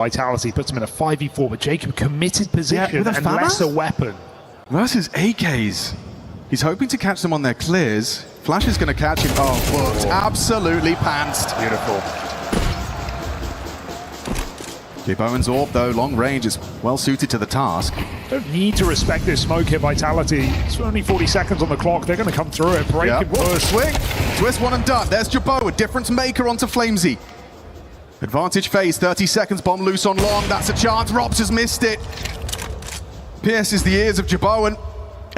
Vitality puts him in a 5v4, but Jacob committed position and less a weapon. Versus AKs. He's hoping to catch them on their clears. Flash is going to catch him. Oh, booked. Absolutely pantsed. Beautiful. J Bowen's orb, though, long range, is well suited to the task. Don't need to respect this smoke here, Vitality. It's only 40 seconds on the clock. They're going to come through it. Break and push. Swing. Twist one and done. There's Jabot, difference maker onto Flamesy. Advantage phase, 30 seconds, bomb loose on long. That's a chance. Robs has missed it. Pierces the ears of Jabot.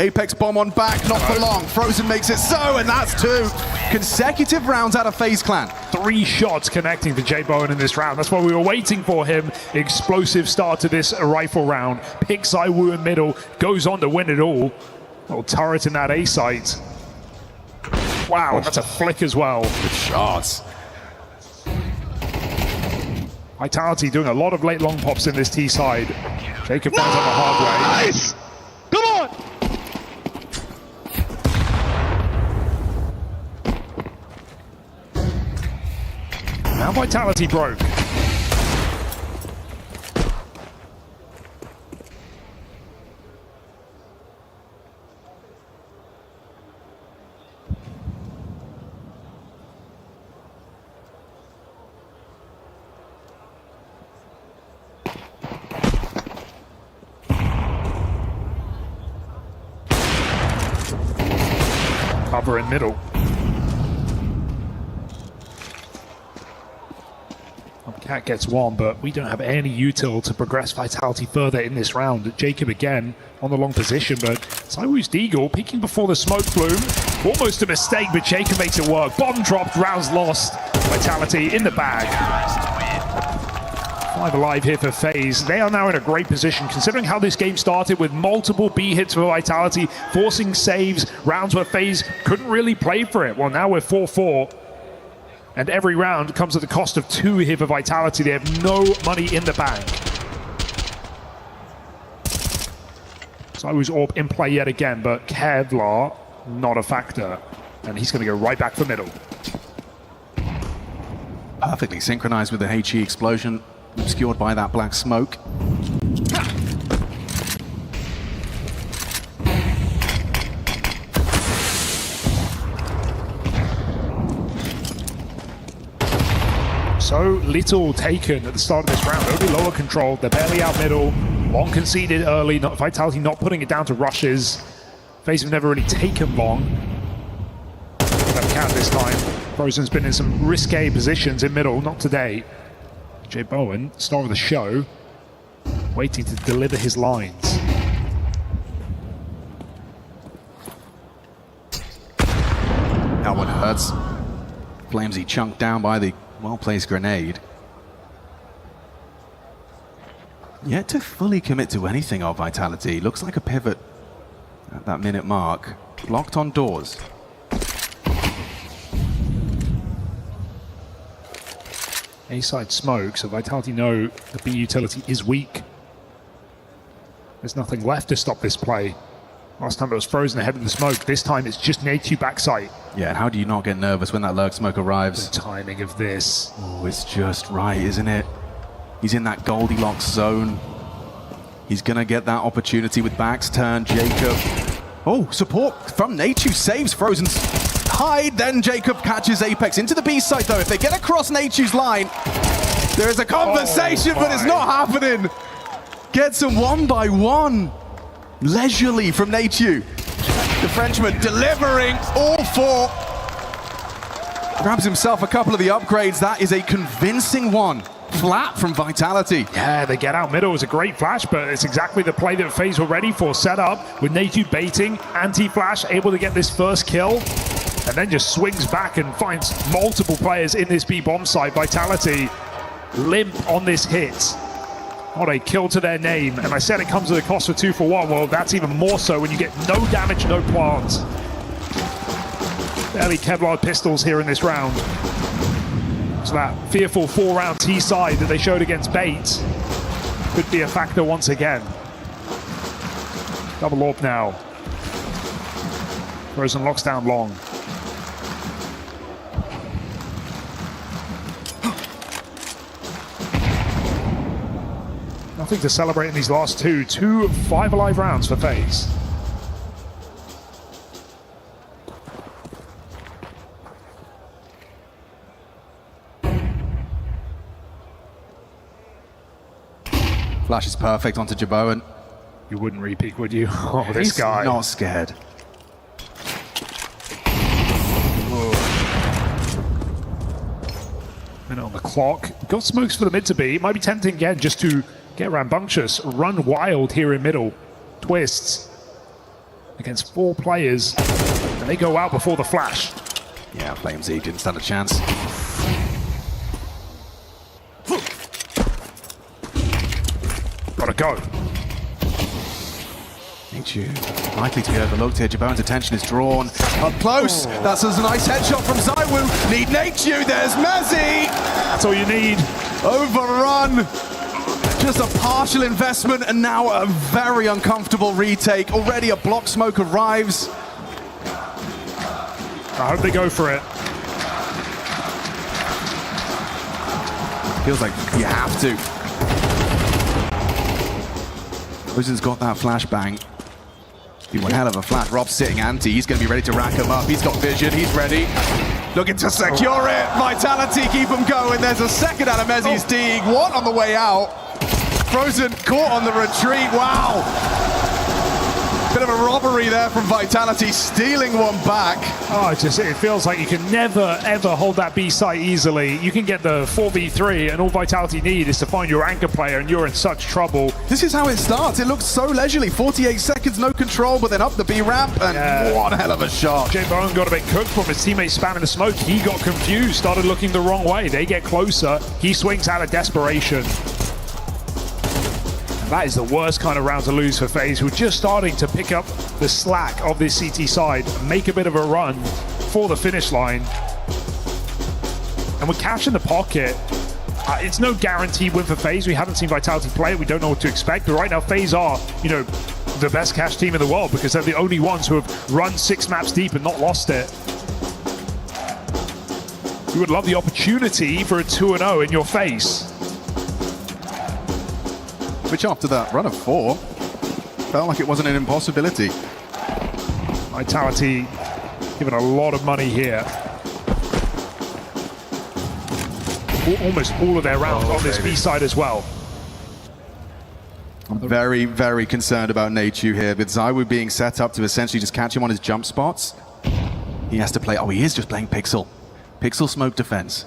Apex bomb on back, not for long. Frozen makes it so, and that's 2 consecutive rounds out of FaZe Clan. 3 shots connecting to J Bowen in this round. That's what we were waiting for him. Explosive start to this rifle round. Picks Zywoo in middle, goes on to win it all. Little turret in that A site. Wow, that's a flick as well. Good shots. Vitality doing a lot of late long pops in this T side. Jacob finds out the hard way. Nice! Come on! Now Vitality broke. Cover in middle. Cat gets one, but we don't have any util to progress Vitality further in this round. Jacob again on the long position, but Zywoo's Deagle peeking before the smoke bloom. Almost a mistake, but Jacob makes it work. Bomb dropped, rounds lost. Vitality in the bag. 5 alive here for FaZe. They are now in a great position, considering how this game started with multiple B hits for Vitality, forcing saves, rounds where FaZe couldn't really play for it. Well, now we're 4-4. And every round comes at the cost of 2 here for Vitality. They have no money in the bank. Zywoo's orb in play yet again, but Kevlar, not a factor. And he's going to go right back for middle. Perfectly synchronized with the HE explosion, obscured by that black smoke. So little taken at the start of this round. Only lower control. They're barely out middle. Long conceded early. Vitality not putting it down to rushes. FaZe have never really taken long. Don't count this time. Frozen's been in some risque positions in middle. Not today. J Bowen, star of the show, waiting to deliver his lines. That one hurts. Flamesy chunked down by the well-placed grenade. Yet to fully commit to anything of Vitality. Looks like a pivot at that minute mark. Blocked on doors. A-side smoke, so Vitality know the B utility is weak. There's nothing left to stop this play. Last time it was Frozen ahead of the smoke. This time it's just Natu backside. Yeah, and how do you not get nervous when that lurk smoke arrives? The timing of this. Oh, it's just right, isn't it? He's in that Goldilocks zone. He's gonna get that opportunity with back's turn. Jacob. Oh, support from Natu saves Frozen's hide. Then Jacob catches Apex into the B site, though. If they get across Natu's line, there is a conversation, but it's not happening. Gets him 1 by 1. Leisurely from Natu. The Frenchman delivering all 4. Grabs himself a couple of the upgrades. That is a convincing one. Flat from Vitality. Yeah, they get out middle. It's a great flash, but it's exactly the play that FaZe were ready for. Set up with Natu baiting, anti-flash, able to get this first kill, and then just swings back and finds multiple players in this B bomb site. Vitality limp on this hit. What a kill to their name. And I said it comes at a cost of 2 for 1. Well, that's even more so when you get no damage, no plant. Barely Kevlar pistols here in this round. So that fearful 4-round T side that they showed against Bait could be a factor once again. Double orb now. Frozen locks down long. Nothing to celebrate in these last two. 2 5 alive rounds for FaZe. Flash is perfect onto Jeboan. You wouldn't re-peek, would you? Oh, this He's guy. not scared. Minute on the clock. Got smokes for the mid to be. It might be tempting again just to get rambunctious, run wild here in middle. Twists against 4 players, and they go out before the flash. Yeah, Flames E didn't stand a chance. Gotta go. Nature likely to be overlooked here. Jeboan's attention is drawn up close. That's a nice headshot from ZywOo. Need Nature. There's Mezzy. That's all you need. Overrun. Just a partial investment and now a very uncomfortable retake. Already a block smoke arrives. I hope they go for it. Feels like you have to. Frozen's got that flashbang. Be one hell of a flash. Rob's sitting anti. He's going to be ready to rack him up. He's got vision. He's ready. Looking to secure it. Vitality, keep him going. There's a second out of Mezzy's dig. One on the way out. Frozen caught on the retreat. Wow. Bit of a robbery there from Vitality, stealing one back. Oh, it feels like you can never, ever hold that B site easily. You can get the 4v3, and all Vitality need is to find your anchor player, and you're in such trouble. This is how it starts. It looks so leisurely. 48 seconds, no control, but then up the B ramp, and one hell of a shot. Jeboan got a bit cooked from his teammates spamming the smoke. He got confused, started looking the wrong way. They get closer. He swings out of desperation. That is the worst kind of round to lose for FaZe, who are just starting to pick up the slack of this CT side, make a bit of a run for the finish line. And with Cash in the pocket, it's no guaranteed win for FaZe. We haven't seen Vitality play it. We don't know what to expect. But right now, FaZe are, the best Cash team in the world because they're the only ones who have run 6 maps deep and not lost it. You would love the opportunity for a 2-0 in your face. Which after that run of 4, felt like it wasn't an impossibility. Vitality given a lot of money here. Almost all of their rounds on this B side as well. I'm very, very concerned about Nature here, with ZywOo being set up to essentially just catch him on his jump spots. He has to play, he is just playing Pixel. Pixel smoke defense.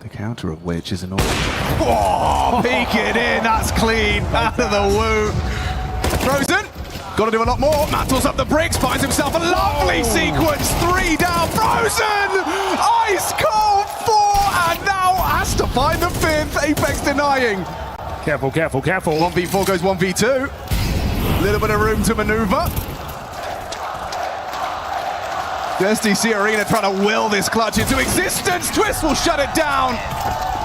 The counter of which is an order. Oh, peek it in, that's clean, out of the woo. Frozen, got to do a lot more. Mantles up the bricks, finds himself a lovely sequence. 3 down, Frozen! Ice cold 4, and now has to find the 5th. Apex denying. Careful, careful, careful. 1v4 goes 1v2. Little bit of room to maneuver. The SDC Arena trying to will this clutch into existence. Twist will shut it down.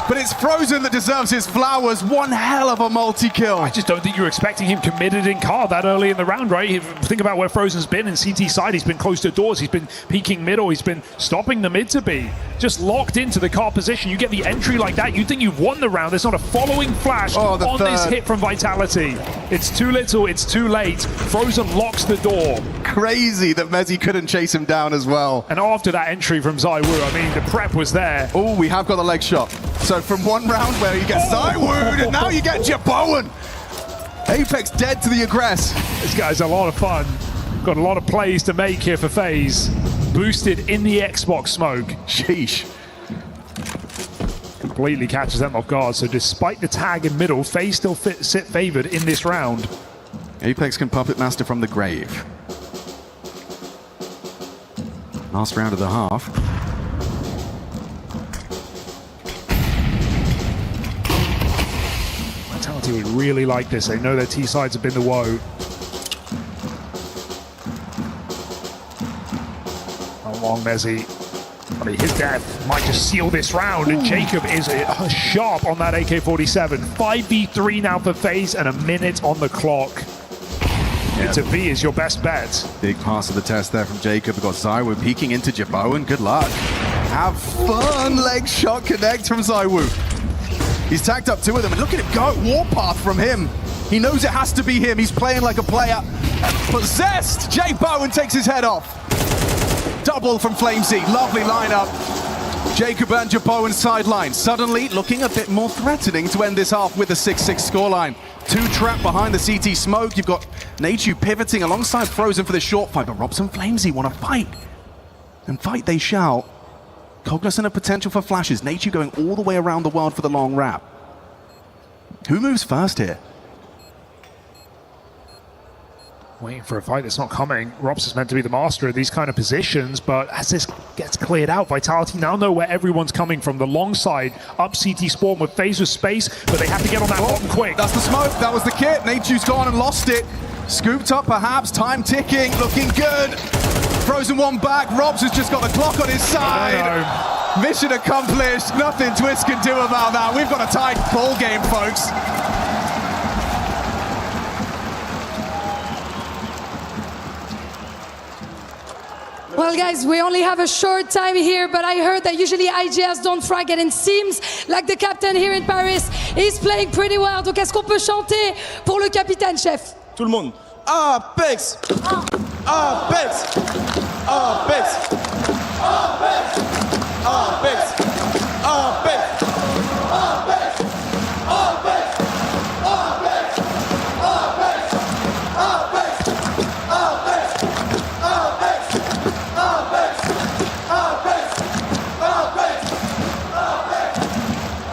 But it's Frozen that deserves his flowers. One hell of a multi-kill. I just don't think you were expecting him committed in car that early in the round, right? Think about where Frozen's been in CT side. He's been close to doors. He's been peeking middle. He's been stopping the mid to be. Just locked into the car position. You get the entry like that. You think you've won the round. There's not a following flash on this hit from Vitality. It's too little. It's too late. Frozen locks the door. Crazy that Mezzy couldn't chase him down as well. And after that entry from ZywOo, I mean, the prep was there. Oh, we have got a leg shot. So from one round where you get ZywOo, and now you get Jeboan. Apex dead to the aggress. This guy's a lot of fun. Got a lot of plays to make here for FaZe. Boosted in the Xbox smoke. Sheesh. Completely catches them off guard. So despite the tag in middle, FaZe still sit favored in this round. Apex can puppet master from the grave. Last round of the half. Vitality would really like this. They know their T-sides have been the woe. Long Mezzy. I mean, his death might just seal this round, and Jacob is sharp on that AK-47. 5v3 now for FaZe, and a minute on the clock. Yeah. To B is your best bet. Big pass of the test there from Jacob. We've got ZywOo peeking into Jeboan. Good luck. Have fun. Leg shot connect from ZywOo. He's tagged up two of them, and look at him go. Warpath from him. He knows it has to be him. He's playing like a player. Possessed. Jay Bowen takes his head off. Double from Flamesy. Lovely lineup. Jacob and Bowen sideline. Suddenly looking a bit more threatening to end this half with a 6-6 scoreline. Two trapped behind the CT smoke. You've got Nachu pivoting alongside Frozen for the short fight, but Robson Flamesy want to fight. And fight they shall. Cognizant of potential for flashes. Nachu going all the way around the world for the long wrap. Who moves first here? Waiting for a fight that's not coming. Robs is meant to be the master of these kind of positions, but as this gets cleared out, Vitality now know where everyone's coming from. The long side, up CT spawn with phase with space, but they have to get on that bottom quick. That's the smoke, that was the kit. Nachu's gone and lost it. Scooped up perhaps, time ticking, looking good. Frozen one back, Robs has just got the clock on his side. Mission accomplished, nothing Twist can do about that. We've got a tight ball game, folks. Well, guys, we only have a short time here, but I heard that usually IGS don't frag it, and seems like the captain here in Paris is playing pretty well. Donc, est-ce qu'on peut chanter pour le capitaine, chef? Tout le monde. Apex! Apex! Apex! Apex! Apex! Apex! Apex!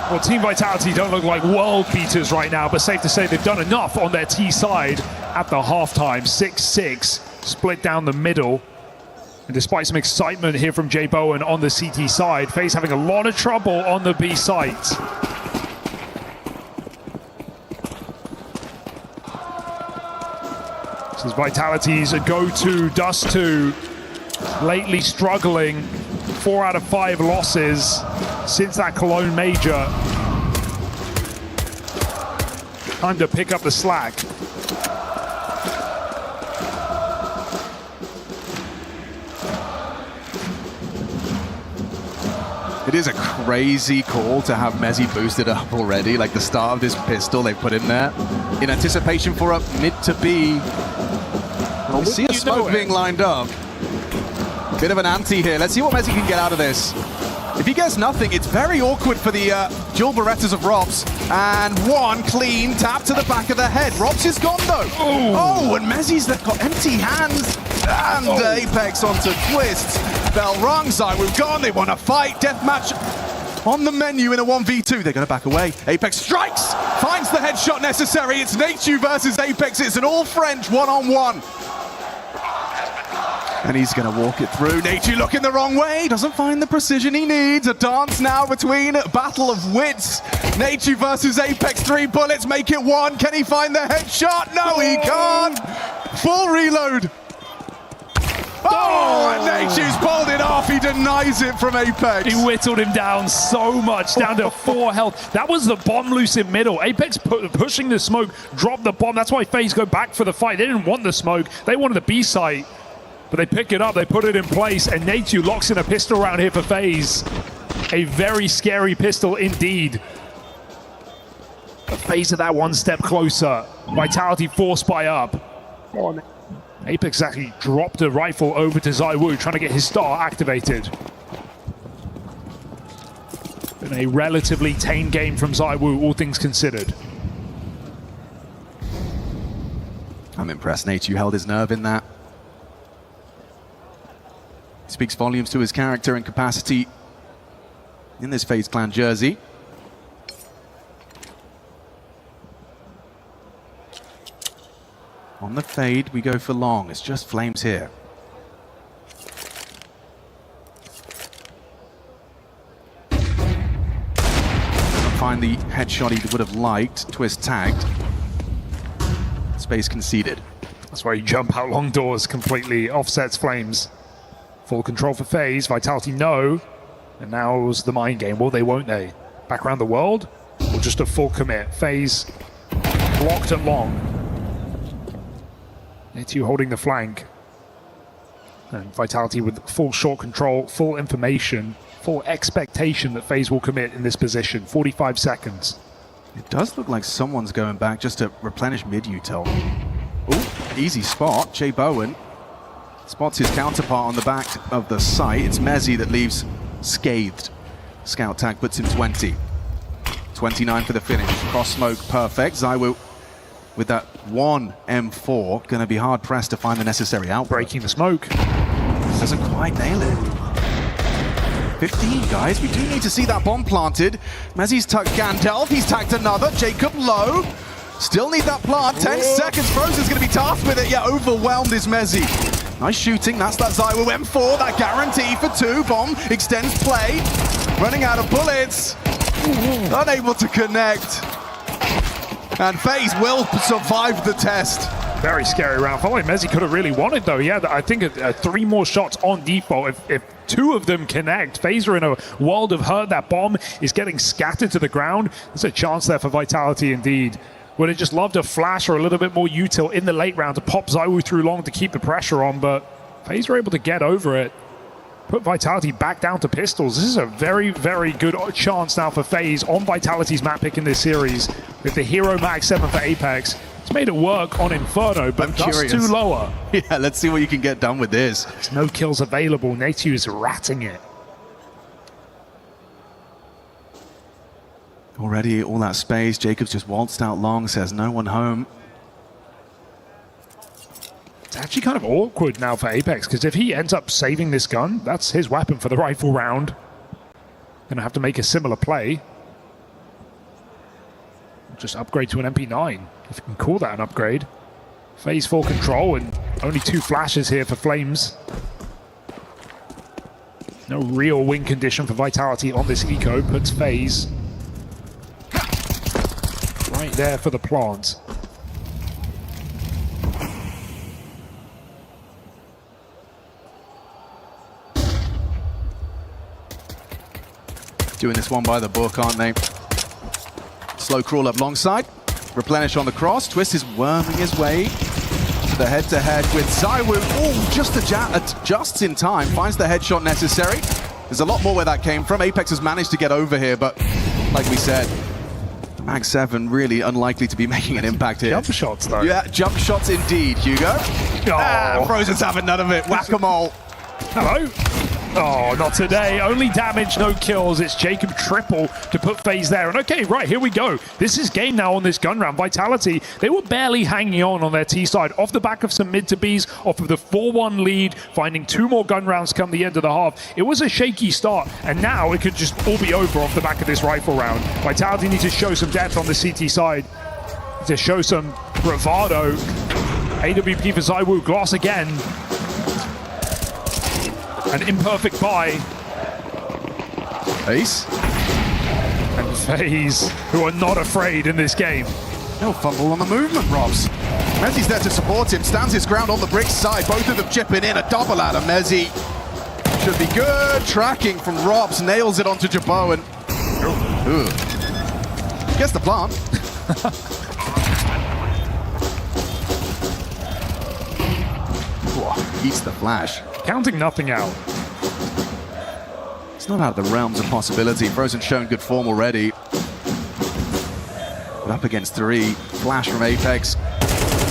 Well, Team Vitality don't look like world beaters right now, but safe to say they've done enough on their T side at the halftime. 6-6, split down the middle. And despite some excitement here from Jay Bowen on the CT side, FaZe having a lot of trouble on the B site. This is Vitality's go-to Dust 2, lately struggling. 4 out of 5 losses since that Cologne major. Time to pick up the slack. It is a crazy call to have Mezzy boosted up already, like the start of this pistol they put in there. In anticipation for a mid to B. I see a smoke being lined up. Bit of an ante here. Let's see what Mezzy can get out of this. If he gets nothing, it's very awkward for the dual Berettas of Robs. And one clean tap to the back of the head. Robs is gone though. Ooh. Oh, and Mezzy's got empty hands. And Apex onto Twist. Bell rung, ZywOo gone. They want to fight. Deathmatch on the menu in a 1v2. They're going to back away. Apex strikes. Finds the headshot necessary. It's Nachu versus Apex. It's an all-French one-on-one. And he's going to walk it through. Nachu looking the wrong way. Doesn't find the precision he needs. A dance now between battle of wits. Nachu versus Apex. 3 bullets make it 1. Can he find the headshot? No, he can't. Full reload. Oh, and Nachu's pulled it off. He denies it from Apex. He whittled him down so much, down to 4 health. That was the bomb loose in middle. Apex pushing the smoke, dropped the bomb. That's why FaZe go back for the fight. They didn't want the smoke. They wanted the B site. But they pick it up, they put it in place, and Nachu locks in a pistol round here for FaZe. A very scary pistol indeed. But FaZe are that one step closer. Vitality forced by up. Apex actually dropped a rifle over to ZywOo, trying to get his star activated. Been a relatively tame game from ZywOo, all things considered. I'm impressed Nachu held his nerve in that. Speaks volumes to his character and capacity in this FaZe Clan jersey. On the fade, we go for long. It's just Flames here. Find the headshot he would have liked. Twist tagged. Space conceded. That's where you jump out long doors, completely offsets Flames. Full control for FaZe, Vitality no. And now's the mind game. Will they, won't they? Back around the world? Or just a full commit? FaZe blocked at long. Nachu holding the flank. And Vitality with full short control, full information. full expectation that FaZe will commit in this position. 45 seconds. It does look like someone's going back just to replenish mid-util. Oh, easy spot. Jay Bowen spots his counterpart on the back of the site. It's Mezzi that leaves scathed. Scout tag puts him 20. 29 for the finish. Cross smoke perfect. ZywOo with that one M4, going to be hard pressed to find the necessary output. Breaking the smoke. Doesn't quite nail it. 15, guys. We do need to see that bomb planted. Mezzi's tucked Gandalf. He's tagged another. Jacob low. Still need that plant. 10 seconds. Frozen's going to be tasked with it. Yeah, overwhelmed is Mezzi. Nice shooting. That's that ZywOo M4. That guarantee for 2. Bomb extends play. Running out of bullets. Unable to connect. And FaZe will survive the test. Very scary round. Felt like Mezzi could have really won it, though. Yeah, I think 3 more shots on default. If 2 of them connect, FaZe are in a world of hurt. That bomb is getting scattered to the ground. There's a chance there for Vitality indeed. Would have just loved a flash or a little bit more util in the late round to pop ZywOo through long to keep the pressure on, but FaZe were able to get over it. Put Vitality back down to pistols. This is a very, very good chance now for FaZe on Vitality's map pick in this series with the Hero Mag 7 for Apex. It's made it work on Inferno, but just too lower. Yeah, let's see what you can get done with this. There's no kills available. Natu is ratting it. Already all that space. Jacobs just waltzed out long, says no one home. It's actually kind of awkward now for Apex, because if he ends up saving this gun, that's his weapon for the rifle round. Gonna have to make a similar play. Just upgrade to an MP9, if you can call that an upgrade. FaZe full control, and only 2 flashes here for Flames. No real win condition for Vitality on this eco, puts FaZe right there for the plant. Doing this one by the book, aren't they? Slow crawl up long side. Replenish on the cross. Twist is worming his way to the head-to-head with ZywOo. Oh, just in time. Finds the headshot necessary. There's a lot more where that came from. Apex has managed to get over here, but like we said, Mag 7 really unlikely to be making an impact here. Jump shots, though. Yeah, jump shots indeed, Hugo. Oh. Frozen's having none of it. Whack-a-mole. Hello. Oh, not today. Only damage, no kills. It's Jacob triple to put FaZe there. And okay, right, here we go. This is game now on this gun round. Vitality, they were barely hanging on their T side. Off the back of some mid to Bs, off of the 4-1 lead, finding 2 more gun rounds come the end of the half. It was a shaky start, and now it could just all be over off the back of this rifle round. Vitality need to show some depth on the CT side, to show some bravado. AWP for ZywOo, Gloss again. An imperfect buy. Ace. And FaZe, who are not afraid in this game. No fumble on the movement, Robs. Mezzi's there to support him, stands his ground on the bricks side. Both of them chipping in, a double out of Mezzi. Should be good. Tracking from Robs, nails it onto Jabot and... Gets the plant. Eats the flash. Counting nothing out. It's not out of the realms of possibility. Frozen's shown good form already. But up against 3. Flash from Apex.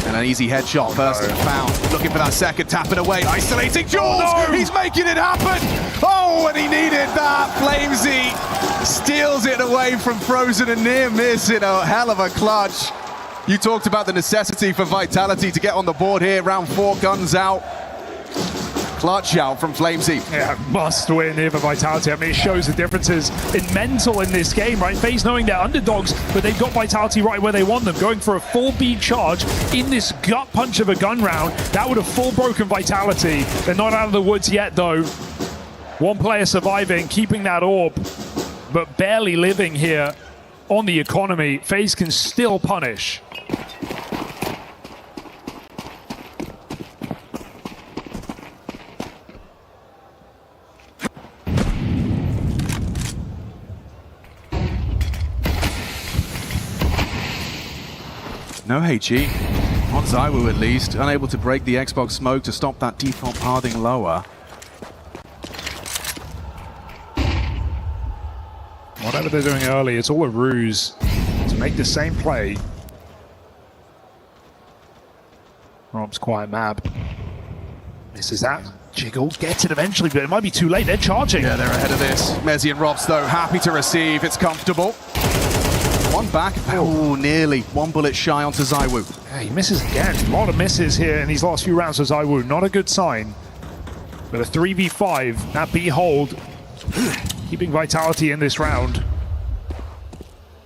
And an easy headshot. First found. Looking for that second. Tapping away. Isolating Jules. Oh, no. He's making it happen. Oh, and he needed that. Flamesy steals it away from Frozen. A near miss in a hell of a clutch. You talked about the necessity for Vitality to get on the board here. Round 4, guns out. Clutch out from Flamesy. Yeah, must win here for Vitality. I mean, it shows the differences in mental in this game, right? FaZe knowing they're underdogs, but they've got Vitality right where they want them. Going for a full beat charge in this gut punch of a gun round. That would have full broken Vitality. They're not out of the woods yet, though. One player surviving, keeping that orb, but barely living here on the economy. FaZe can still punish. No HE, on ZywOo at least, unable to break the Xbox smoke to stop that default pathing lower. Whatever they're doing early, it's all a ruse to make the same play. Rob's quiet map. Misses that. Jiggle gets it eventually, but it might be too late. They're charging. Yeah, they're ahead of this. Mezzi and Robs, though, happy to receive. It's comfortable. One back. Oh, nearly. One bullet shy onto ZywOo. Yeah, he misses again. A lot of misses here in these last few rounds for ZywOo. Not a good sign. But a 3v5, that B hold, keeping Vitality in this round.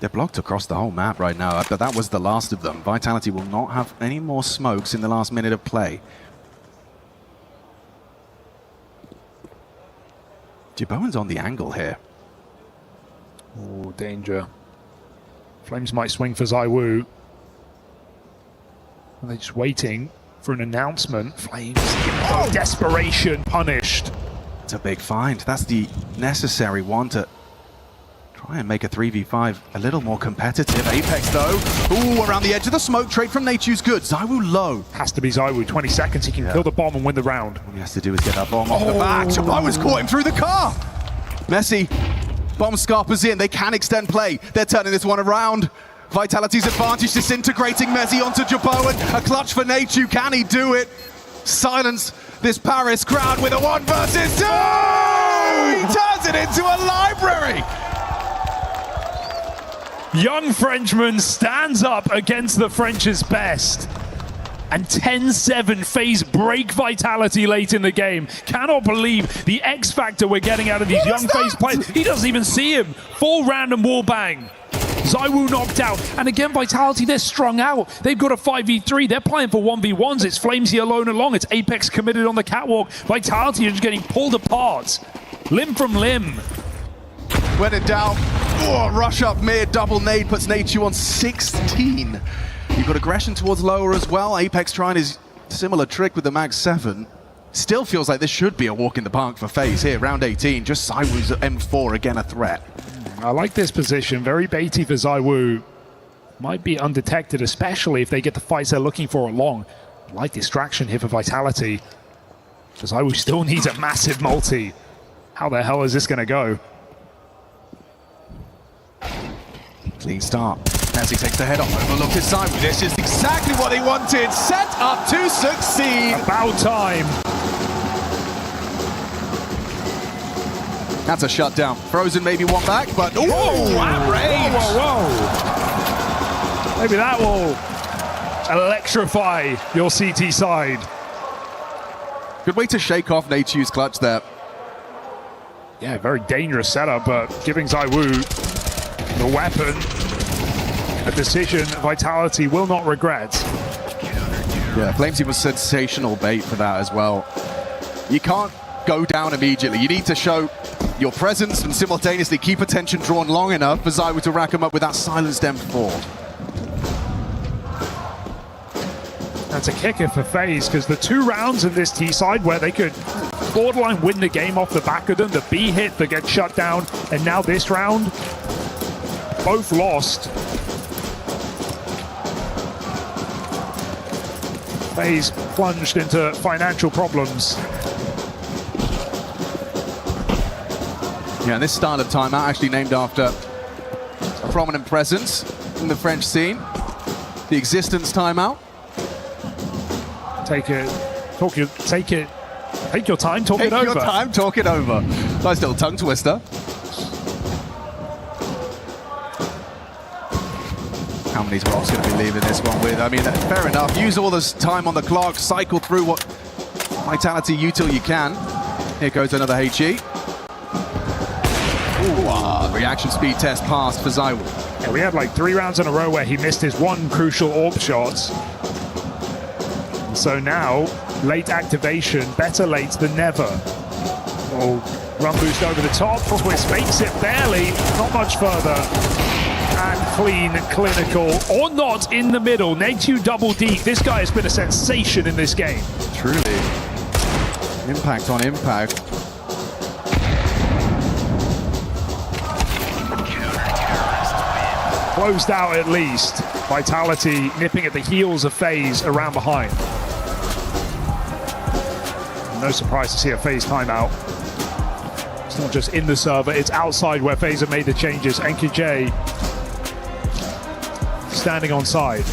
They're blocked across the whole map right now, but that was the last of them. Vitality will not have any more smokes in the last minute of play. Jibowen's on the angle here. Oh, danger. Flames might swing for ZywOo. Are they just waiting for an announcement? Flames, oh, desperation, punished. It's a big find. That's the necessary one to try and make a 3v5 a little more competitive. Apex, though. Ooh, around the edge of the smoke. Trade from Nature's good. ZywOo low. Has to be ZywOo. 20 seconds, he can kill the bomb and win the round. All he has to do is get that bomb off the back. Jibowen's caught him through the car. Messi, bomb scarpers in. They can extend play. They're turning this one around. Vitality's advantage disintegrating Mezzi onto Jibowen. A clutch for Nature. Can he do it? Silence this Paris crowd with a 1 versus 2! He turns it into a library! Young Frenchman stands up against the French's best. And 10-7 FaZe break Vitality late in the game. Cannot believe the X factor we're getting out of these young FaZe players. He doesn't even see him. Full random wall bang. ZywOo knocked out. And again, Vitality, they're strung out. They've got a 5v3. They're playing for 1v1s. It's Flamesy alone along. It's Apex committed on the catwalk. Vitality is just getting pulled apart. Limb from limb. When in doubt, rush up mid, double nade puts Nature on 16. You've got aggression towards lower as well. Apex trying his similar trick with the Mag 7. Still feels like this should be a walk in the park for FaZe here, round 18. Just ZywOo's at M4, again a threat. I like this position, very baity for ZywOo. Might be undetected, especially if they get the fights they're looking for along. Light distraction here for Vitality. ZywOo still needs a massive multi. How the hell is this going to go? Clean start. Messi takes the head off, overlooked his ZywOo. This is exactly what he wanted. Set up to succeed. About time. That's a shutdown. Frozen maybe one back, but outrage! Whoa. Maybe that will electrify your CT side. Good way to shake off Nature's clutch there. Yeah, very dangerous setup, but giving ZywOo the weapon, a decision Vitality will not regret. Yeah, Flamesy was sensational bait for that as well. You can't go down immediately. You need to show your presence and simultaneously keep attention drawn long enough for ZywOo to rack him up with that silenced M4. That's a kicker for FaZe, because the 2 rounds in this T side where they could borderline win the game off the back of them, the B hit that gets shut down, and now this round, both lost. FaZe plunged into financial problems. Yeah, and this style of timeout actually named after a prominent presence in the French scene. The existence timeout. Take your time, talk it over. Take your time, talk it over. Nice little tongue twister. How many's Rob's going to be leaving this one with? I mean, fair enough. Use all this time on the clock, cycle through what Vitality util you can. Here goes another HE. Reaction speed test passed for ZywOo. Yeah, we had like 3 rounds in a row where he missed his one crucial AWP shot. So now, late activation, better late than never. Oh, run boost over the top, Twist makes it barely, not much further. And clean, clinical, or not in the middle. Nate2 double deep. This guy has been a sensation in this game. Truly. Impact on impact. Closed out at least. Vitality nipping at the heels of FaZe around behind. No surprise to see a FaZe timeout. Still not just in the server, it's outside where FaZe have made the changes. NKJ standing on side.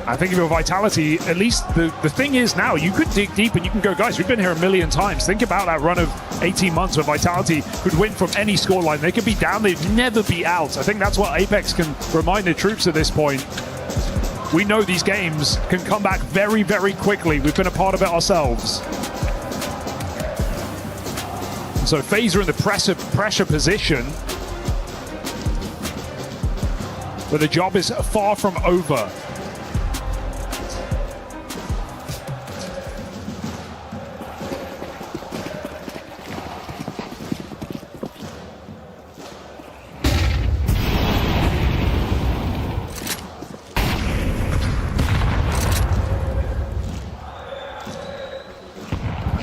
I think if you're Vitality, at least the thing is now, you could dig deep and you can go, guys, we've been here a million times. Think about that run of 18 months where Vitality could win from any scoreline. They could be down, they'd never be out. I think that's what Apex can remind the troops at this point. We know these games can come back very, very quickly. We've been a part of it ourselves. And so FaZe are in the pressure position, but the job is far from over.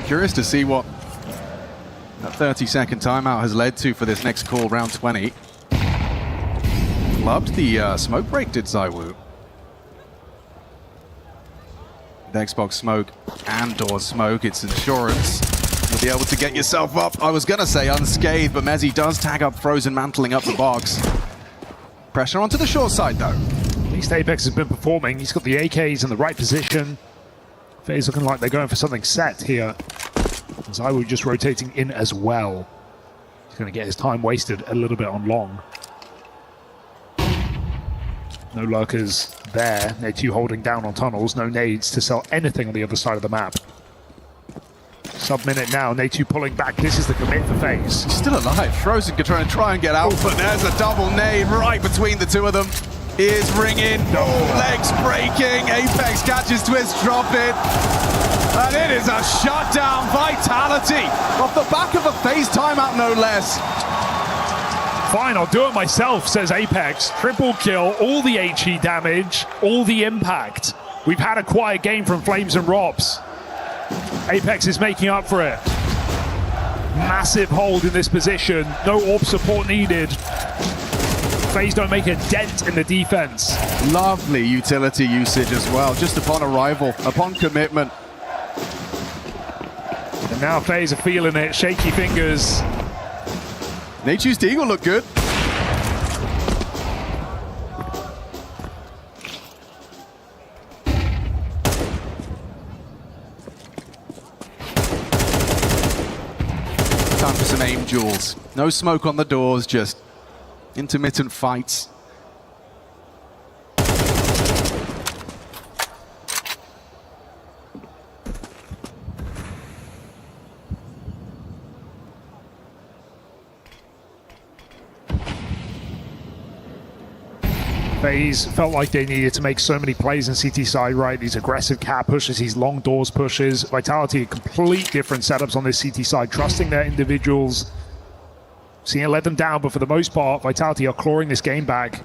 Curious to see what that 30-second timeout has led to for this next call, round 20. Loved the smoke break, did ZywOo. With Xbox smoke and door smoke, it's insurance. You'll be able to get yourself up, I was going to say unscathed, but Mezzy does tag up Frozen, mantling up the box. Pressure onto the short side, though. At least Apex has been performing. He's got the AKs in the right position. FaZe looking like they're going for something set here. ZywOo just rotating in as well. He's going to get his time wasted a little bit on long. No lurkers there. Nade2 holding down on tunnels. No nades to sell anything on the other side of the map. Sub-minute now. Nade2 pulling back. This is the commit for FaZe. He's still alive. Frozen can try and get out, but there's a double nade right between the two of them. Ears ringing, legs breaking, Apex catches Twist, drop it. And it is a shutdown. Vitality off the back of a FaZe timeout, no less. Fine, I'll do it myself, says Apex. Triple kill, all the HE damage, all the impact. We've had a quiet game from Flames and Rops. Apex is making up for it. Massive hold in this position. No AWP support needed. FaZe don't make a dent in the defense. Lovely utility usage as well, just upon arrival, upon commitment. And now FaZe are feeling it, shaky fingers. Nade2's Deagle look good. Time for some aim duels. No smoke on the doors, just intermittent fights. FaZe felt like they needed to make so many plays in CT side, right? These aggressive cat pushes, these long doors pushes. Vitality, complete different setups on this CT side, trusting their individuals. Seeing it let them down, but for the most part, Vitality are clawing this game back.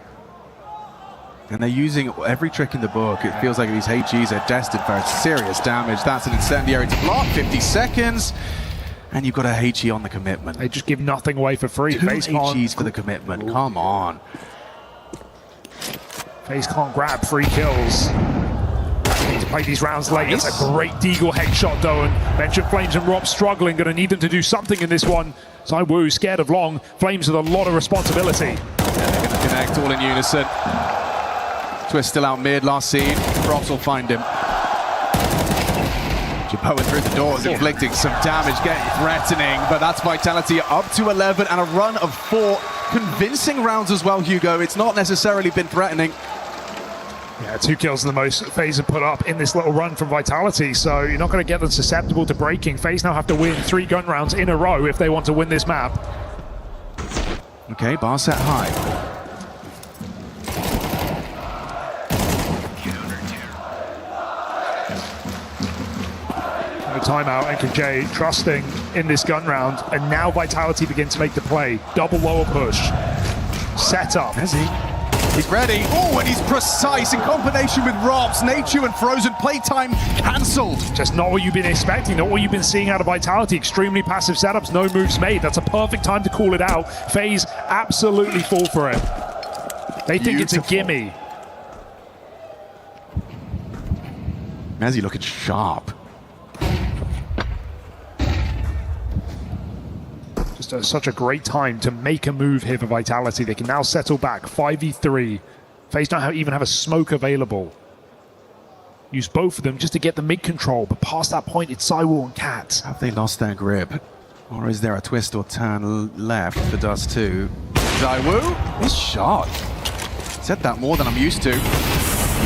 And they're using every trick in the book. It feels like these HGs are destined for serious damage. That's an incendiary to block, 50 seconds. And you've got a HE on the commitment. They just give nothing away for free. Two FaZe HGs for the commitment, come on. FaZe can't grab free kills. Need to play these rounds late. Nice. That's a great Deagle headshot though, and mentioned Flames and Rob struggling. Gonna need them to do something in this one. ZywOo scared of long. Flames with a lot of responsibility. Yeah, they're gonna connect all in unison. Twist still out mid, last seen. Props will find him. Jaboa through the doors, inflicting some damage, getting threatening, but that's Vitality up to 11 and a run of 4 convincing rounds as well, Hugo. It's not necessarily been threatening. Yeah, 2 kills are the most FaZe have put up in this little run from Vitality, so you're not going to get them susceptible to breaking. FaZe now have to win 3 gun rounds in a row if they want to win this map. Okay, bar set high. No timeout, NKJ trusting in this gun round, and now Vitality begin to make the play. Double lower push. Set up. He's ready. Oh, and he's precise in combination with Robs. Nade2 and Frozen playtime cancelled. Just not what you've been expecting, not what you've been seeing out of Vitality. Extremely passive setups, no moves made. That's a perfect time to call it out. FaZe absolutely fall for it. They think it's a gimme. Mezzy looking sharp. such a great time to make a move here for Vitality. They can now settle back 5v3. FaZe don't even have a smoke available. Use both of them just to get the mid control, but past that point, it's Zywoo and Cat. Have they lost their grip? Or is there a twist or turn left for Dust 2? Zywoo, this shot. Said that more than I'm used to.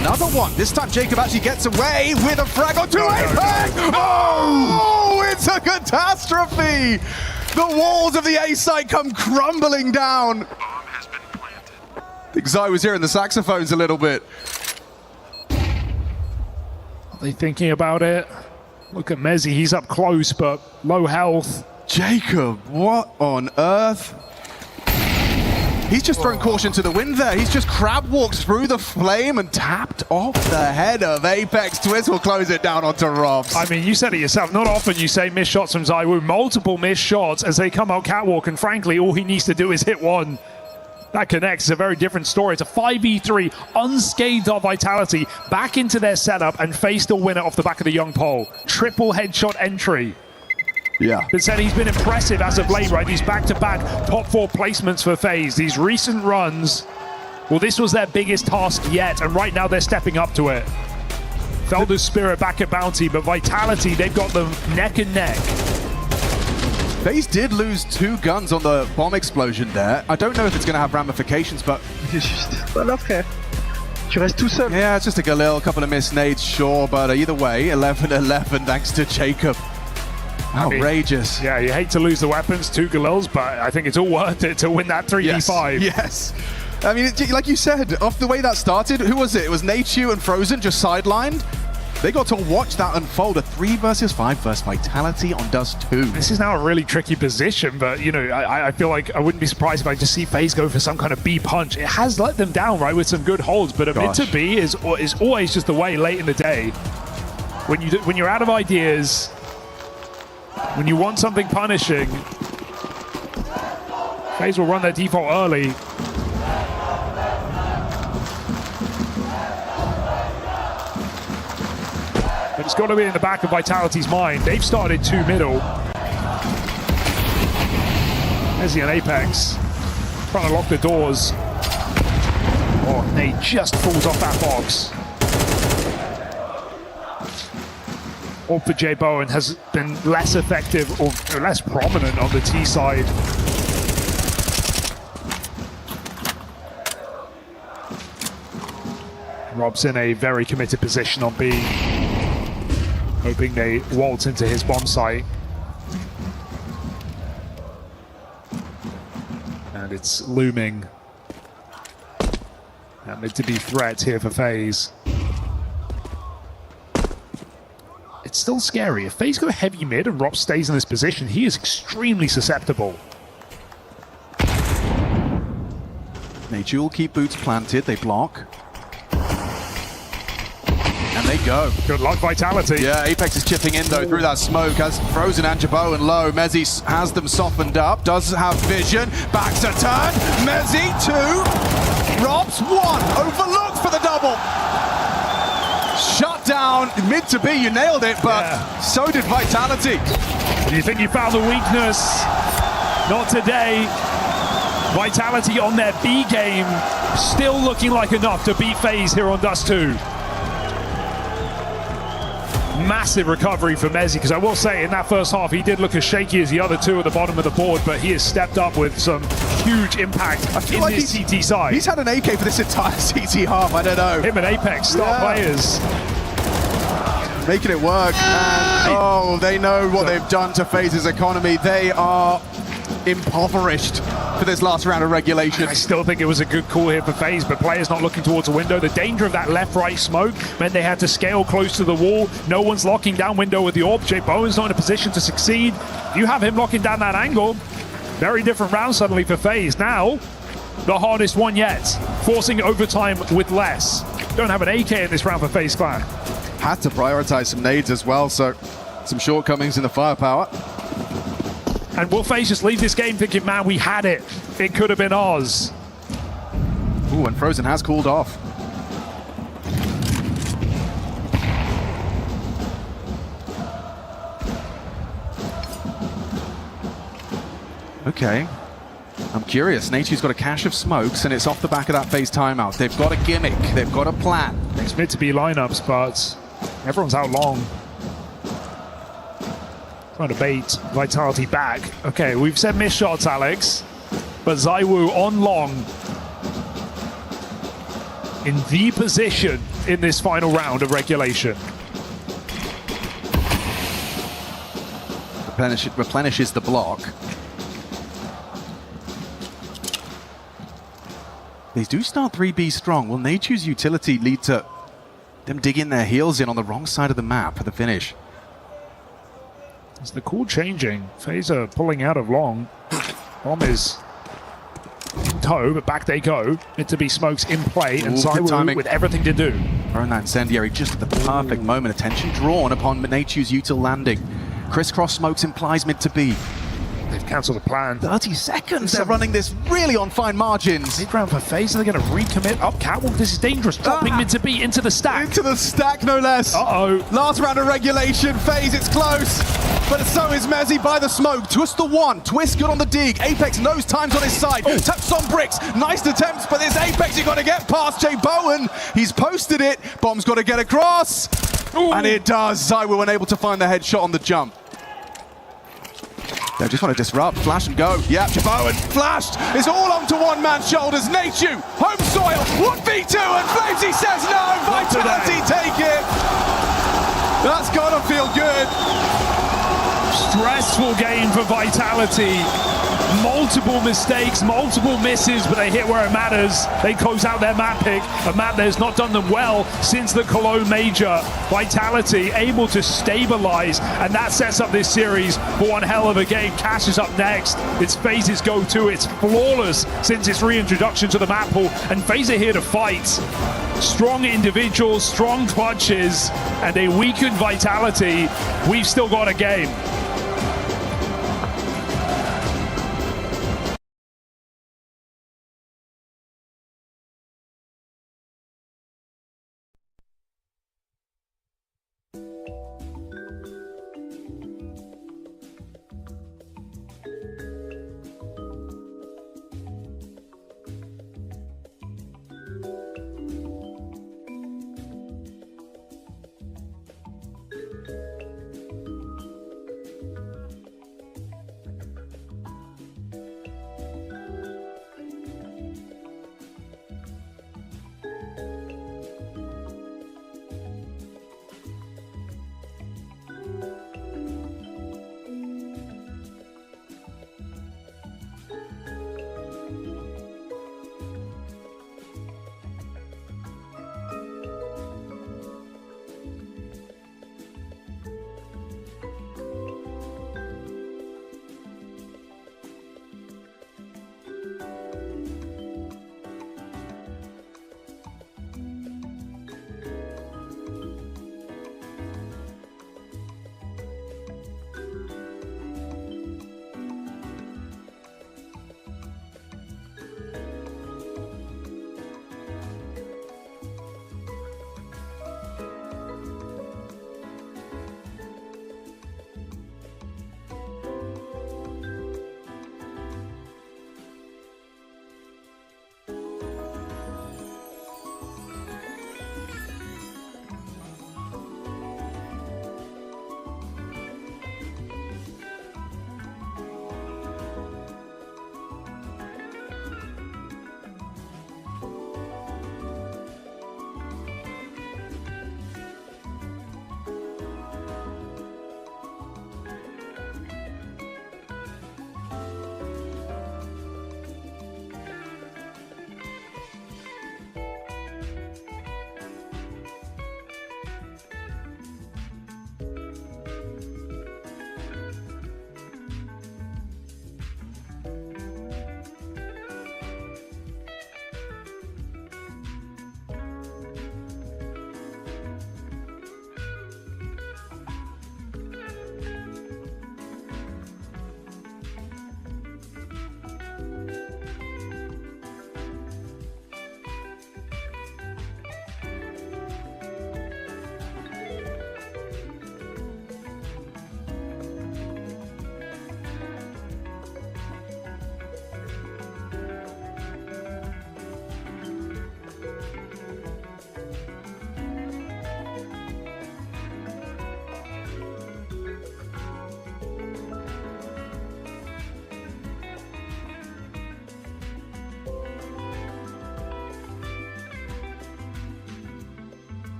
Another one. This time Jacob actually gets away with a frag on 2 Apex. Oh, it's a catastrophe. The walls of the A site come crumbling down. I think Zai was hearing the saxophones a little bit. Are they thinking about it? Look at Mezzy, he's up close, but low health. Jacob, what on earth? He's just thrown caution to the wind there. He's just crab walked through the flame and tapped off the head of Apex. Twist will close it down onto Robs. I mean, you said it yourself. Not often you say missed shots from Zywoo. Multiple missed shots as they come out catwalk, and frankly, all he needs to do is hit one. That connects. It's a very different story. It's a 5v3, unscathed of Vitality, back into their setup, and FaZe still win it off the back of the young pole. Triple headshot entry. Yeah. But said he's been impressive as of late, right? These back-to-back top 4 placements for FaZe. These recent runs, well, this was their biggest task yet, and right now they're stepping up to it. Felder's Spirit back at Bounty, but Vitality, they've got them neck and neck. FaZe did lose 2 guns on the bomb explosion there. I don't know if it's going to have ramifications, but... Voilà, frère. Tu restes tout seul. Yeah, it's just a Galil, a couple of missed nades, sure, but either way, 11-11 thanks to Jacob. Outrageous. Yeah, you hate to lose the weapons, 2 Galils, but I think it's all worth it to win that 3v5. Yes. I mean, like you said, off the way that started, who was it? It was Nachu and Frozen just sidelined. They got to watch that unfold. A 3 versus 5 versus Vitality on Dust 2. This is now a really tricky position, but you know, I feel like I wouldn't be surprised if I just see FaZe go for some kind of B punch. It has let them down, right, with some good holds, but a mid to B is always just the way late in the day. When you're out of ideas, when you want something punishing, FaZe will run their default early. But it's got to be in the back of Vitality's mind. They've started 2 middle. Mezzy and Apex trying to lock the doors. Oh, Nate just falls off that box. Or for J Bowen has been less effective or less prominent on the T side. Rob's in a very committed position on B, hoping they waltz into his bomb site. And it's looming. And mid to be threat here for FaZe. It's still scary. If FaZe go heavy mid and Rob stays in this position, he is extremely susceptible. Nature will keep boots planted, they block. And they go. Good luck, Vitality. Yeah, Apex is chipping in though through that smoke as Frozen and Jabo and low. Mezzy has them softened up, does have vision. Back to turn. Mezzy 2. Robs 1. Overlooked for the double. Shut down. Mid to B, you nailed it, but so did Vitality. Do you think you found the weakness? Not today. Vitality on their B game, still looking like enough to beat FaZe here on Dust 2. Massive recovery for Mezzy, because I will say in that first half he did look as shaky as the other 2 at the bottom of the board, but he has stepped up with some huge impact in like this CT side. He's had an AK for this entire CT half, I don't know. Him and Apex, star players. Making it work, and oh, they know what they've done to FaZe's economy. They are impoverished for this last round of regulation. I still think it was a good call here for FaZe, but players not looking towards a window. The danger of that left-right smoke meant they had to scale close to the wall. No one's locking down window with the orb. J Bowen's not in a position to succeed. You have him locking down that angle. Very different round suddenly for FaZe. Now, the hardest one yet. Forcing overtime with less. Don't have an AK in this round for FaZe Clan. Had to prioritize some nades as well, so some shortcomings in the firepower. And will FaZe just leave this game thinking, man, we had it. It could have been ours. Ooh, and Frozen has cooled off. Okay. I'm curious. Nature's got a cache of smokes, and it's off the back of that phase timeout. They've got a gimmick. They've got a plan. It's meant to be lineups, but everyone's out long. Trying to bait Vitality back. Okay, we've said missed shots, Alex. But ZywOo on long. In the position in this final round of regulation. Replenishes the block. They do start 3B strong. Will Nature's utility lead to them digging their heels in on the wrong side of the map for the finish? It's the call changing. Phaser pulling out of long. Bomb is in tow, but back they go. It to be smokes in play, and ZywOo with everything to do. Throwing that incendiary just at the perfect moment. Attention drawn upon Nature's util landing. Crisscross smokes implies mid to B. They've cancelled the plan. 30 seconds. They're running this really on fine margins. Mid round for Phaser. They're going to recommit up catwalk. This is dangerous. Dropping mid to B into the stack. Into the stack, no less. Uh-oh. Last round of regulation. FaZe, it's close. But so is Mezzy by the smoke. Twist the one. Twist good on the dig. Apex knows time's on his side. Taps on bricks. Nice attempts, but this Apex you got to get past Jay Bowen. He's posted it. Bomb's got to get across. Ooh. And it does. ZywOo unable to find the headshot on the jump. They just want to disrupt, flash and go. Yeah, Bowen flashed. It's all onto one man's shoulders. Nature, home soil, 1v2, and Flamesy says no. Vitality take it. That's gotta feel good. Stressful game for Vitality. Multiple mistakes, multiple misses, but they hit where it matters. They close out their map pick, a map that has not done them well since the Cologne Major. Vitality able to stabilize, and that sets up this series for one hell of a game. Cash is up next. It's FaZe's go-to. It's flawless since its reintroduction to the map pool, and FaZe are here to fight. Strong individuals, strong clutches, and a weakened Vitality. We've still got a game.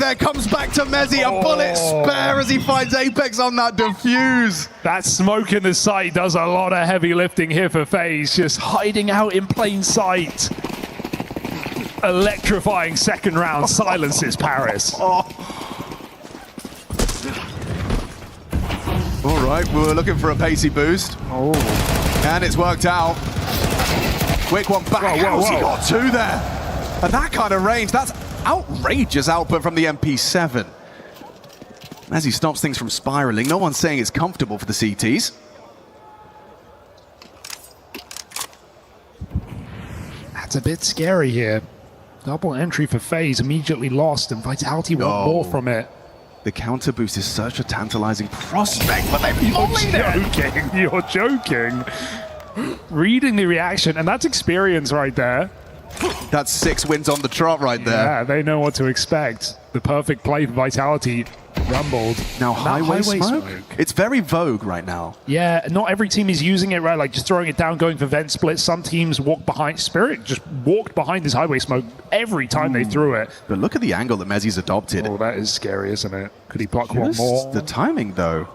there, comes back to Mezzi, a bullet spare as he finds Apex on that defuse. That smoke in the sight does a lot of heavy lifting here for FaZe, just hiding out in plain sight. Electrifying second round silences Paris. All right, we were looking for a pacey boost. And it's worked out. Quick one back. He got two there. At that kind of range, that's outrageous output from the MP7. As he stops things from spiraling, no one's saying it's comfortable for the CTs. That's a bit scary here. Double entry for FaZe, immediately lost, and Vitality want more from it. The counter boost is such a tantalizing prospect, but they've mollied it. You're joking. Reading the reaction, and that's experience right there. That's 6 wins on the trot right there. Yeah, they know what to expect. The perfect play for Vitality. Rumbled. Now highway smoke? It's very vogue right now. Yeah, not every team is using it, right? Like just throwing it down, going for vent splits. Some teams walk behind. Spirit just walked behind this highway smoke every time they threw it. But look at the angle that Mezzi's adopted. Oh, that is scary, isn't it? Could he block one more? The timing, though.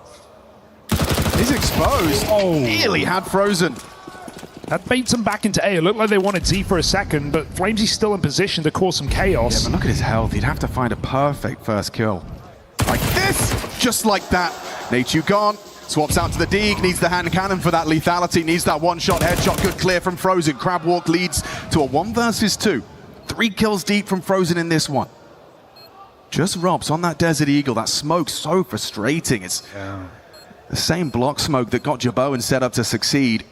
He's exposed. Nearly had frozen. That baits them back into A. It looked like they wanted Z for a second, but Flamesy's still in position to cause some chaos. Yeah, but look at his health. He'd have to find a perfect first kill. Like this! Just like that. Nachu gone. Swaps out to the Deeg. Needs the hand cannon for that lethality. Needs that one-shot headshot. Good clear from Frozen. Crab Walk leads to a 1 versus 2. 3 kills deep from Frozen in this one. Just Robs on that Desert Eagle. That smoke so frustrating. It's the same block smoke that got Jaboan set up to succeed.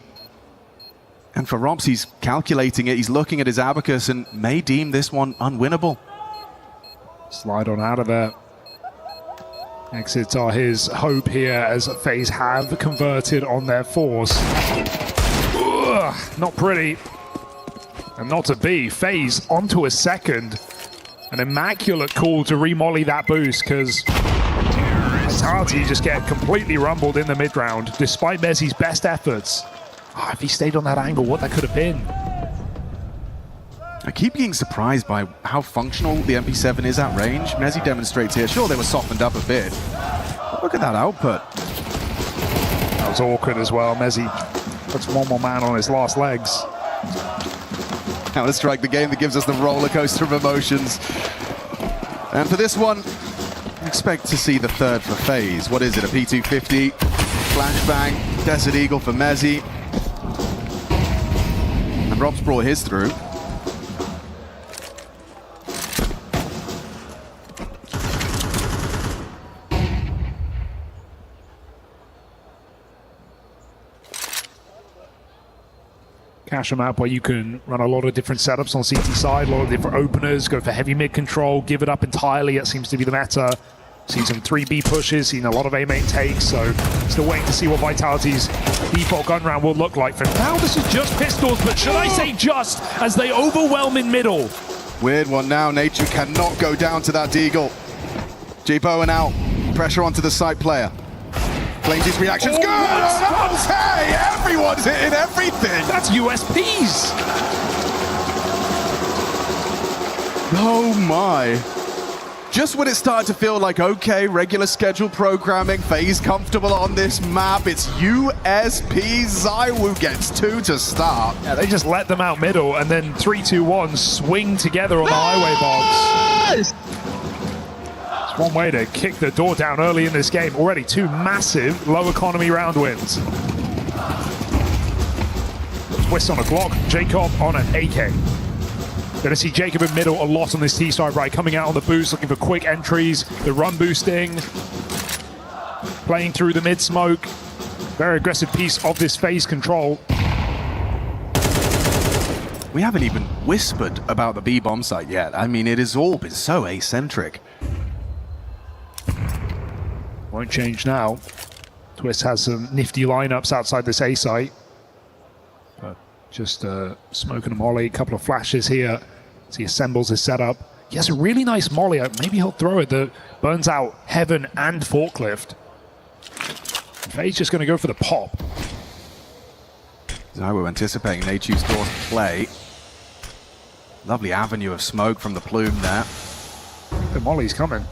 And for Robs, he's calculating it. He's looking at his abacus and may deem this one unwinnable. Slide on out of there. Exits are his hope here as FaZe have converted on their force. Ugh, not pretty. And not to be. FaZe onto a second. An immaculate call to remolly that boost because Vitality just get completely rumbled in the mid-round despite Mezzi's best efforts. Oh, if he stayed on that angle, what that could have been. I keep getting surprised by how functional the MP7 is at range. Mezzi demonstrates here. Sure, they were softened up a bit. But look at that output. That was awkward as well. Mezzi puts one more man on his last legs. Counter-Strike, the game that gives us the roller coaster of emotions. And for this one, expect to see the third for FaZe. What is it, a P250? Flashbang, Desert Eagle for Mezzi. And Rob's brought his through. Cache a map where you can run a lot of different setups on CT side, a lot of different openers, go for heavy mid control, give it up entirely. It seems to be the meta. Seen some 3B pushes, seen a lot of A main takes, so still waiting to see what Vitality's default gun round will look like. For now, this is just pistols, but should I say just, as they overwhelm in middle. Weird one now. Nature cannot go down to that Deagle. J-Bowen out. Pressure onto the side player. Flamesy's reaction's good! Hey, everyone's hitting everything! That's USPs! Oh my. Just when it started to feel like, okay, regular schedule programming, FaZe comfortable on this map, it's USP. Zywoo gets 2 to start. Yeah, they just let them out middle, and then 3-2-1 swing together on the highway box. It's one way to kick the door down early in this game. Already 2 massive low economy round wins. Twist on a Glock, Jacob on an AK. Gonna see Jacob in middle a lot on this T side, right? Coming out on the boost, looking for quick entries, the run boosting, playing through the mid smoke. Very aggressive piece of this FaZe control. We haven't even whispered about the B-bomb site yet. I mean, it has all been so eccentric. Won't change now. Twist has some nifty lineups outside this A site. But just smoking a molly, a couple of flashes here. As he assembles his setup. He has a really nice molly. Maybe he'll throw it that burns out Heaven and Forklift. FaZe just going to go for the pop. Zywoo anticipating Nachu's door to play. Lovely avenue of smoke from the plume there. The Molly's coming.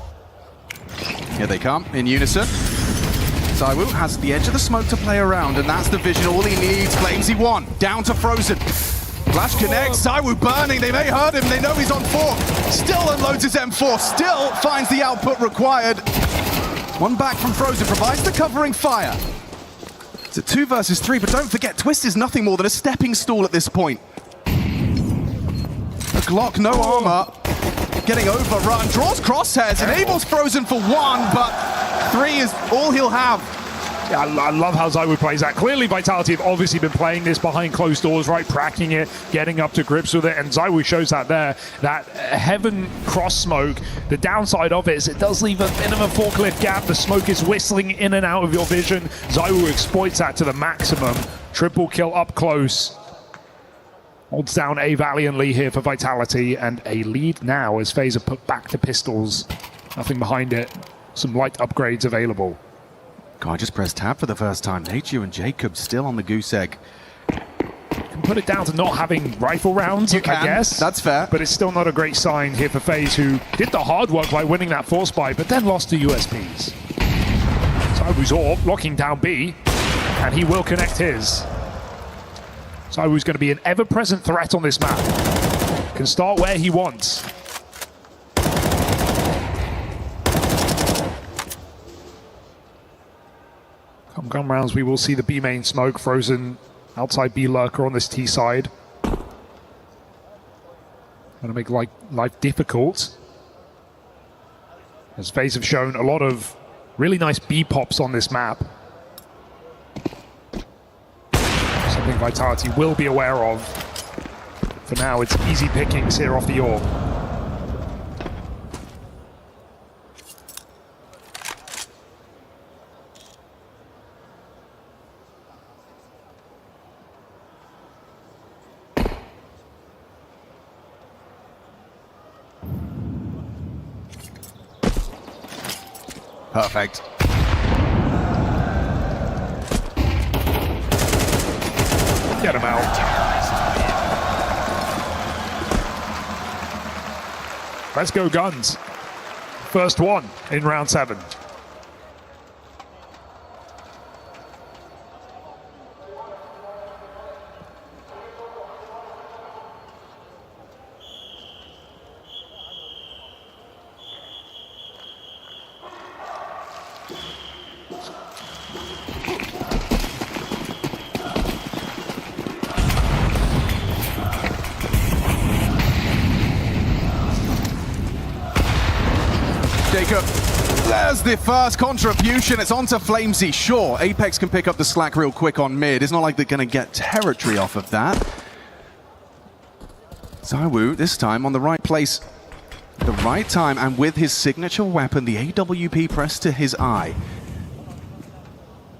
Here they come, in unison. Zywoo has the edge of the smoke to play around, and that's the vision. All he needs. Flamesy 1, down to Frozen. Flash connects, Zywoo burning. They may hurt him, they know he's on 4. Still unloads his M4, still finds the output required. One back from Frozen, provides the covering fire. It's a 2 versus 3, but don't forget, Twist is nothing more than a stepping stool at this point. A Glock, no armor. Getting overrun, draws crosshairs, enables Frozen for 1, but 3 is all he'll have. Yeah, I love how Zywoo plays that. Clearly, Vitality have obviously been playing this behind closed doors, right? Cracking it, getting up to grips with it, and Zywoo shows that there. That heaven cross smoke, the downside of it is it does leave a bit of a forklift gap. The smoke is whistling in and out of your vision. Zywoo exploits that to the maximum. Triple kill up close. Holds down A valiantly here for Vitality, and a lead now as FaZe are put back to pistols. Nothing behind it. Some light upgrades available. God, I just pressed tab for the first time. Nature and Jacob still on the goose egg. Can put it down to not having rifle rounds, You can. I guess. That's fair. But it's still not a great sign here for FaZe, who did the hard work by winning that force buy, but then lost to USPs. Zywoo's AWP locking down B, and he will connect his. Zywoo's going to be an ever-present threat on this map. Can start where he wants. Come rounds, we will see the B main smoke. Frozen outside B lurker on this T side. Going to make life difficult. As FaZe have shown a lot of really nice B pops on this map. Something Vitality will be aware of. For now, it's easy pickings here off the AWP. Perfect. Get him out. Let's go guns. First one in round 7. Jacob, there's the first contribution. It's on to Flamesy. Sure, Apex can pick up the slack real quick on mid. It's not like they're going to get territory off of that. Zywoo, this time on the right place, the right time, and with his signature weapon, the AWP pressed to his eye.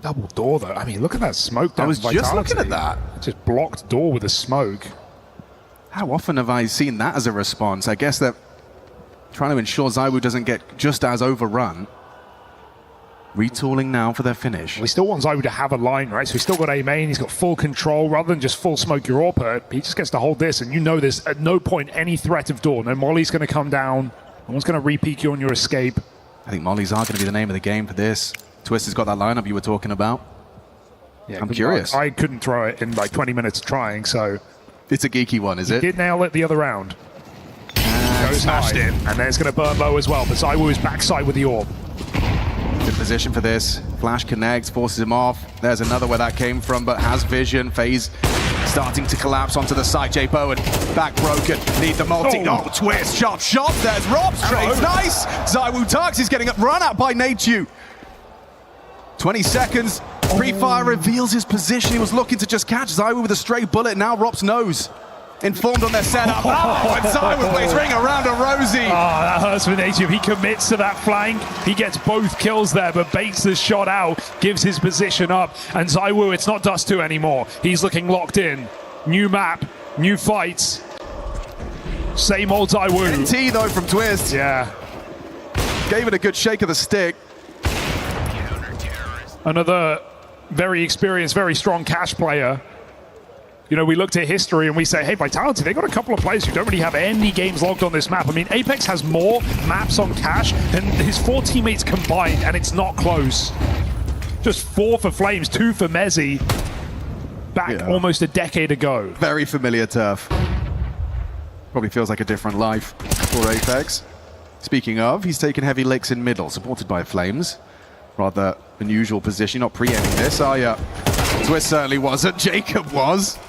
Double door, though. I mean, look at that smoke down I was Vitality. just looking at that. Just blocked door with a smoke. How often have I seen that as a response? I guess they're trying to ensure Zywoo doesn't get just as overrun. Retooling now for their finish. We still want Zywoo to have a line, right? So he's still got A main, he's got full control rather than just full smoke your AWP. He just gets to hold this, and you know there's at no point any threat of door. No Molly's going to come down. No one's going to re-peek you on your escape. I think Molly's are going to be the name of the game for this. Twist has got that lineup you were talking about. Yeah, I'm curious. I couldn't throw it in like 20 minutes trying, so... It's a geeky one, is it? Did nail it the other round. Goes smashed high. it. And then it's going to burn low as well, but Zywoo is backside with the AWP. Good position for this. Flash connects, forces him off. There's another where that came from, but has vision. FaZe starting to collapse onto the side. J Bowen, back broken. Need the multi. Oh. Oh, Twist. Shot. There's Rob straight. Nice. Zywoo Tux is getting run out by Nateju. 20 seconds. Pre-fire reveals his position. He was looking to just catch Zywoo with a stray bullet. Now Rob's knows. Informed on their setup. Oh, and Zywoo plays ring around a Rosie. Oh, that hurts for Native. He commits to that flank. He gets both kills there, but baits the shot out, gives his position up. And Zywoo, it's not Dust 2 anymore. He's looking locked in. New map, new fights. Same old Zywoo. NT though from Twist. Yeah. Gave it a good shake of the stick. Another very experienced, very strong cash player you know, we looked at history and we say, hey, Vitality, they got a couple of players who don't really have any games logged on this map. I mean, Apex has more maps on Cash than his 4 teammates combined, and it's not close. Just 4 for Flames, 2 for Mezzi, back almost a decade ago. Very familiar turf. Probably feels like a different life for Apex. Speaking of, he's taken heavy licks in middle, supported by Flames. Rather unusual position. You're not pre-aiming this, are you? Twist certainly wasn't. Jacob was.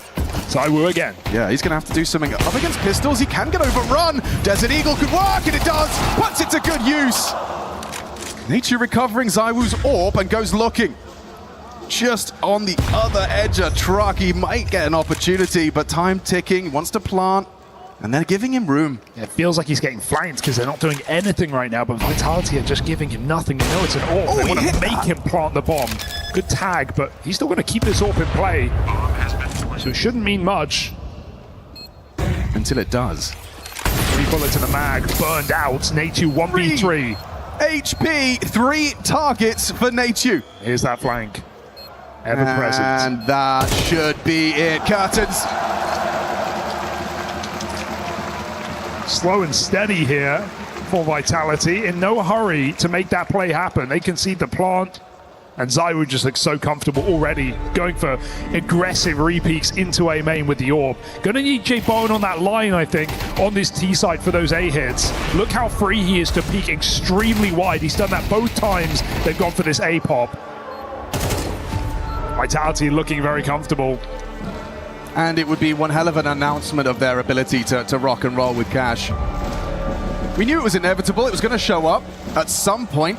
ZywOo again. Yeah, he's going to have to do something. Up against pistols, he can get overrun. Desert Eagle could work, and it does. Puts it to good use. Nature recovering ZywOo's orb and goes looking. Just on the other edge of truck, he might get an opportunity, but time ticking. He wants to plant, and they're giving him room. Yeah, it feels like he's getting flanked because they're not doing anything right now, but Vitality are just giving him nothing. They know it's an orb. They want to make him plant the bomb. Good tag, but he's still going to keep this orb in play. So it shouldn't mean much. Until it does. 3 bullets in the mag, burned out. Natu 1v3. HP, 3 targets for Natu. Here's that flank. Ever present. And that should be it. Curtains. Slow and steady here for Vitality. In no hurry to make that play happen. They concede the plant. And ZywOo just looks so comfortable already, going for aggressive repeaks into A main with the orb. Gonna need J-Bone on that line, I think, on this T side for those A hits. Look how free he is to peek extremely wide. He's done that both times they've gone for this A pop. Vitality looking very comfortable. And it would be one hell of an announcement of their ability to rock and roll with Cash. We knew it was inevitable. It was going to show up at some point.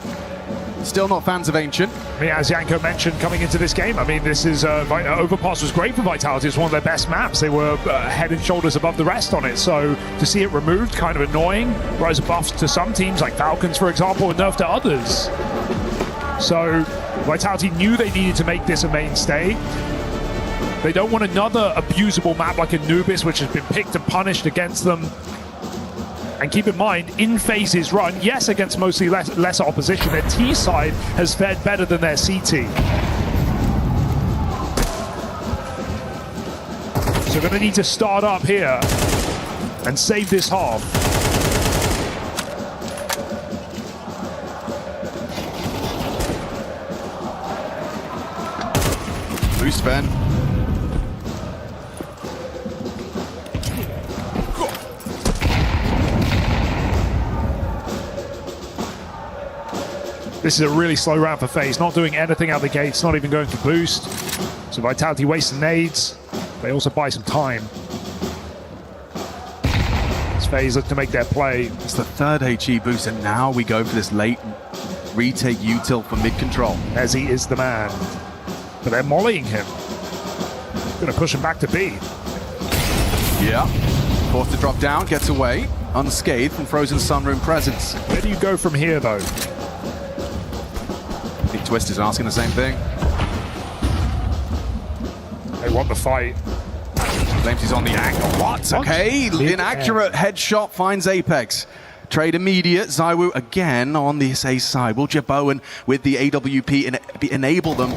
Still not fans of Ancient. I mean, as Yanko mentioned coming into this game, I mean, this is Overpass was great for Vitality. It's one of their best maps. They were head and shoulders above the rest on it. So to see it removed, kind of annoying. Whereas buffs to some teams, like Falcons, for example, and nerfed to others. So Vitality knew they needed to make this a mainstay. They don't want another abusable map like Anubis, which has been picked and punished against them. And keep in mind, in phases run, yes, against mostly lesser opposition, their T side has fared better than their CT. So they're going to need to start up here and save this half. Boost Ben. This is a really slow round for FaZe, not doing anything out the gates, not even going for boost. So Vitality wasting nades. They also buy some time. As FaZe look to make their play. It's the 3rd HE boost, and now we go for this late retake util for mid control. Mezzi is the man. But they're mollying him. Gonna push him back to B. Yeah. Forced to drop down, gets away, unscathed from Frozen Sunroom presence. Where do you go from here, though? I think Twist is asking the same thing. They want the fight. Claims he's on the angle. What? Okay, inaccurate headshot finds Apex. Trade immediate. ZywOo again on this A side. Will J-Bone with the AWP enable them?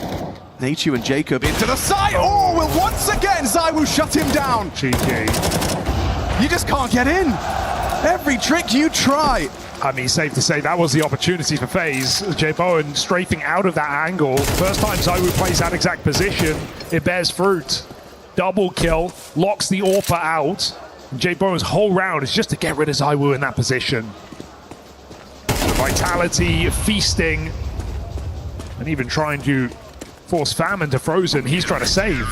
Natu and Jacob into the side. Oh, will once again ZywOo shut him down. Cheeky. You just can't get in. Every trick you try. I mean, safe to say that was the opportunity for FaZe. J-Bone strafing out of that angle. First time ZywOo plays that exact position, it bears fruit. Double kill, locks the AWPer out. J-Bone's whole round is just to get rid of ZywOo in that position. The Vitality feasting, and even trying to force Famine to Frozen. He's trying to save.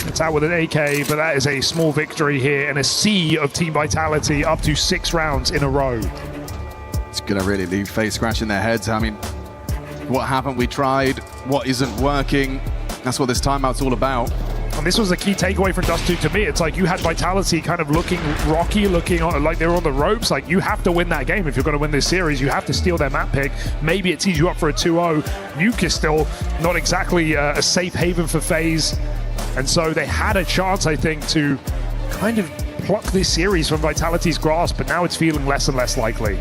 It's out with an AK, but that is a small victory here in a sea of Team Vitality, up to 6 rounds in a row. It's going to really leave FaZe scratching their heads. I mean, what haven't we tried? What isn't working? That's what this timeout's all about. And this was the key takeaway from Dust 2 to me. It's like you had Vitality kind of looking rocky, looking like they were on the ropes. Like, you have to win that game if you're going to win this series. You have to steal their map pick. Maybe it tees you up for a 2-0. Nuke is still not exactly a safe haven for FaZe. And so they had a chance, I think, to kind of pluck this series from Vitality's grasp, but now it's feeling less and less likely.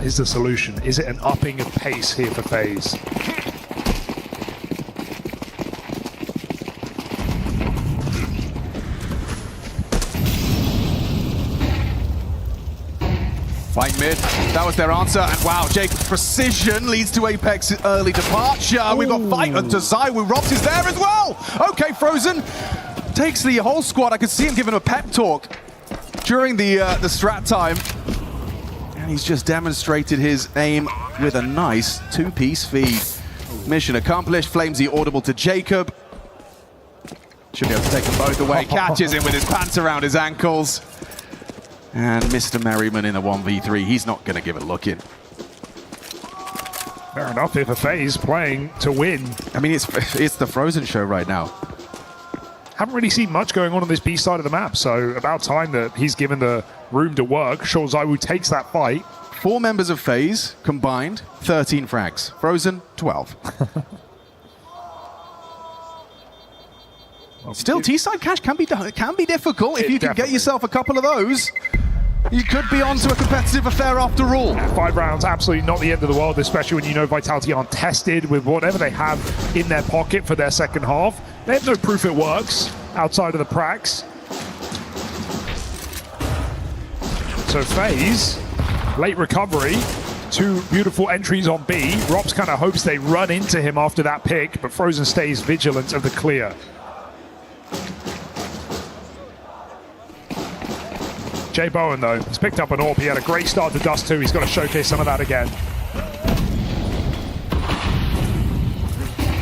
What is the solution? Is it an upping of pace here for FaZe? Fight mid, that was their answer, and wow, Jacob's precision leads to Apex's early departure. We've got fight onto ZywOo. Robs is there as well. Okay, Frozen takes the whole squad. I could see him giving a pep talk during the strat time. And he's just demonstrated his aim with a nice two-piece feed. Mission accomplished. Flamesy audible to Jacob. Should be able to take them both away. Catches him with his pants around his ankles. And Mr. Merriman in a 1v3. He's not going to give it a look in. Fair enough if a FaZe playing to win. I mean, it's the Frozen show right now. Haven't really seen much going on this B side of the map, so about time that he's given the room to work. Sure, ZywOo takes that fight. 4 members of FaZe combined, 13 frags. Frozen, 12. Still, T-side cash can be difficult. If you can get yourself a couple of those, you could be onto a competitive affair after all. 5 rounds, absolutely not the end of the world, especially when you know Vitality aren't tested with whatever they have in their pocket for their second half. They have no proof it works outside of the pracs. So FaZe, late recovery, 2 beautiful entries on B. Robs kind of hopes they run into him after that pick, but Frozen stays vigilant of the clear. Jay Bowen, though, has picked up an AWP. He had a great start to Dust 2. He's got to showcase some of that again.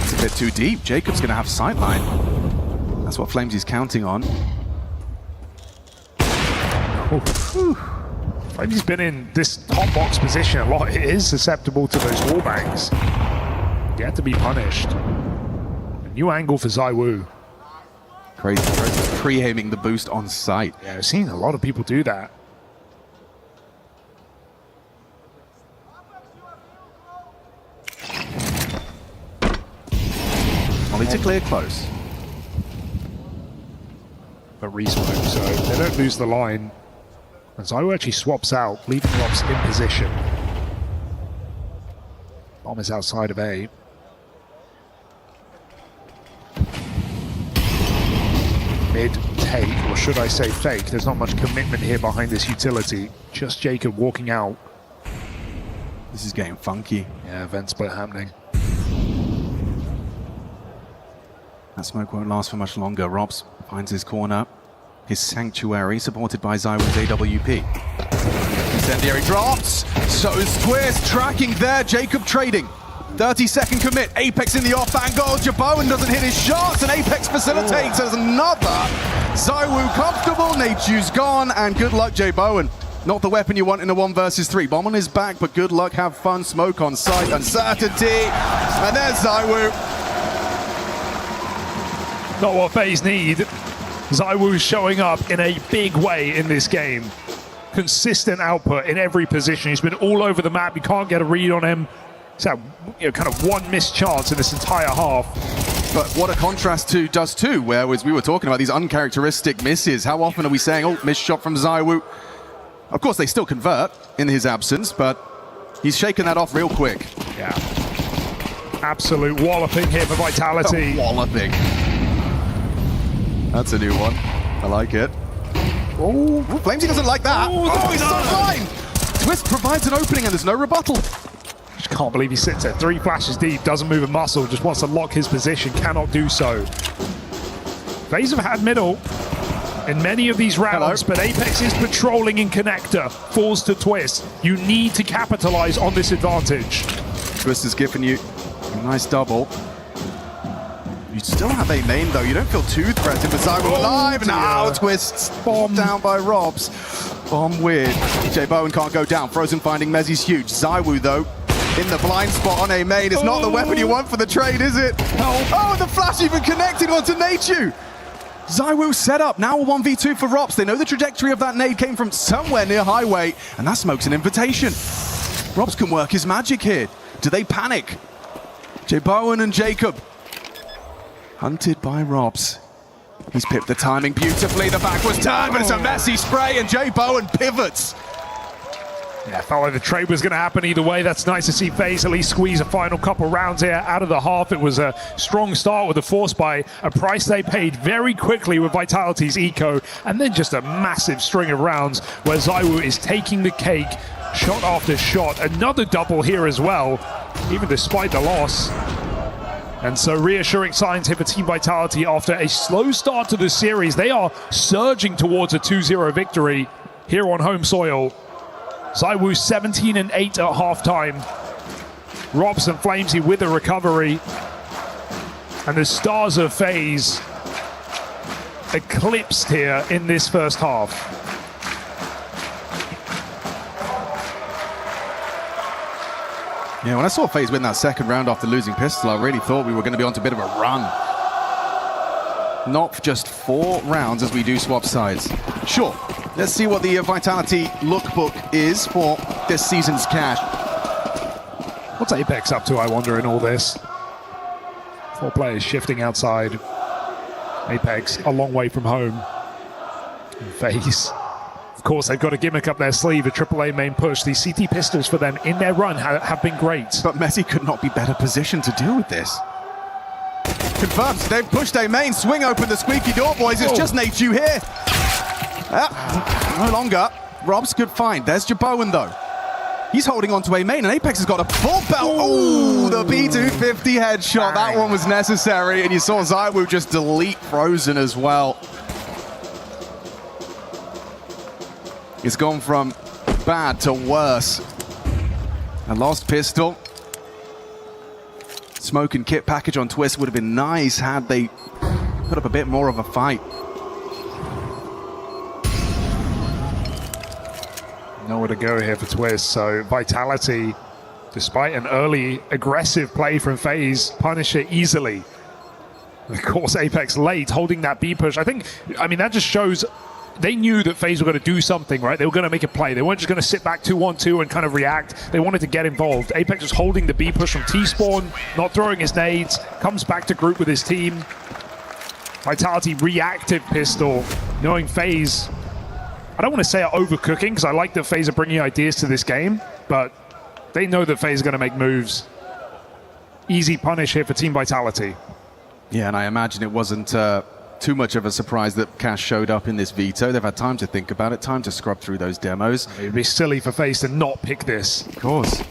It's a bit too deep. Jacob's going to have sightline. That's what Flamesy's counting on. Flamesy's been in this hot box position a lot. It is susceptible to those wallbangs. Yet to be punished. A new angle for ZywOo. Crazy. Pre-aiming the boost on sight. Yeah, I've seen a lot of people do that. Only to clear close. But resmoke, so they don't lose the line. And ZywOo actually swaps out, leaving Robs in position. Bomb is outside of A. Mid-take, or should I say fake. There's not much commitment here behind this utility. Just Jacob walking out. This is getting funky. Yeah, event split happening. That smoke won't last for much longer. Robs finds his corner. His sanctuary, supported by ZywOo's AWP. Incendiary drops. So is Twist tracking there. Jacob trading. 30-second commit. Apex in the off angle. Jaboan doesn't hit his shots, and Apex facilitates as another. ZywOo comfortable. Nature's gone, and good luck, Jaboan. Not the weapon you want in a 1 versus 3. Bomb on his back, but good luck. Have fun. Smoke on sight. Uncertainty. And there's ZywOo. Not what FaZe need. ZywOo's showing up in a big way in this game. Consistent output in every position. He's been all over the map. You can't get a read on him. He's had kind of 1 missed chance in this entire half. But what a contrast to Dust 2, where as we were talking about these uncharacteristic misses. How often are we saying, oh, missed shot from ZywOo? Of course, they still convert in his absence, but he's shaken that off real quick. Yeah. Absolute walloping here for Vitality. Oh, walloping. That's a new one. I like it. Oh, Flamesy doesn't like that. Oh, he's so blind. Twist provides an opening and there's no rebuttal. Just can't believe he sits there. 3 flashes deep, doesn't move a muscle, just wants to lock his position, cannot do so. FaZe have had middle in many of these rounds, but Apex is patrolling in connector, falls to Twist. You need to capitalize on this advantage. Twist has given you a nice double. You still have a main though, you don't feel too threatened, but ZywOo alive now. Twist bombed down by Robs. Bomb weird. Jaboan can't go down. Frozen finding Mezzy's huge. ZywOo though, in the blind spot on a main. It's not the weapon you want for the trade, is it? Oh, the flash even connected onto Nachu. ZywOo set up, now a 1v2 for Robs. They know the trajectory of that nade came from somewhere near highway, and that smoke's an invitation. Robs can work his magic here. Do they panic? Jaboan and Jacob. Hunted by Robs. He's pipped the timing beautifully. The back was turned, but it's a messy spray, and Jaboan pivots. Yeah, felt like the trade was going to happen either way. That's nice to see FaZe at least squeeze a final couple rounds here out of the half. It was a strong start with a force buy, a price they paid very quickly with Vitality's eco, and then just a massive string of rounds where ZywOo is taking the cake, shot after shot. Another double here as well, even despite the loss. And so reassuring signs here for Team Vitality after a slow start to the series. They are surging towards a 2-0 victory here on home soil. ZywOo 17-8 at halftime. Robs and Flamesy with a recovery. And the stars of FaZe eclipsed here in this first half. Yeah, when I saw FaZe win that second round after losing Pistol, I really thought we were going to be on to a bit of a run. Not just 4 rounds as we do swap sides. Sure, let's see what the Vitality lookbook is for this season's cash. What's Apex up to, I wonder, in all this? 4 players shifting outside. Apex a long way from home. And FaZe, of course, they've got a gimmick up their sleeve, a AAA main push. These CT pistols for them in their run have been great. But Messi could not be better positioned to deal with this. Confirms, they've pushed a main, swing open the squeaky door, boys. It's just Nateju here. No longer. Rob's good find. There's Jaboan, though. He's holding on to a main, and Apex has got a full belt. Oh, the P250 headshot. That one was necessary, and you saw ZywOo just delete Frozen as well. It's gone from bad to worse. A lost pistol. Smoke and kit package on Twist would have been nice had they put up a bit more of a fight. Nowhere to go here for Twist, so Vitality, despite an early aggressive play from FaZe, punish it easily. And of course, Apex late, holding that B push. I mean, that just shows they knew that FaZe were going to do something, right? They were going to make a play. They weren't just going to sit back 2-1-2 and kind of react. They wanted to get involved. Apex was holding the B push from T-Spawn, not throwing his nades, comes back to group with his team. Vitality reactive pistol, knowing FaZe, I don't want to say are overcooking, because I like that FaZe are bringing ideas to this game, but they know that FaZe are going to make moves. Easy punish here for Team Vitality. Yeah, and I imagine it wasn't too much of a surprise that Cash showed up in this veto. They've had time to think about it, time to scrub through those demos. It would be silly for FaZe to not pick this. Of course.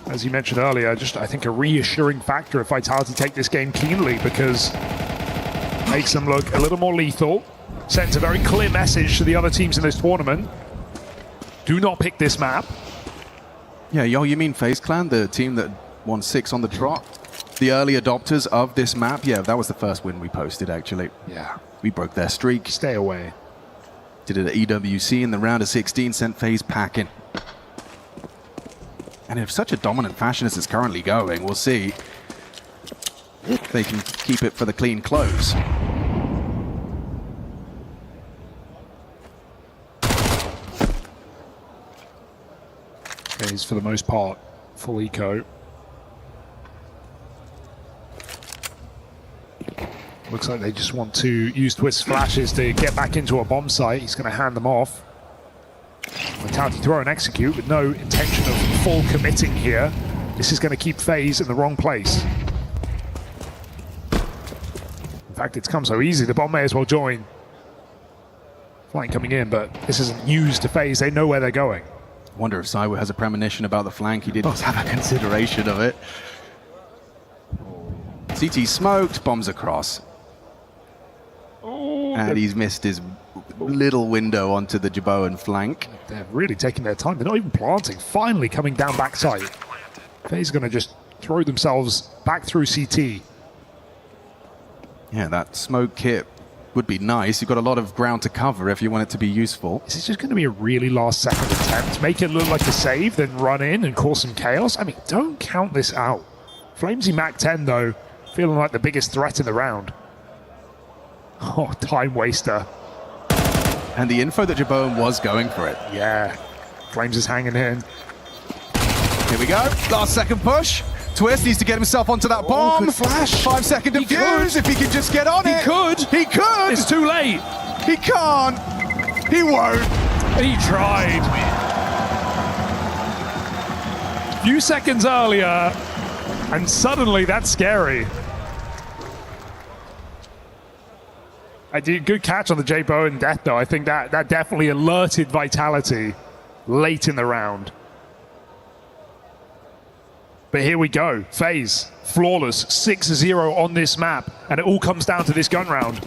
As you mentioned earlier, just I think a reassuring factor if Vitality take this game keenly, because it makes them look a little more lethal. Sends a very clear message to the other teams in this tournament. Do not pick this map. Yeah, you mean FaZe Clan, the team that won 6 on the trot? The early adopters of this map? Yeah, that was the first win we posted, actually. Yeah. We broke their streak. Stay away. Did it at EWC in the round of 16, sent FaZe packing. And in such a dominant fashion as it's currently going, we'll see if they can keep it for the clean close. FaZe, for the most part, full eco. Looks like they just want to use Twist's flashes to get back into a bomb site. He's going to hand them off. Vitality throw and execute with no intention of full committing here. This is going to keep FaZe in the wrong place. In fact, it's come so easy, the bomb may as well join. Flying coming in, but this isn't news to FaZe. They know where they're going. Wonder if ZywOo has a premonition about the flank. He did not have a consideration of it. CT smoked, bombs across. Oh, and he's missed his little window onto the Jaboan flank. They're really taking their time. They're not even planting. Finally coming down backside. FaZe going to just throw themselves back through CT. Yeah, that smoke kit would be nice. You've got a lot of ground to cover if you want it to be useful. Is this just going to be a really last-second attempt? Make it look like a save, then run in and cause some chaos? I mean, don't count this out. Flamesy Mac 10, though, feeling like the biggest threat in the round. Oh, time waster. And the info that Jaboan was going for it. Yeah, Flames is hanging in. Here we go, last second push. Twist needs to get himself onto that bomb. Good flash. 5 second defuse if he can just get on it. He could. He could. tonight. He can't. He won't. He tried. A few seconds earlier, and suddenly that's scary. I did good catch on the J Bowen death though. I think that definitely alerted Vitality late in the round. But here we go. FaZe, flawless, 6-0 on this map, and it all comes down to this gun round.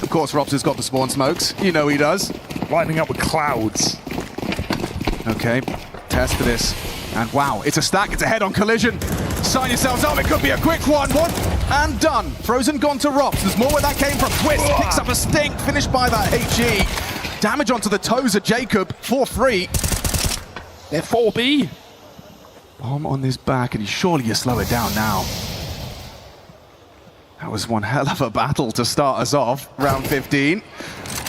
Of course, Robs has got the spawn smokes. You know he does. Lining up with clouds. Okay, test for this. And wow, it's a stack, it's a head-on collision. Sign yourselves up, it could be a quick one. One and done. Frozen gone to Robs. There's more where that came from. Twist picks up a stink, finished by that HE. Damage onto the toes of Jacob, 4-3. They're 4B. Bomb on his back, and surely you slow it down now. That was one hell of a battle to start us off. Round 15.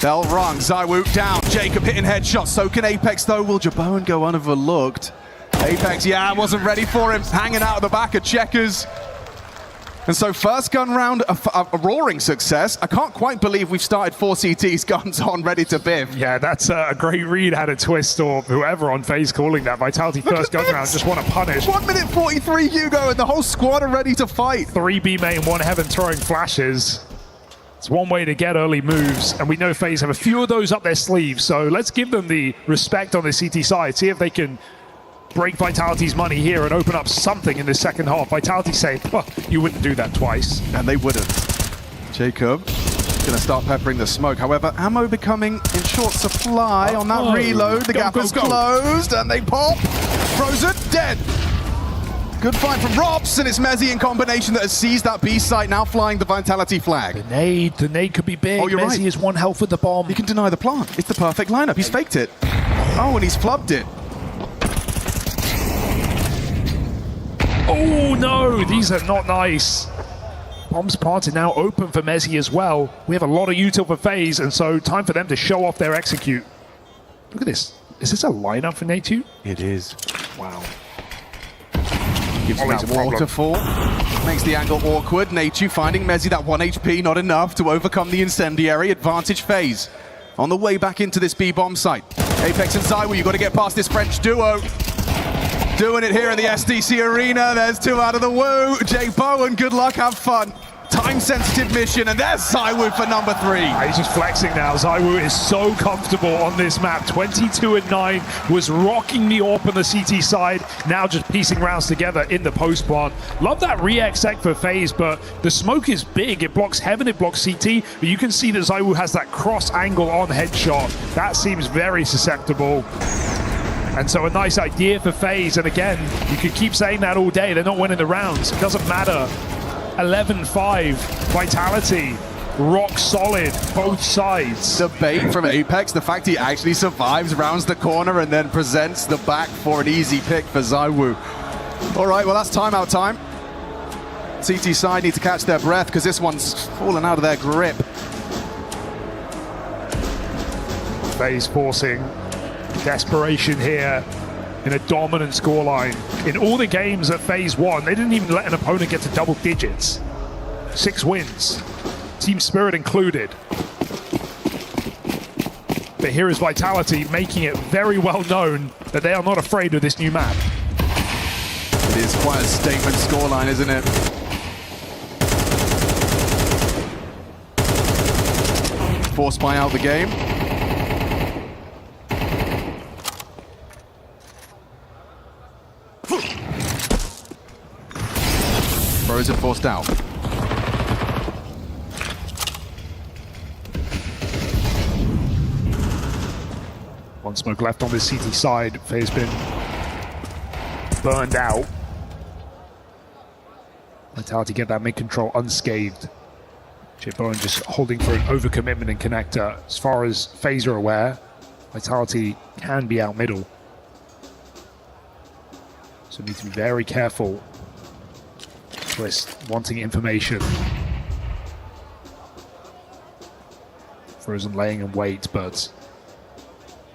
Bell rung, ZywOo down. Jacob hitting headshots. So can Apex though. Will Jaboen go unoverlooked? Apex, yeah, wasn't ready for him. Hanging out of the back of Checkers. And so first gun round, a roaring success. I can't quite believe we've started 4CT's guns on, ready to biff. Yeah, that's a great read. Had a twist or whoever on FaZe calling that. Vitality first gun round, just want to punish. 1 minute 43 Hugo and the whole squad are ready to fight. 3 B main, 1 heaven throwing flashes. It's one way to get early moves, and we know FaZe have a few of those up their sleeves, so let's give them the respect on the CT side, see if they can break Vitality's money here and open up something in the second half. Vitality say, well, you wouldn't do that twice. And they wouldn't. Jacob gonna start peppering the smoke. However, ammo becoming in short supply on that reload. The gap is closed and they pop. Frozen, dead. Good find from Robs, and it's Mezzy in combination that has seized that B site, now flying the Vitality flag. The nade could be big. Oh, you're Mezzy right. is 1 health with the bomb. He can deny the plant. It's the perfect lineup. He's faked it. Oh, and he's flubbed it. Oh no, these are not nice. Bombs planted now open for Mezzy as well. We have a lot of util for FaZe, and so time for them to show off their execute. Look at this. Is this a lineup for Nate2? It is. Wow. Gives him Always that a problem. waterfall. Makes the angle awkward. Nate2 finding Mezzy that 1 HP, not enough to overcome the incendiary. Advantage FaZe. On the way back into this B-bomb site. Apex and ZywOo, you've got to get past this French duo. Doing it here in the SDC arena. There's 2 out of the woo. J Bowen, good luck, have fun. Time-sensitive mission, and there's ZywOo for number 3. He's just flexing now. ZywOo is so comfortable on this map. 22-9, was rocking the AWP on the CT side. Now just piecing rounds together in the post plant. Love that re-exec for FaZe, but the smoke is big. It blocks heaven, it blocks CT, but you can see that ZywOo has that cross angle on headshot. That seems very susceptible. And so a nice idea for FaZe, and again, you could keep saying that all day. They're not winning the rounds. It doesn't matter. 11-5, Vitality, rock solid, both sides. The bait from Apex, the fact he actually survives, rounds the corner, and then presents the back for an easy pick for ZywOo. All right, well, that's timeout time. CT side need to catch their breath because this one's fallen out of their grip. FaZe forcing desperation here in a dominant scoreline. In all the games that FaZe won, they didn't even let an opponent get to double digits. 6 wins, Team Spirit included. But here is Vitality making it very well known that they are not afraid of this new map. It is quite a statement scoreline, isn't it? Force buy out the game. Frozen forced out. One smoke left on this CT side. FaZe been burned out. Vitality get that mid-control unscathed. J Bowen just holding for an overcommitment in connector. As far as FaZe are aware, Vitality can be out middle. So need to be very careful. Twist wanting information. Frozen laying in wait, but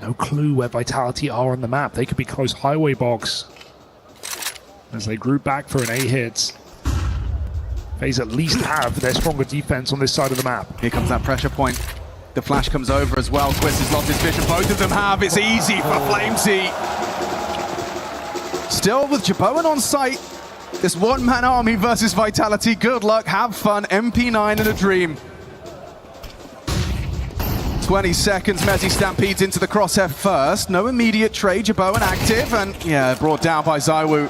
no clue where Vitality are on the map. They could be close highway box as they group back for an A hit. FaZe at least have their stronger defense on this side of the map. Here comes that pressure point. The flash comes over as well. Twist has lost his vision. Both of them have. It's easy for Flamesy. Still with Jaboan on site. This one-man army versus Vitality. Good luck, have fun. MP9 in a dream. 20 seconds, Mezzi stampedes into the crosshair first. No immediate trade, Jaboan active, and yeah, brought down by Zywoo.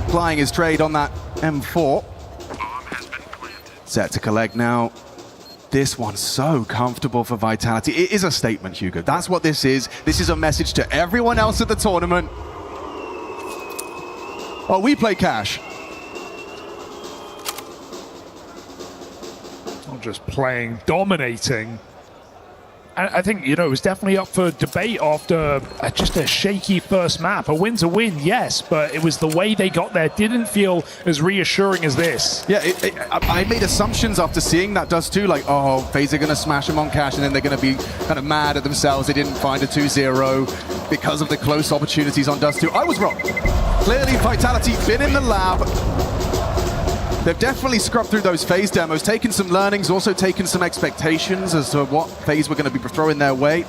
Applying his trade on that M4. Set to collect now. This one's so comfortable for Vitality. It is a statement, Hugo. That's what this is. This is a message to everyone else at the tournament. Oh, we play cash. Not just playing, dominating. And I think, you know, it was definitely up for debate after just a shaky first map. A win's a win, yes, but it was the way they got there didn't feel as reassuring as this. Yeah, I made assumptions after seeing that Dust 2, like, oh, FaZe are going to smash them on cash, and then they're going to be kind of mad at themselves. They didn't find a 2-0 because of the close opportunities on Dust 2. I was wrong. Clearly, Vitality been in the lab. They've definitely scrubbed through those FaZe demos, taken some learnings, also taken some expectations as to what FaZe were going to be throwing their way.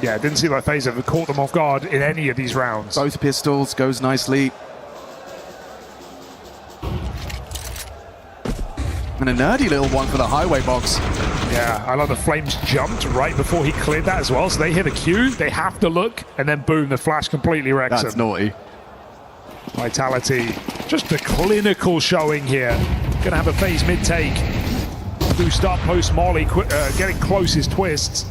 Yeah, it didn't seem like FaZe ever caught them off guard in any of these rounds. Both pistols, goes nicely. And a nerdy little one for the highway box. Yeah, I love the Flames jumped right before he cleared that as well, so they hit a Q, they have to look, and then boom, the flash completely wrecks That's him. naughty. Vitality, just a clinical showing here. Gonna have a FaZe mid-take. Boost up post Molly, getting closest twists.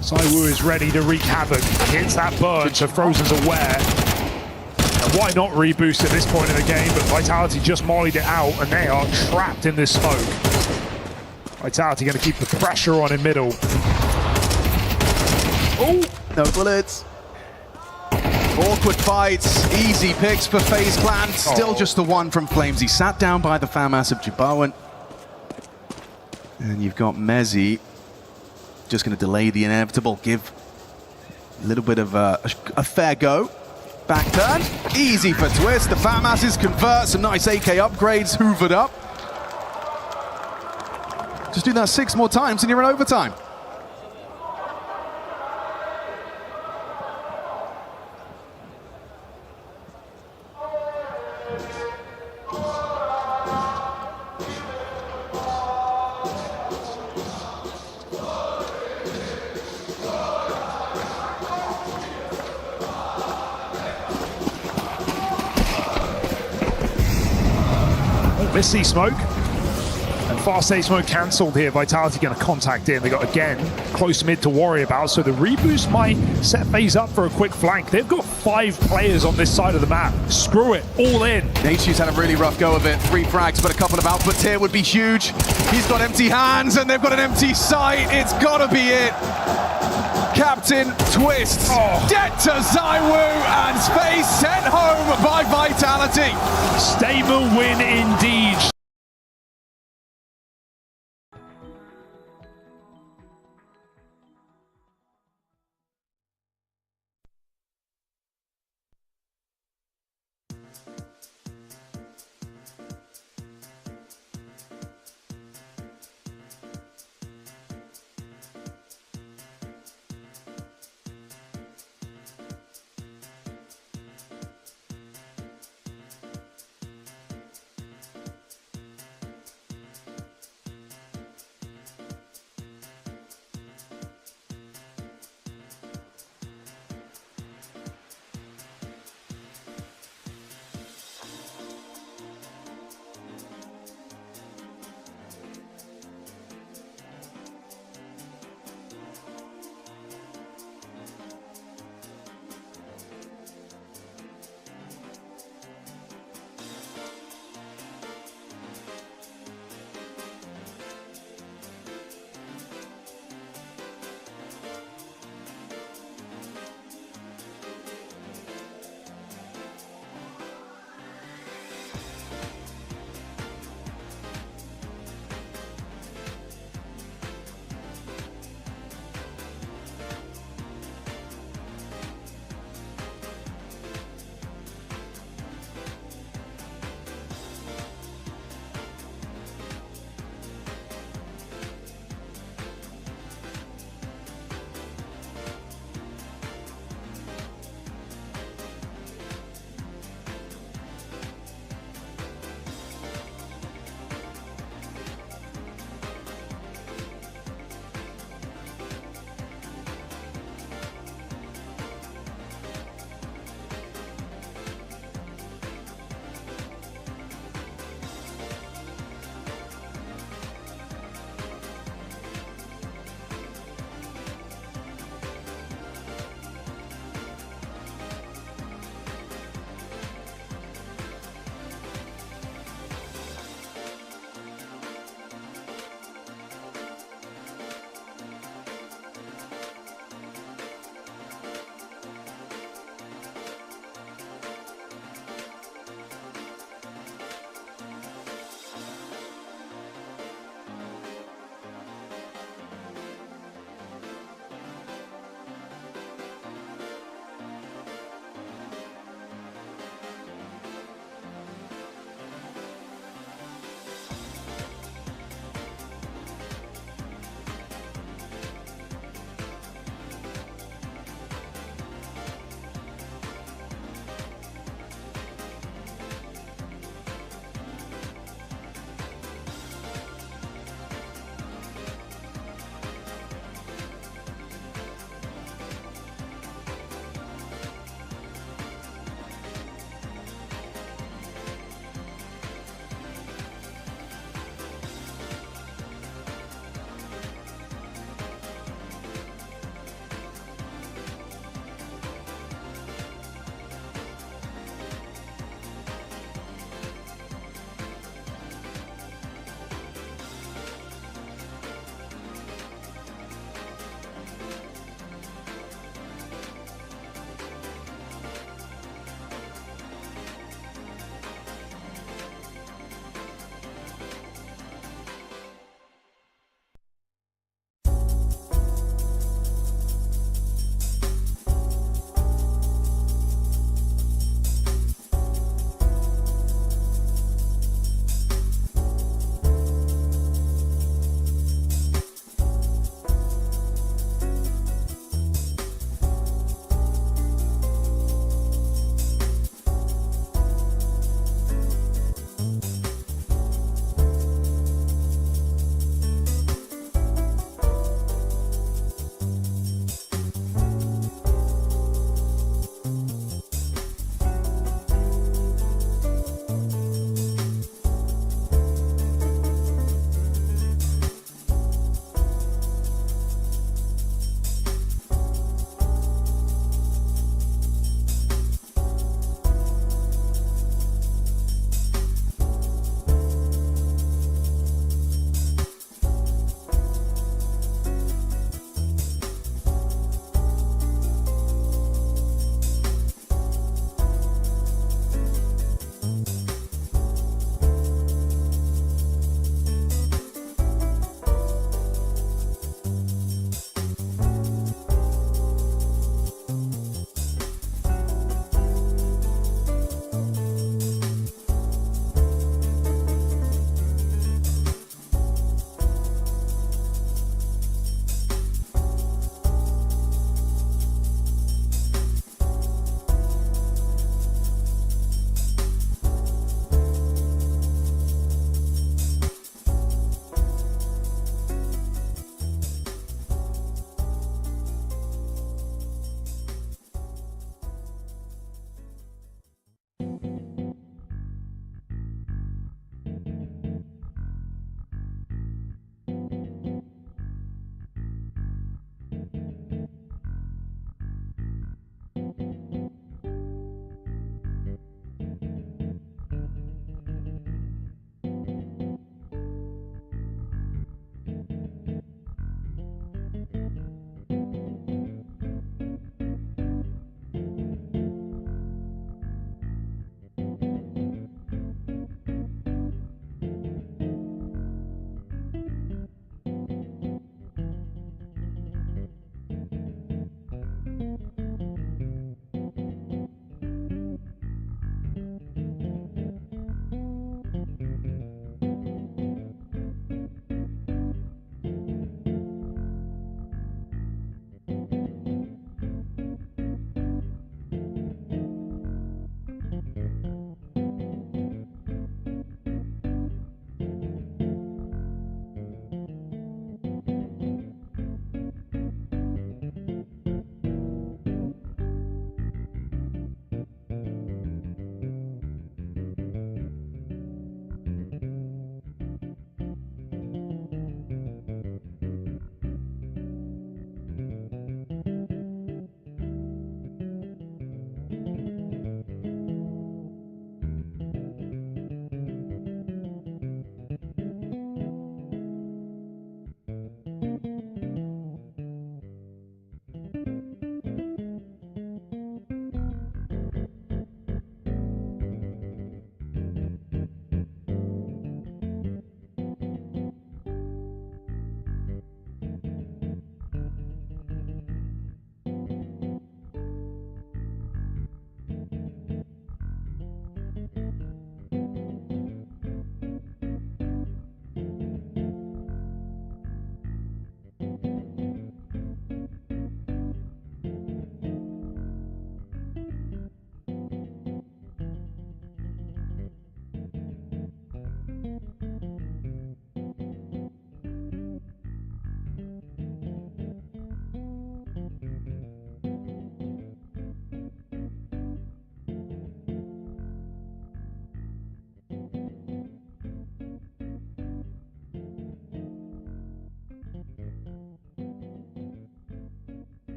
Zywoo is ready to wreak havoc. Hits that burn, so Frozen's aware. And why not reboost at this point in the game? But Vitality just mollied it out, and they are trapped in this smoke. Vitality gonna keep the pressure on in middle. Oh, no bullets. Awkward fights, easy picks for FaZe Clan. Still just the one from Flames. He sat down by the FAMAS of Jaboan. And you've got Mezzi just going to delay the inevitable, give a little bit of a fair go. Back turn, easy for Twist. The FAMASs convert, some nice AK upgrades, hoovered up. Just do that 6 more times and you're in overtime. Missy smoke. And fast A smoke cancelled here. Vitality going to contact in. They got, again, close mid to worry about. So the reboost might set FaZe up for a quick flank. They've got 5 players on this side of the map. Screw it. All in. Nature's had a really rough go of it. 3 frags, but a couple of outputs here would be huge. He's got empty hands, and they've got an empty sight. It's got to be it. Captain Twist, dead to Zywoo, and FaZe sent home by Vitality. Stable win indeed.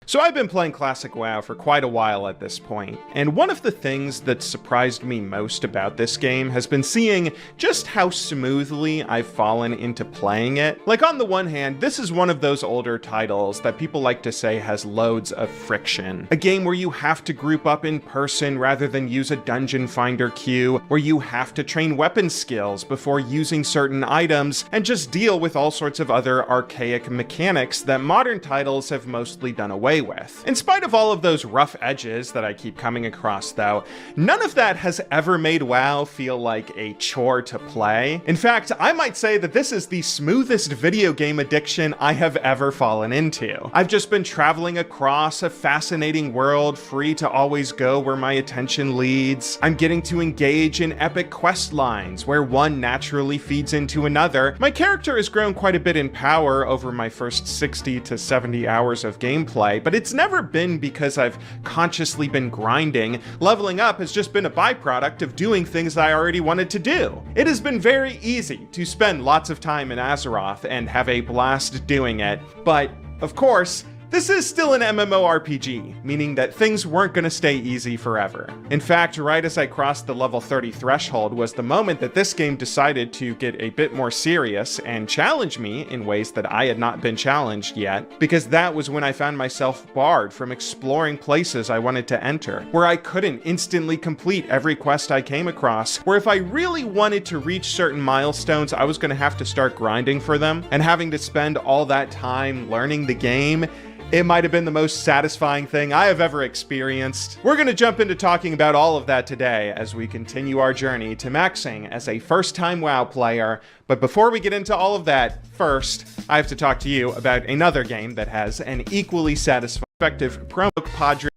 So I've been playing Classic WoW for quite a while at this point, and one of the things that surprised me most about this game has been seeing just how smoothly I've fallen into playing it. Like, on the one hand, this is one of those older titles that people like to say has loads of friction. A game where you have to group up in person rather than use a dungeon finder queue, where you have to train weapon skills before using certain items, and just deal with all sorts of other archaic mechanics that modern titles have mostly done away with. In spite of all of those rough edges that I keep coming across though, none of that has ever made WoW feel like a chore to play. In fact, I might say that this is the smoothest video game addiction I have ever fallen into. I've just been traveling across a fascinating world, free to always go where my attention leads. I'm getting to engage in epic quest lines where one naturally feeds into another. My character has grown quite a bit in power over my first 60 to 70 hours of gameplay, but it's never been because I've consciously been grinding. Leveling up has just been a byproduct of doing things I already wanted to do. It has been very easy to spend lots of time in Azeroth and have a blast doing it, but of course, this is still an MMORPG, meaning that things weren't going to stay easy forever. In fact, right as I crossed the level 30 threshold was the moment that this game decided to get a bit more serious and challenge me in ways that I had not been challenged yet, because that was when I found myself barred from exploring places I wanted to enter, where I couldn't instantly complete every quest I came across, where if I really wanted to reach certain milestones, I was going to have to start grinding for them, and having to spend all that time learning the game. It might have been the most satisfying thing I have ever experienced. We're going to jump into talking about all of that today as we continue our journey to maxing as a first-time WoW player. But before we get into all of that, first, I have to talk to you about another game that has an equally satisfying promo Padre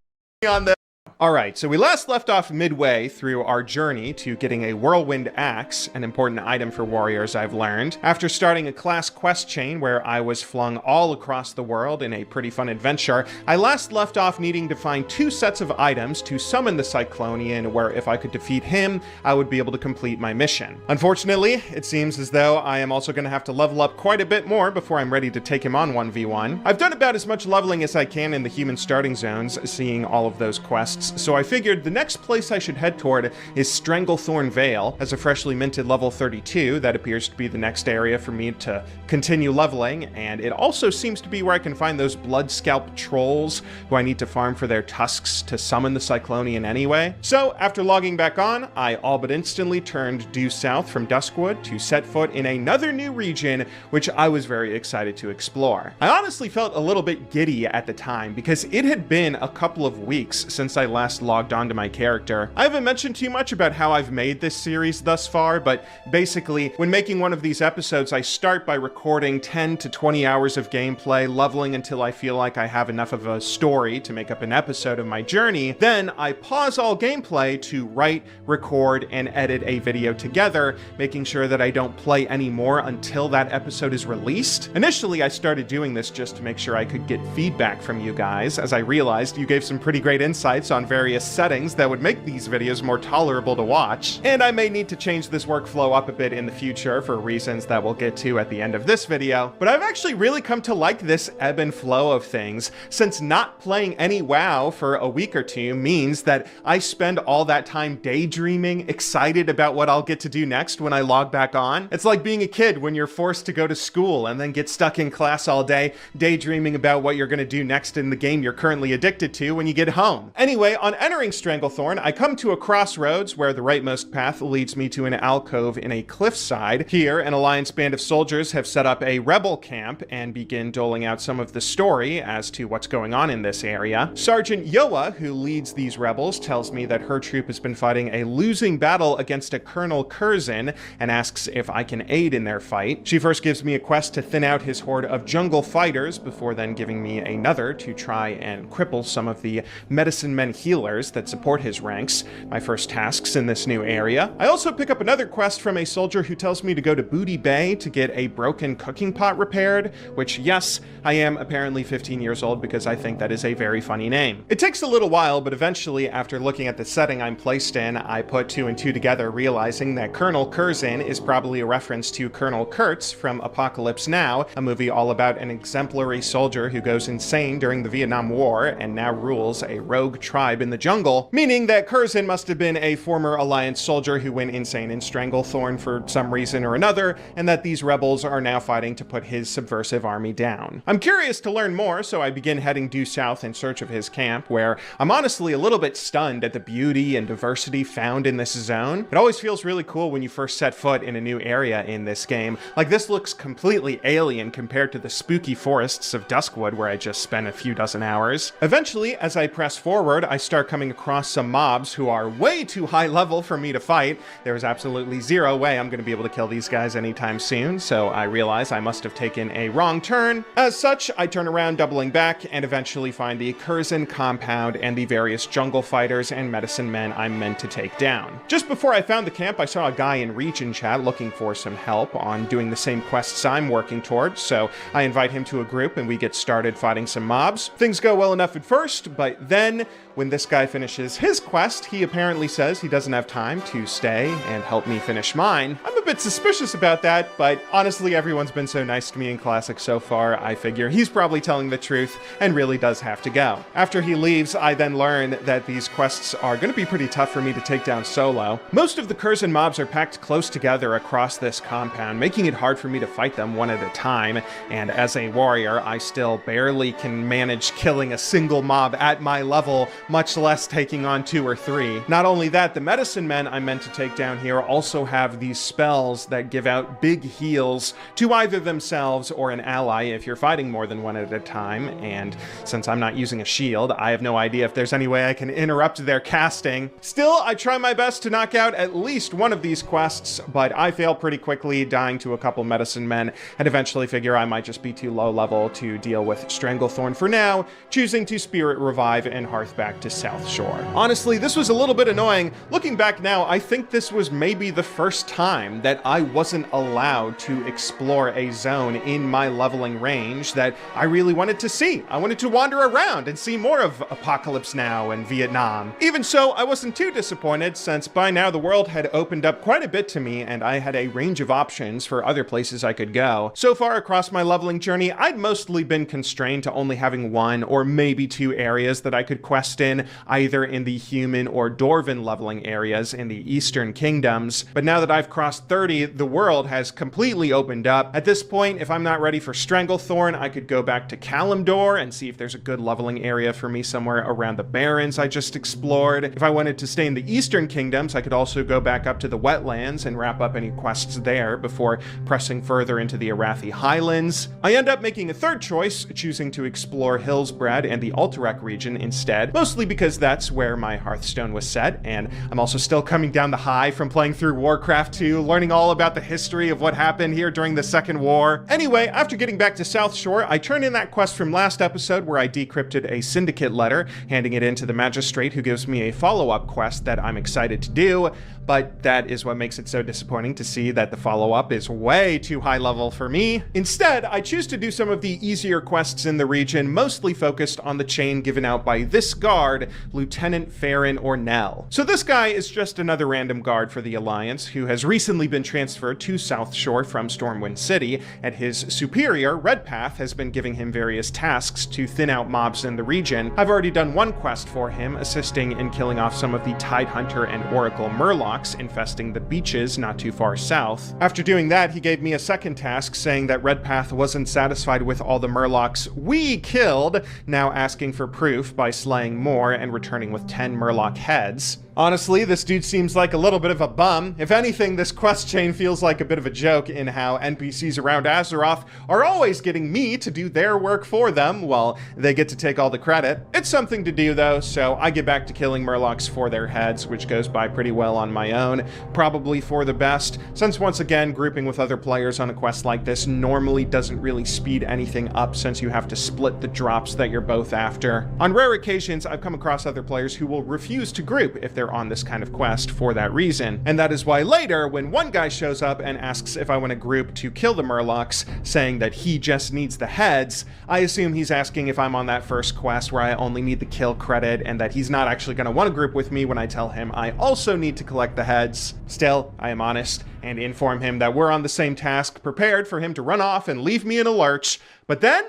on the. Alright, so we last left off midway through our journey to getting a Whirlwind Axe, an important item for warriors I've learned, after starting a class quest chain where I was flung all across the world in a pretty fun adventure. I last left off needing to find 2 sets of items to summon the Cyclonian, where if I could defeat him, I would be able to complete my mission. Unfortunately, it seems as though I am also going to have to level up quite a bit more before I'm ready to take him on 1v1. I've done about as much leveling as I can in the human starting zones, seeing all of those quests, so I figured the next place I should head toward is Stranglethorn Vale. As a freshly minted level 32, that appears to be the next area for me to continue leveling, and it also seems to be where I can find those blood scalp trolls who I need to farm for their tusks to summon the Cyclonian anyway. So after logging back on, I all but instantly turned due south from Duskwood to set foot in another new region, which I was very excited to explore. I honestly felt a little bit giddy at the time because it had been a couple of weeks since I last logged onto my character. I haven't mentioned too much about how I've made this series thus far, but basically, when making one of these episodes, I start by recording 10 to 20 hours of gameplay, leveling until I feel like I have enough of a story to make up an episode of my journey. Then I pause all gameplay to write, record, and edit a video together, making sure that I don't play any more until that episode is released. Initially, I started doing this just to make sure I could get feedback from you guys, as I realized you gave some pretty great insights on various settings that would make these videos more tolerable to watch, and I may need to change this workflow up a bit in the future for reasons that we'll get to at the end of this video. But I've actually really come to like this ebb and flow of things, since not playing any WoW for a week or two means that I spend all that time daydreaming, excited about what I'll get to do next when I log back on. It's like being a kid when you're forced to go to school and then get stuck in class all day, daydreaming about what you're going to do next in the game you're currently addicted to when you get home. Anyway, on entering Stranglethorn, I come to a crossroads where the rightmost path leads me to an alcove in a cliffside. Here, an Alliance band of soldiers have set up a rebel camp and begin doling out some of the story as to what's going on in this area. Sergeant Yoa, who leads these rebels, tells me that her troop has been fighting a losing battle against a Colonel Curzon and asks if I can aid in their fight. She first gives me a quest to thin out his horde of jungle fighters before then giving me another to try and cripple some of the medicine men healers that support his ranks, my first tasks in this new area. I also pick up another quest from a soldier who tells me to go to Booty Bay to get a broken cooking pot repaired, which, yes, I am apparently 15 years old because I think that is a very funny name. It takes a little while, but eventually, after looking at the setting I'm placed in, I put 2 and 2 together, realizing that Colonel Curzon is probably a reference to Colonel Kurtz from Apocalypse Now, a movie all about an exemplary soldier who goes insane during the Vietnam War and now rules a rogue tribe in the jungle, meaning that Curzon must have been a former Alliance soldier who went insane in Stranglethorn for some reason or another, and that these rebels are now fighting to put his subversive army down. I'm curious to learn more, so I begin heading due south in search of his camp, where I'm honestly a little bit stunned at the beauty and diversity found in this zone. It always feels really cool when you first set foot in a new area in this game. Like, this looks completely alien compared to the spooky forests of Duskwood where I just spent a few dozen hours. Eventually, as I press forward, I start coming across some mobs who are way too high level for me to fight. There is absolutely zero way I'm going to be able to kill these guys anytime soon, so I realize I must have taken a wrong turn. As such, I turn around, doubling back, and eventually find the Curzon compound and the various jungle fighters and medicine men I'm meant to take down. Just before I found the camp, I saw a guy in region chat looking for some help on doing the same quests I'm working towards, so I invite him to a group and we get started fighting some mobs. Things go well enough at first, but then when this guy finishes his quest, he apparently says he doesn't have time to stay and help me finish mine. I'm a bit suspicious about that, but honestly, everyone's been so nice to me in Classic so far, I figure he's probably telling the truth and really does have to go. After he leaves, I then learn that these quests are going to be pretty tough for me to take down solo. Most of the Curzon mobs are packed close together across this compound, making it hard for me to fight them one at a time, and as a warrior, I still barely can manage killing a single mob at my level, much less taking on 2 or 3. Not only that, the medicine men I'm meant to take down here also have these spells that give out big heals to either themselves or an ally if you're fighting more than one at a time, and since I'm not using a shield, I have no idea if there's any way I can interrupt their casting. Still, I try my best to knock out at least one of these quests, but I fail pretty quickly, dying to a couple medicine men, and eventually figure I might just be too low level to deal with Stranglethorn for now, choosing to Spirit Revive and Hearth back to South Shore. Honestly, this was a little bit annoying. Looking back now, I think this was maybe the first time that I wasn't allowed to explore a zone in my leveling range that I really wanted to see. I wanted to wander around and see more of Apocalypse Now and Vietnam. Even so, I wasn't too disappointed, since by now the world had opened up quite a bit to me and I had a range of options for other places I could go. So far across my leveling journey, I'd mostly been constrained to only having 1 or maybe 2 areas that I could quest in, either in the human or dwarven leveling areas in the Eastern Kingdoms. But now that I've crossed 30, the world has completely opened up. At this point, if I'm not ready for Stranglethorn, I could go back to Kalimdor and see if there's a good leveling area for me somewhere around the Barrens I just explored. If I wanted to stay in the Eastern Kingdoms, I could also go back up to the Wetlands and wrap up any quests there before pressing further into the Arathi Highlands. I end up making a third choice, choosing to explore Hillsbrad and the Alterac region instead, mostly because that's where my Hearthstone was set, and I'm also still coming down the high from playing through Warcraft 2, learning all about the history of what happened here during the Second War. Anyway, after getting back to South Shore, I turned in that quest from last episode where I decrypted a syndicate letter, handing it in to the magistrate who gives me a follow-up quest that I'm excited to do, but that is what makes it so disappointing to see that the follow-up is way too high level for me. Instead, I choose to do some of the easier quests in the region, mostly focused on the chain given out by this guard, Lieutenant Farron Ornell. So this guy is just another random guard for the Alliance who has recently been transferred to South Shore from Stormwind City, and his superior, Redpath, has been giving him various tasks to thin out mobs in the region. I've already done one quest for him, assisting in killing off some of the Tidehunter and Oracle Murlocs infesting the beaches not too far south. After doing that, he gave me a second task saying that Redpath wasn't satisfied with all the Murlocs we killed, now asking for proof by slaying more and returning with 10 Murloc heads. Honestly, this dude seems like a little bit of a bum. If anything, this quest chain feels like a bit of a joke in how NPCs around Azeroth are always getting me to do their work for them while they get to take all the credit. It's something to do though, so I get back to killing Murlocs for their heads, which goes by pretty well on my own, probably for the best, since once again, grouping with other players on a quest like this normally doesn't really speed anything up since you have to split the drops that you're both after. On rare occasions, I've come across other players who will refuse to group if they're on this kind of quest for that reason. And that is why later, when one guy shows up and asks if I want to group to kill the Murlocs, saying that he just needs the heads, I assume he's asking if I'm on that first quest where I only need the kill credit and that he's not actually going to want to group with me when I tell him I also need to collect the heads. Still, I am honest and inform him that we're on the same task, prepared for him to run off and leave me in a lurch. But then...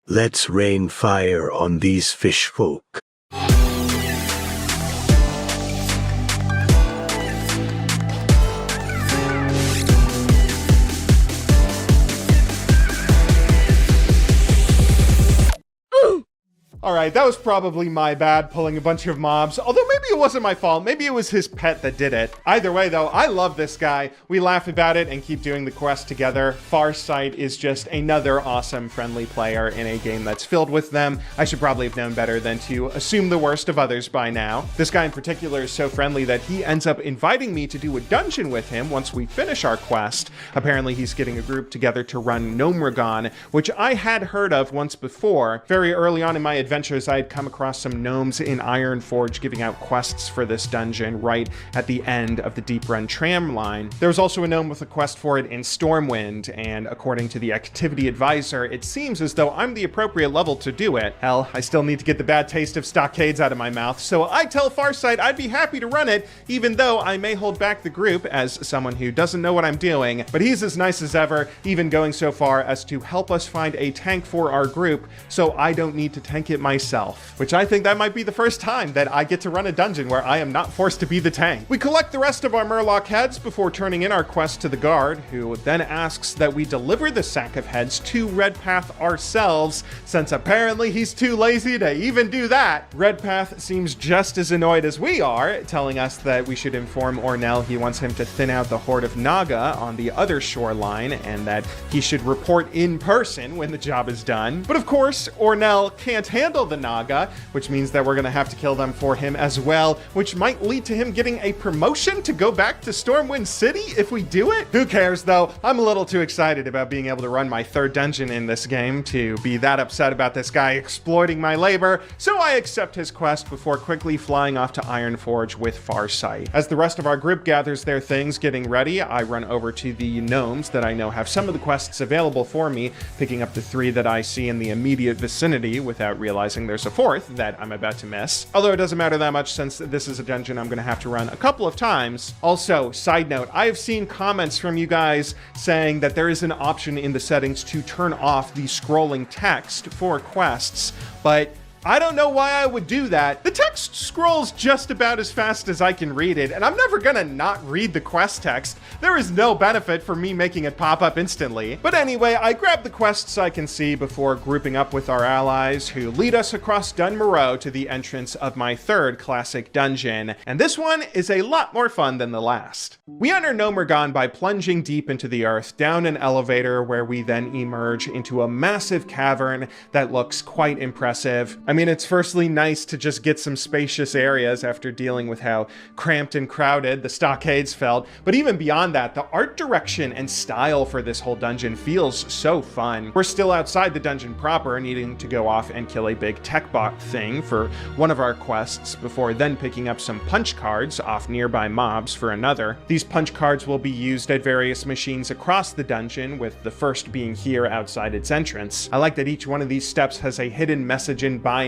Let's rain fire on these fish folk. Alright, that was probably my bad, pulling a bunch of mobs, although maybe it wasn't my fault, maybe it was his pet that did it. Either way though, I love this guy. We laugh about it and keep doing the quest together. Farsight is just another awesome friendly player in a game that's filled with them. I should probably have known better than to assume the worst of others by now. This guy in particular is so friendly that he ends up inviting me to do a dungeon with him once we finish our quest. Apparently he's getting a group together to run Gnomeregan, which I had heard of once before. Very early on in my adventures, I had come across some gnomes in Ironforge giving out quests for this dungeon right at the end of the Deep Run tram line. There was also a gnome with a quest for it in Stormwind, and according to the activity advisor, it seems as though I'm the appropriate level to do it. Hell, I still need to get the bad taste of stockades out of my mouth, so I tell Farsight I'd be happy to run it, even though I may hold back the group as someone who doesn't know what I'm doing, but he's as nice as ever, even going so far as to help us find a tank for our group so I don't need to tank it myself, which I think that might be the first time that I get to run a dungeon where I am not forced to be the tank. We collect the rest of our Murloc heads before turning in our quest to the guard, who then asks that we deliver the sack of heads to Redpath ourselves, since apparently he's too lazy to even do that. Redpath seems just as annoyed as we are, telling us that we should inform Ornell he wants him to thin out the horde of Naga on the other shoreline, and that he should report in person when the job is done. But of course, Ornell can't handle the Naga, which means that we're gonna have to kill them for him as well, which might lead to him getting a promotion to go back to Stormwind City if we do it. Who cares though? I'm a little too excited about being able to run my third dungeon in this game to be that upset about this guy exploiting my labor, so I accept his quest before quickly flying off to Ironforge with Farsight. As the rest of our group gathers their things getting ready, I run over to the gnomes that I know have some of the quests available for me, picking up the 3 that I see in the immediate vicinity without realizing there's a 4th that I'm about to miss. Although it doesn't matter that much since this is a dungeon I'm going to have to run a couple of times. Also, side note, I have seen comments from you guys saying that there is an option in the settings to turn off the scrolling text for quests, but I don't know why I would do that. The text scrolls just about as fast as I can read it, and I'm never gonna not read the quest text. There is no benefit for me making it pop up instantly. But anyway, I grab the quests I can see before grouping up with our allies, who lead us across Dun Moreau to the entrance of my 3rd classic dungeon, and this one is a lot more fun than the last. We enter Gnomeregan by plunging deep into the earth, down an elevator where we then emerge into a massive cavern that looks quite impressive. I mean, it's firstly nice to just get some spacious areas after dealing with how cramped and crowded the stockades felt, but even beyond that, the art direction and style for this whole dungeon feels so fun. We're still outside the dungeon proper, needing to go off and kill a big tech bot thing for one of our quests, before then picking up some punch cards off nearby mobs for another. These punch cards will be used at various machines across the dungeon, with the first being here outside its entrance. I like that each one of these steps has a hidden message in binary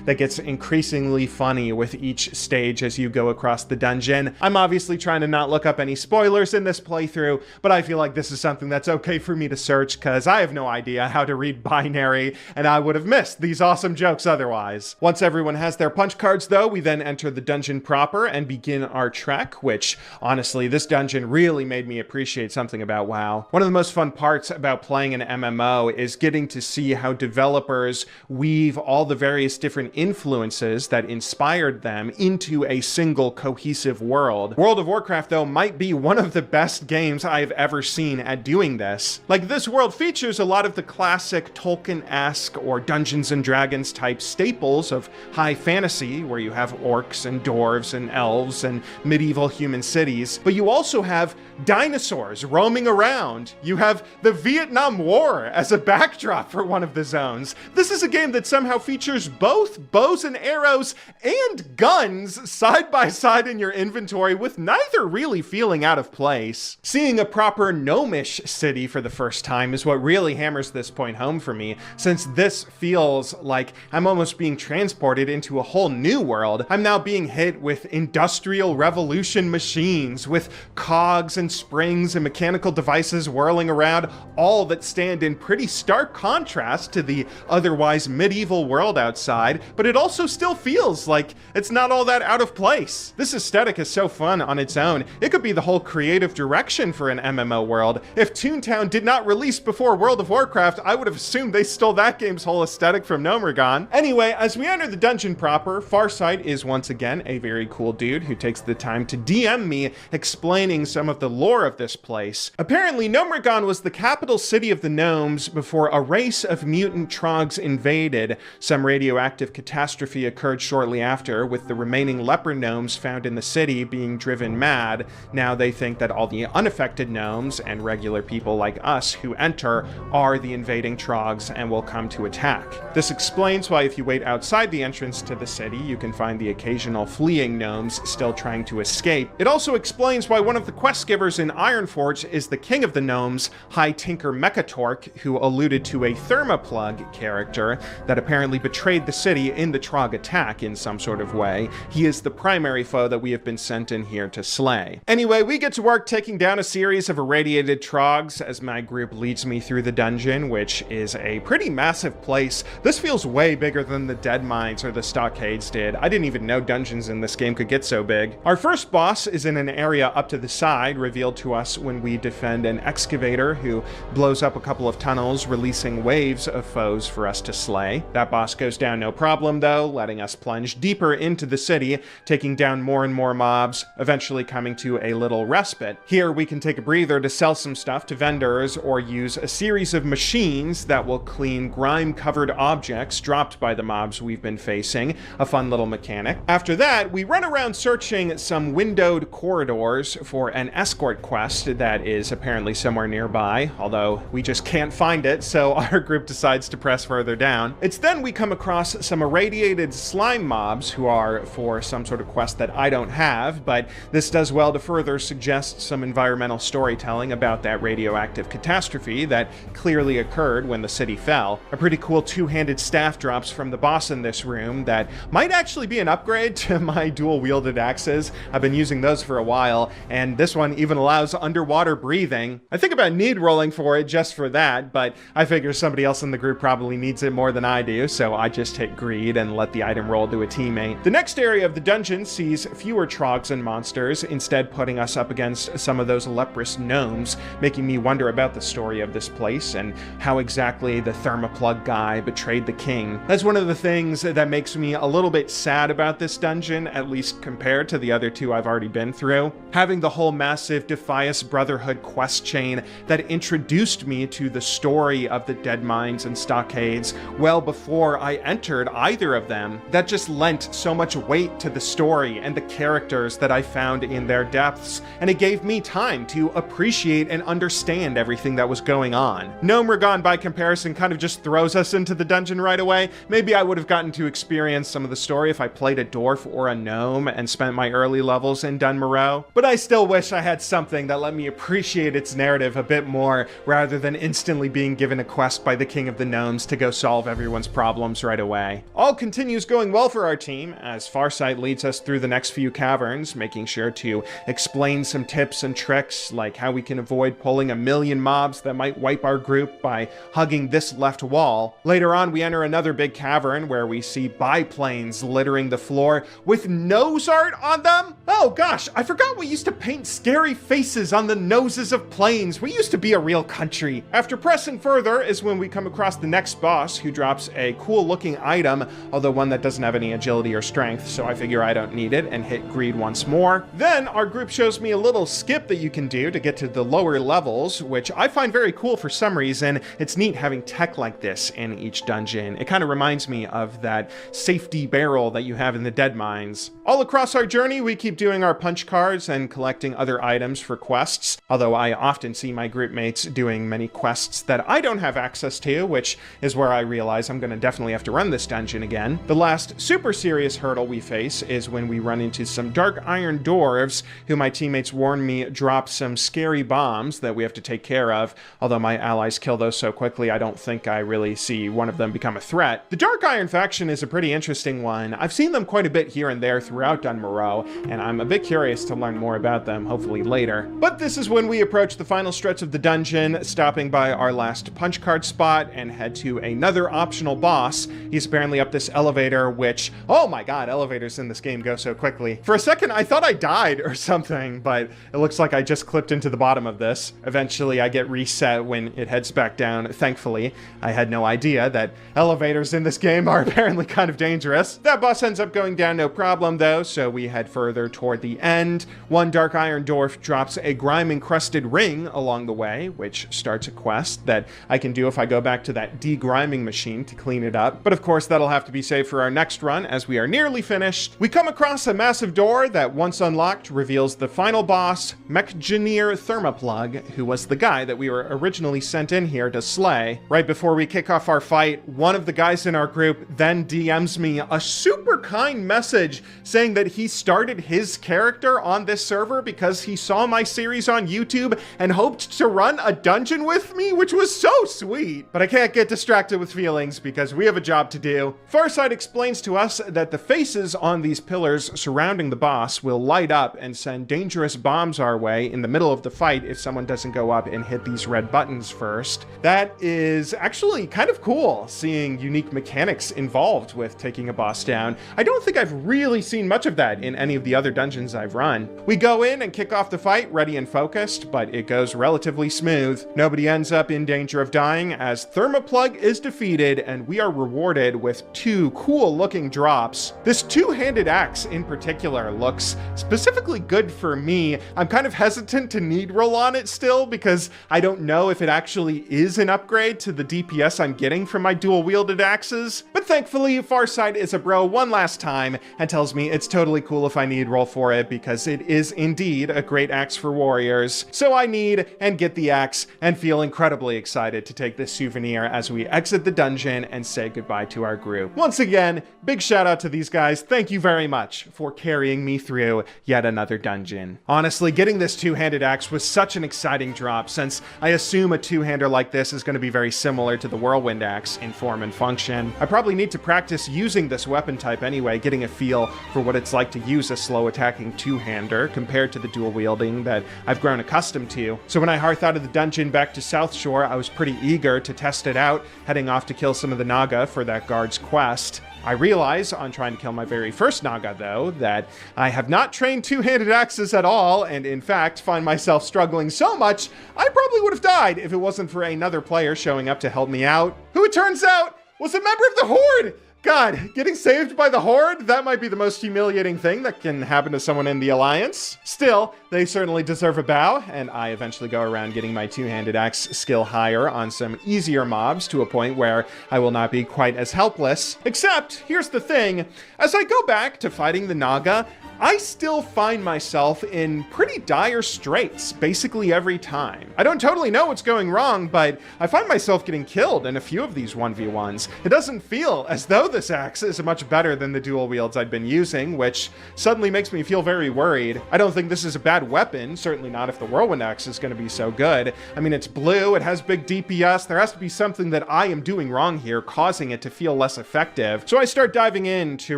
that gets increasingly funny with each stage as you go across the dungeon. I'm obviously trying to not look up any spoilers in this playthrough, but I feel like this is something that's okay for me to search because I have no idea how to read binary, and I would have missed these awesome jokes otherwise. Once everyone has their punch cards though, we then enter the dungeon proper and begin our trek, which honestly, this dungeon really made me appreciate something about WoW. One of the most fun parts about playing an MMO is getting to see how developers weave all the various different influences that inspired them into a single cohesive world. World of Warcraft, though, might be one of the best games I've ever seen at doing this. Like, this world features a lot of the classic Tolkien-esque or Dungeons and Dragons type staples of high fantasy, where you have orcs and dwarves and elves and medieval human cities, but you also have dinosaurs roaming around. You have the Vietnam War as a backdrop for one of the zones. This is a game that somehow features both bows and arrows and guns side by side in your inventory, with neither really feeling out of place. Seeing a proper gnomish city for the first time is what really hammers this point home for me, since this feels like I'm almost being transported into a whole new world. I'm now being hit with industrial revolution machines, with cogs and springs and mechanical devices whirling around, all that stand in pretty stark contrast to the otherwise medieval world outside, but it also still feels like it's not all that out of place. This aesthetic is so fun on its own. It could be the whole creative direction for an MMO world. If Toontown did not release before World of Warcraft, I would have assumed they stole that game's whole aesthetic from Gnomeregan. Anyway, as we enter the dungeon proper, Farsight is once again a very cool dude who takes the time to DM me explaining some of the lore of this place. Apparently, Gnomeregan was the capital city of the gnomes before a race of mutant trogs invaded. Some radioactive catastrophe occurred shortly after, with the remaining leper gnomes found in the city being driven mad. Now they think that all the unaffected gnomes and regular people like us who enter are the invading trogs and will come to attack. This explains why if you wait outside the entrance to the city, you can find the occasional fleeing gnomes still trying to escape. It also explains why one of the quest givers in Ironforge is the king of the gnomes, High Tinker Mechatork, who alluded to a Thermoplug character that apparently betrayed the city in the Trog attack in some sort of way. He is the primary foe that we have been sent in here to slay. Anyway, we get to work taking down a series of irradiated Trogs as my group leads me through the dungeon, which is a pretty massive place. This feels way bigger than the Dead Mines or the Stockades did. I didn't even know dungeons in this game could get so big. Our first boss is in an area up to the side, revealed to us when we defend an excavator who blows up a couple of tunnels, releasing waves of foes for us to slay. That boss goes down no problem though, letting us plunge deeper into the city, taking down more and more mobs, eventually coming to a little respite. Here we can take a breather to sell some stuff to vendors or use a series of machines that will clean grime-covered objects dropped by the mobs we've been facing, a fun little mechanic. After that, we run around searching some windowed corridors for an escort quest that is apparently somewhere nearby, although we just can't find it, so our group decides to press further down. It's then we come across some irradiated slime mobs who are for some sort of quest that I don't have, but this does well to further suggest some environmental storytelling about that radioactive catastrophe that clearly occurred when the city fell. A pretty cool two-handed staff drops from the boss in this room that might actually be an upgrade to my dual-wielded axes. I've been using those for a while, and this one even allows underwater breathing. I think about need rolling for it just for that, but I figure somebody else in the group probably needs it more than I do, so I just hit greed and let the item roll to a teammate. The next area of the dungeon sees fewer trogs and monsters, instead putting us up against some of those leprous gnomes, making me wonder about the story of this place and how exactly the Thermoplug guy betrayed the king. That's one of the things that makes me a little bit sad about this dungeon, at least compared to the other two I've already been through. Having the whole massive Defias Brotherhood quest chain that introduced me to the story of the Dead Mines and Stockades well before I entered either of them, that just lent so much weight to the story and the characters that I found in their depths, and it gave me time to appreciate and understand everything that was going on. Gnomeregan, by comparison, kind of just throws us into the dungeon right away. Maybe I would have gotten to experience some of the story if I played a dwarf or a gnome and spent my early levels in Dunmoreau, but I still wish I had something that let me appreciate its narrative a bit more, rather than instantly being given a quest by the King of the Gnomes to go solve everyone's problems right away. All continues going well for our team, as Farsight leads us through the next few caverns, making sure to explain some tips and tricks, like how we can avoid pulling a million mobs that might wipe our group by hugging this left wall. Later on, we enter another big cavern where we see biplanes littering the floor with nose art on them. Oh gosh, I forgot we used to paint scary faces on the noses of planes. We used to be a real country. After pressing further is when we come across the next boss, who drops a cool looking item, although one that doesn't have any agility or strength, so I figure I don't need it and hit greed once more. Then our group shows me a little skip that you can do to get to the lower levels, which I find very cool for some reason. It's neat having tech like this in each dungeon. It kind of reminds me of that safety barrel that you have in the Dead Mines. All across our journey, we keep doing our punch cards and collecting other items for quests, although I often see my group mates doing many quests that I don't have access to, which is where I realize I'm going to definitely have to run this dungeon again. The last super serious hurdle we face is when we run into some dark iron dwarves who my teammates warn me drop some scary bombs that we have to take care of, although my allies kill those so quickly I don't think I really see one of them become a threat. The dark iron faction is a pretty interesting one. I've seen them quite a bit here and there throughout Dunmoreau, and I'm a bit curious to learn more about them, hopefully later. But this is when we approach the final stretch of the dungeon, stopping by our last punch card spot and head to another optional boss. He's apparently up this elevator, which, oh my god, elevators in this game go so quickly. For a second, I thought I died or something, but it looks like I just clipped into the bottom of this. Eventually, I get reset when it heads back down, thankfully. I had no idea that elevators in this game are apparently kind of dangerous. That boss ends up going down no problem, though, so we head further toward the end. One dark iron dwarf drops a grime-encrusted ring along the way, which starts a quest that I can do if I go back to that degriming machine to clean it up. But of course, that'll have to be saved for our next run, as we are nearly finished. We come across a massive door that, once unlocked, reveals the final boss, Mechgineer Thermoplug, who was the guy that we were originally sent in here to slay. Right before we kick off our fight, one of the guys in our group then DMs me a super kind message saying that he started his character on this server because he saw my series on YouTube and hoped to run a dungeon with me, which was so sweet. But I can't get distracted with feelings because we have a job to do. Farsight explains to us that the faces on these pillars surrounding the boss will light up and send dangerous bombs our way in the middle of the fight if someone doesn't go up and hit these red buttons first. That is actually kind of cool, seeing unique mechanics involved with taking a boss down. I don't think I've really seen much of that in any of the other dungeons I've run. We go in and kick off the fight ready and focused, but it goes relatively smooth. Nobody ends up in danger of dying as Thermoplug is defeated, and we are rewarded with two cool looking drops. This two-handed axe in particular looks specifically good for me. I'm kind of hesitant to need roll on it still because I don't know if it actually is an upgrade to the DPS I'm getting from my dual wielded axes. But thankfully, Farsight is a bro one last time and tells me it's totally cool if I need roll for it because it is indeed a great axe for warriors. So I need and get the axe and feel incredibly excited to take this souvenir as we exit the dungeon and say goodbye to our group. Once again, big shout out to these guys. Thank you very much for carrying me through yet another dungeon. Honestly, getting this two-handed axe was such an exciting drop since I assume a two-hander like this is going to be very similar to the whirlwind axe in form and function. I probably need to practice using this weapon type anyway, getting a feel for what it's like to use a slow attacking two-hander compared to the dual wielding that I've grown accustomed to. So when I hearth out of the dungeon back to South Shore, I was pretty eager to test it out, heading off to kill some of the Naga for that guard's quest. I realize on trying to kill my very first Naga, though, that I have not trained two-handed axes at all, and in fact find myself struggling so much, I probably would have died if it wasn't for another player showing up to help me out, who it turns out was a member of the Horde! God, getting saved by the Horde? That might be the most humiliating thing that can happen to someone in the Alliance. Still, they certainly deserve a bow, and I eventually go around getting my two-handed axe skill higher on some easier mobs to a point where I will not be quite as helpless. Except, here's the thing, as I go back to fighting the Naga, I still find myself in pretty dire straits basically every time. I don't totally know what's going wrong, but I find myself getting killed in a few of these 1v1s. It doesn't feel as though this axe is much better than the dual wields I'd been using, which suddenly makes me feel very worried. I don't think this is a bad weapon, certainly not if the whirlwind axe is going to be so good. I mean, it's blue, it has big DPS, there has to be something that I am doing wrong here, causing it to feel less effective. So I start diving into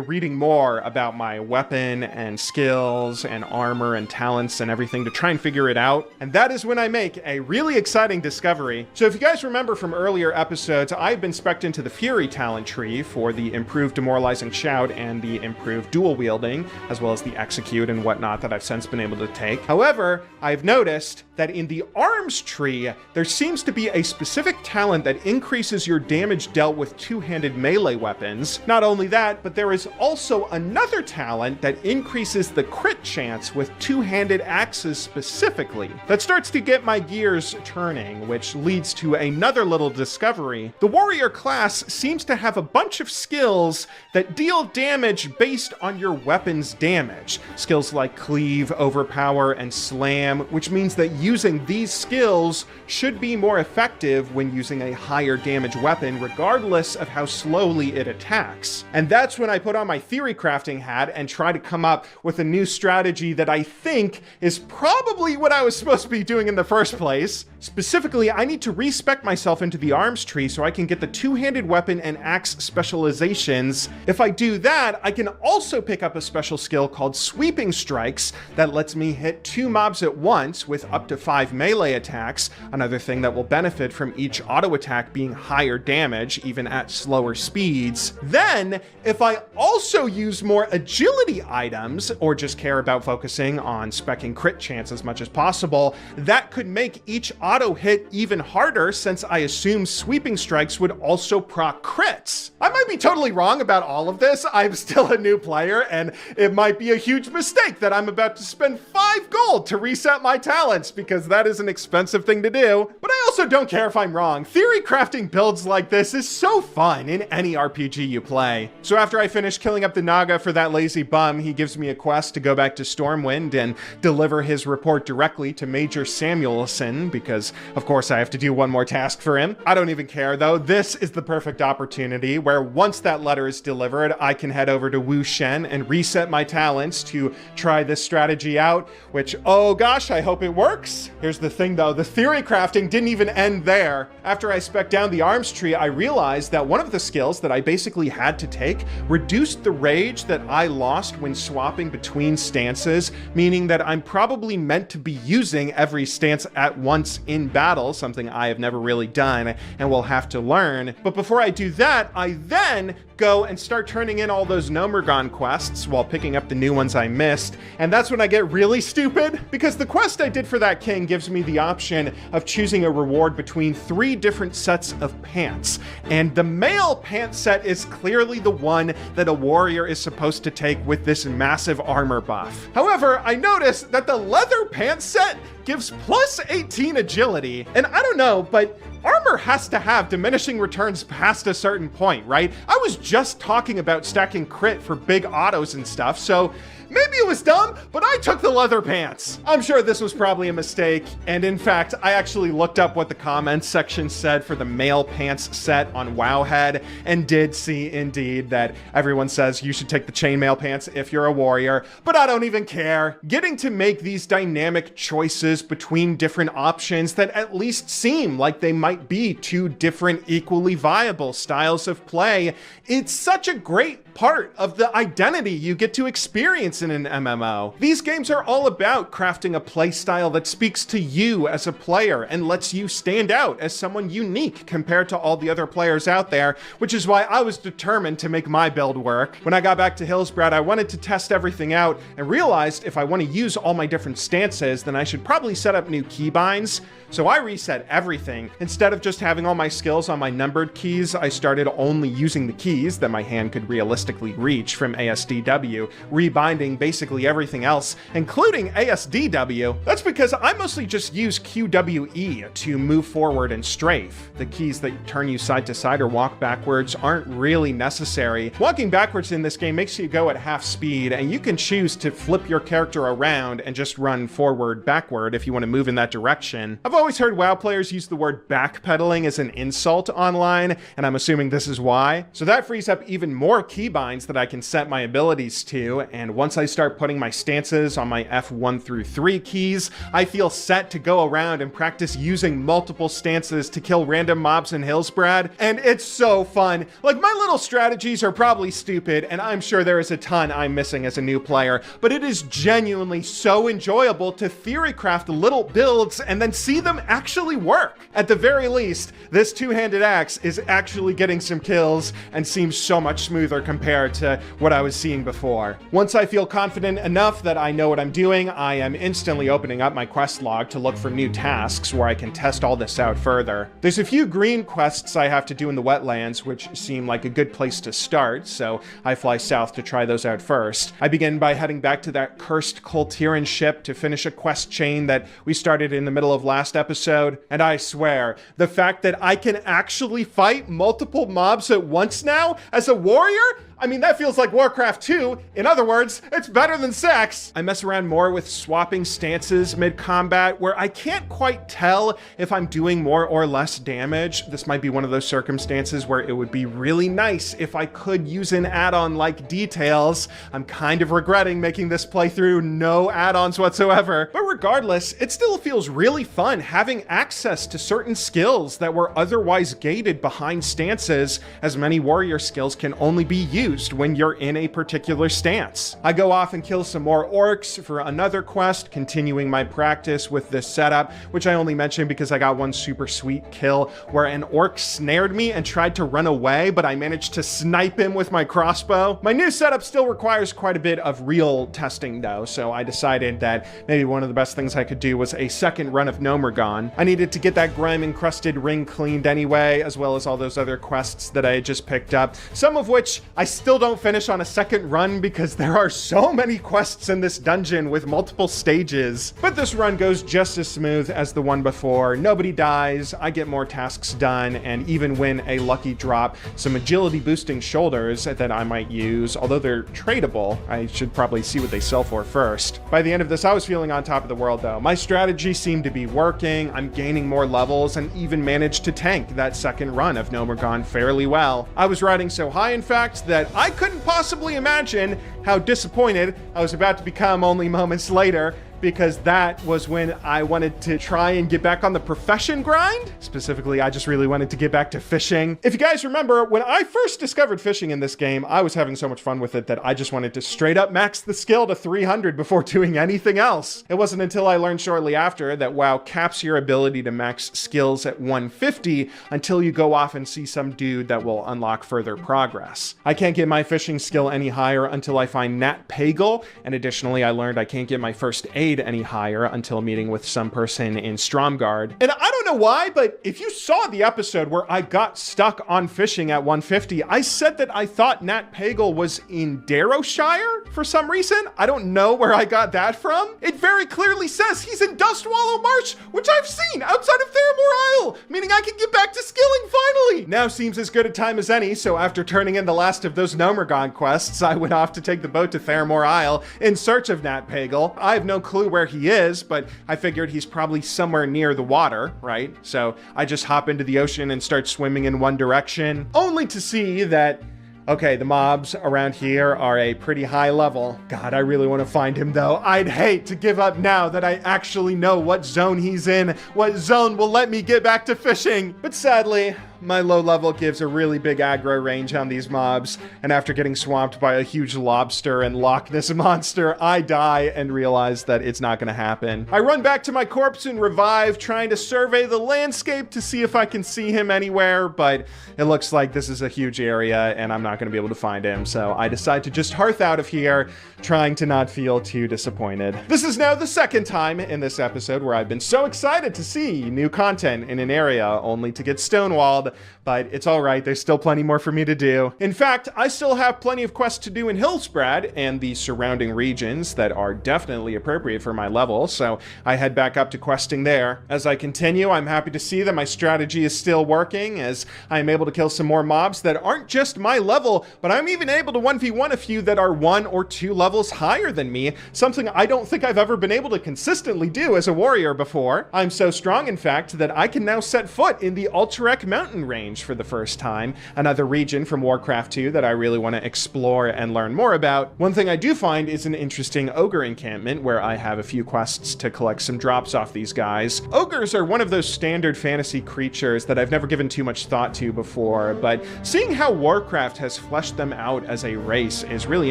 reading more about my weapon and skills and armor and talents and everything to try and figure it out. And that is when I make a really exciting discovery. So if you guys remember from earlier episodes, I've been spec'd into the Fury talent tree for the the improved demoralizing shout and the improved dual wielding, as well as the execute and whatnot that I've since been able to take. However, I've noticed that in the arms tree, there seems to be a specific talent that increases your damage dealt with two-handed melee weapons. Not only that, but there is also another talent that increases the crit chance with two-handed axes specifically. That starts to get my gears turning, which leads to another little discovery. The warrior class seems to have a bunch of skills that deal damage based on your weapon's damage. Skills like cleave, overpower, and slam, which means that using these skills should be more effective when using a higher damage weapon, regardless of how slowly it attacks. And that's when I put on my theory crafting hat and try to come up with a new strategy that I think is probably what I was supposed to be doing in the first place. Specifically, I need to respec myself into the arms tree so I can get the two-handed weapon and axe specializations. If I do that, I can also pick up a special skill called Sweeping Strikes that lets me hit 2 mobs at once with up to 5 melee attacks, another thing that will benefit from each auto attack being higher damage, even at slower speeds. Then, if I also use more agility items, or just care about focusing on speccing crit chance as much as possible, that could make each auto hit even harder, since I assume Sweeping Strikes would also proc crits. I might be totally wrong about all of this. I'm still a new player, and it might be a huge mistake that I'm about to spend 5 gold to reset my talents, because that is an expensive thing to do. But I also don't care if I'm wrong. Theory crafting builds like this is so fun in any RPG you play. So after I finish killing up the Naga for that lazy bum, he gives me a quest to go back to Stormwind and deliver his report directly to Major Samuelson, because of course I have to do one more task for him. I don't even care though. This is the perfect opportunity where once that letter is delivered, I can head over to Wu Shen and reset my talents to try this strategy out, which, oh gosh, I hope it works. Here's the thing though, the theory crafting didn't even end there. After I spec down the arms tree, I realized that one of the skills that I basically had to take reduced the rage that I lost when swapping between stances, meaning that I'm probably meant to be using every stance at once in battle, something I have never really done and will have to learn. But before I do that, I then go and start turning in all those Nomergon quests while picking up the new ones I missed. And that's when I get really stupid, because the quest I did for that king gives me the option of choosing a reward between 3 different sets of pants. And the male pants set is clearly the one that a warrior is supposed to take with this massive armor buff. However, I noticed that the leather pants set gives plus 18 agility. And I don't know, but armor has to have diminishing returns past a certain point, right? I was just talking about stacking crit for big autos and stuff, so maybe it was dumb, but I took the leather pants. I'm sure this was probably a mistake, and in fact, I actually looked up what the comments section said for the male pants set on Wowhead, and did see indeed that everyone says you should take the chainmail pants if you're a warrior, but I don't even care. Getting to make these dynamic choices between different options that at least seem like they might be 2 different equally viable styles of play, it's such a great part of the identity you get to experience in an MMO. These games are all about crafting a playstyle that speaks to you as a player and lets you stand out as someone unique compared to all the other players out there, which is why I was determined to make my build work. When I got back to Hillsbrad, I wanted to test everything out and realized if I want to use all my different stances, then I should probably set up new keybinds. So I reset everything. Instead of just having all my skills on my numbered keys, I started only using the keys that my hand could realistically reach from ASDW, rebinding basically everything else, including ASDW. That's because I mostly just use QWE to move forward and strafe. The keys that turn you side to side or walk backwards aren't really necessary. Walking backwards in this game makes you go at half speed, and you can choose to flip your character around and just run forward, backward if you want to move in that direction. I've always heard WoW players use the word backpedaling as an insult online, and I'm assuming this is why. So that frees up even more keybinds that I can set my abilities to, and once I start putting my stances on my F1 through 3 keys, I feel set to go around and practice using multiple stances to kill random mobs in Hillsbrad, and it's so fun. Like, my little strategies are probably stupid, and I'm sure there is a ton I'm missing as a new player, but it is genuinely so enjoyable to theory craft little builds and then see them actually work. At the very least, least, this two-handed axe is actually getting some kills and seems so much smoother compared to what I was seeing before. Once I feel confident enough that I know what I'm doing, I am instantly opening up my quest log to look for new tasks where I can test all this out further. There's a few green quests I have to do in the wetlands, which seem like a good place to start, so I fly south to try those out first. I begin by heading back to that cursed Coltiran ship to finish a quest chain that we started in the middle of last episode, and I swear, the fact that I can actually fight multiple mobs at once now as a warrior? I mean, that feels like Warcraft 2. In other words, it's better than sex. I mess around more with swapping stances mid-combat where I can't quite tell if I'm doing more or less damage. This might be one of those circumstances where it would be really nice if I could use an add-on like Details. I'm kind of regretting making this playthrough no add-ons whatsoever. But regardless, it still feels really fun having access to certain skills that were otherwise gated behind stances, as many warrior skills can only be used when you're in a particular stance. I go off and kill some more orcs for another quest, continuing my practice with this setup, which I only mentioned because I got one super sweet kill where an orc snared me and tried to run away, but I managed to snipe him with my crossbow. My new setup still requires quite a bit of real testing though, so I decided that maybe one of the best things I could do was a second run of Gnomergon. I needed to get that grime-encrusted ring cleaned anyway, as well as all those other quests that I had just picked up, some of which I still don't finish on a second run because there are so many quests in this dungeon with multiple stages. But this run goes just as smooth as the one before. Nobody dies, I get more tasks done, and even win a lucky drop, some agility boosting shoulders that I might use, although they're tradable. I should probably see what they sell for first. By the end of this, I was feeling on top of the world though. My strategy seemed to be working, I'm gaining more levels, and even managed to tank that second run of Gnomergon fairly well. I was riding so high, in fact, that I couldn't possibly imagine how disappointed I was about to become only moments later, because that was when I wanted to try and get back on the profession grind. Specifically, I just really wanted to get back to fishing. If you guys remember, when I first discovered fishing in this game, I was having so much fun with it that I just wanted to straight up max the skill to 300 before doing anything else. It wasn't until I learned shortly after that WoW caps your ability to max skills at 150 until you go off and see some dude that will unlock further progress. I can't get my fishing skill any higher until I find Nat Pagel, and additionally I learned I can't get my first aid any higher until meeting with some person in Stromgard. And I don't know why, but if you saw the episode where I got stuck on fishing at 150, I said that I thought Nat Pagel was in Darrowshire for some reason. I don't know where I got that from. It very clearly says he's in Dustwallow Marsh, which I've seen outside of Theramore Isle, meaning I can get back to skilling finally. Now seems as good a time as any, so after turning in the last of those Gnomergon quests, I went off to take the boat to Theramore Isle in search of Nat Pagel. I have no clue where he is, but I figured he's probably somewhere near the water, right? So I just hop into the ocean and start swimming in one direction, only to see that, okay, the mobs around here are a pretty high level. God, I really want to find him though. I'd hate to give up now that I actually know what zone he's in, what zone will let me get back to fishing. But sadly, my low level gives a really big aggro range on these mobs, and after getting swamped by a huge lobster and Loch Ness monster, I die and realize that it's not gonna happen. I run back to my corpse and revive, trying to survey the landscape to see if I can see him anywhere, but it looks like this is a huge area and I'm not gonna be able to find him, so I decide to just hearth out of here, trying to not feel too disappointed. This is now the second time in this episode where I've been so excited to see new content in an area only to get stonewalled, but it's all right. There's still plenty more for me to do. In fact, I still have plenty of quests to do in Hillsbrad and the surrounding regions that are definitely appropriate for my level, so I head back up to questing there. As I continue, I'm happy to see that my strategy is still working, as I'm able to kill some more mobs that aren't just my level, but I'm even able to 1v1 a few that are 1 or 2 levels higher than me, something I don't think I've ever been able to consistently do as a warrior before. I'm so strong, in fact, that I can now set foot in the Ultrek mountain mountain range for the first time, another region from Warcraft 2 that I really want to explore and learn more about. One thing I do find is an interesting ogre encampment where I have a few quests to collect some drops off these guys. Ogres are one of those standard fantasy creatures that I've never given too much thought to before, but seeing how Warcraft has fleshed them out as a race is really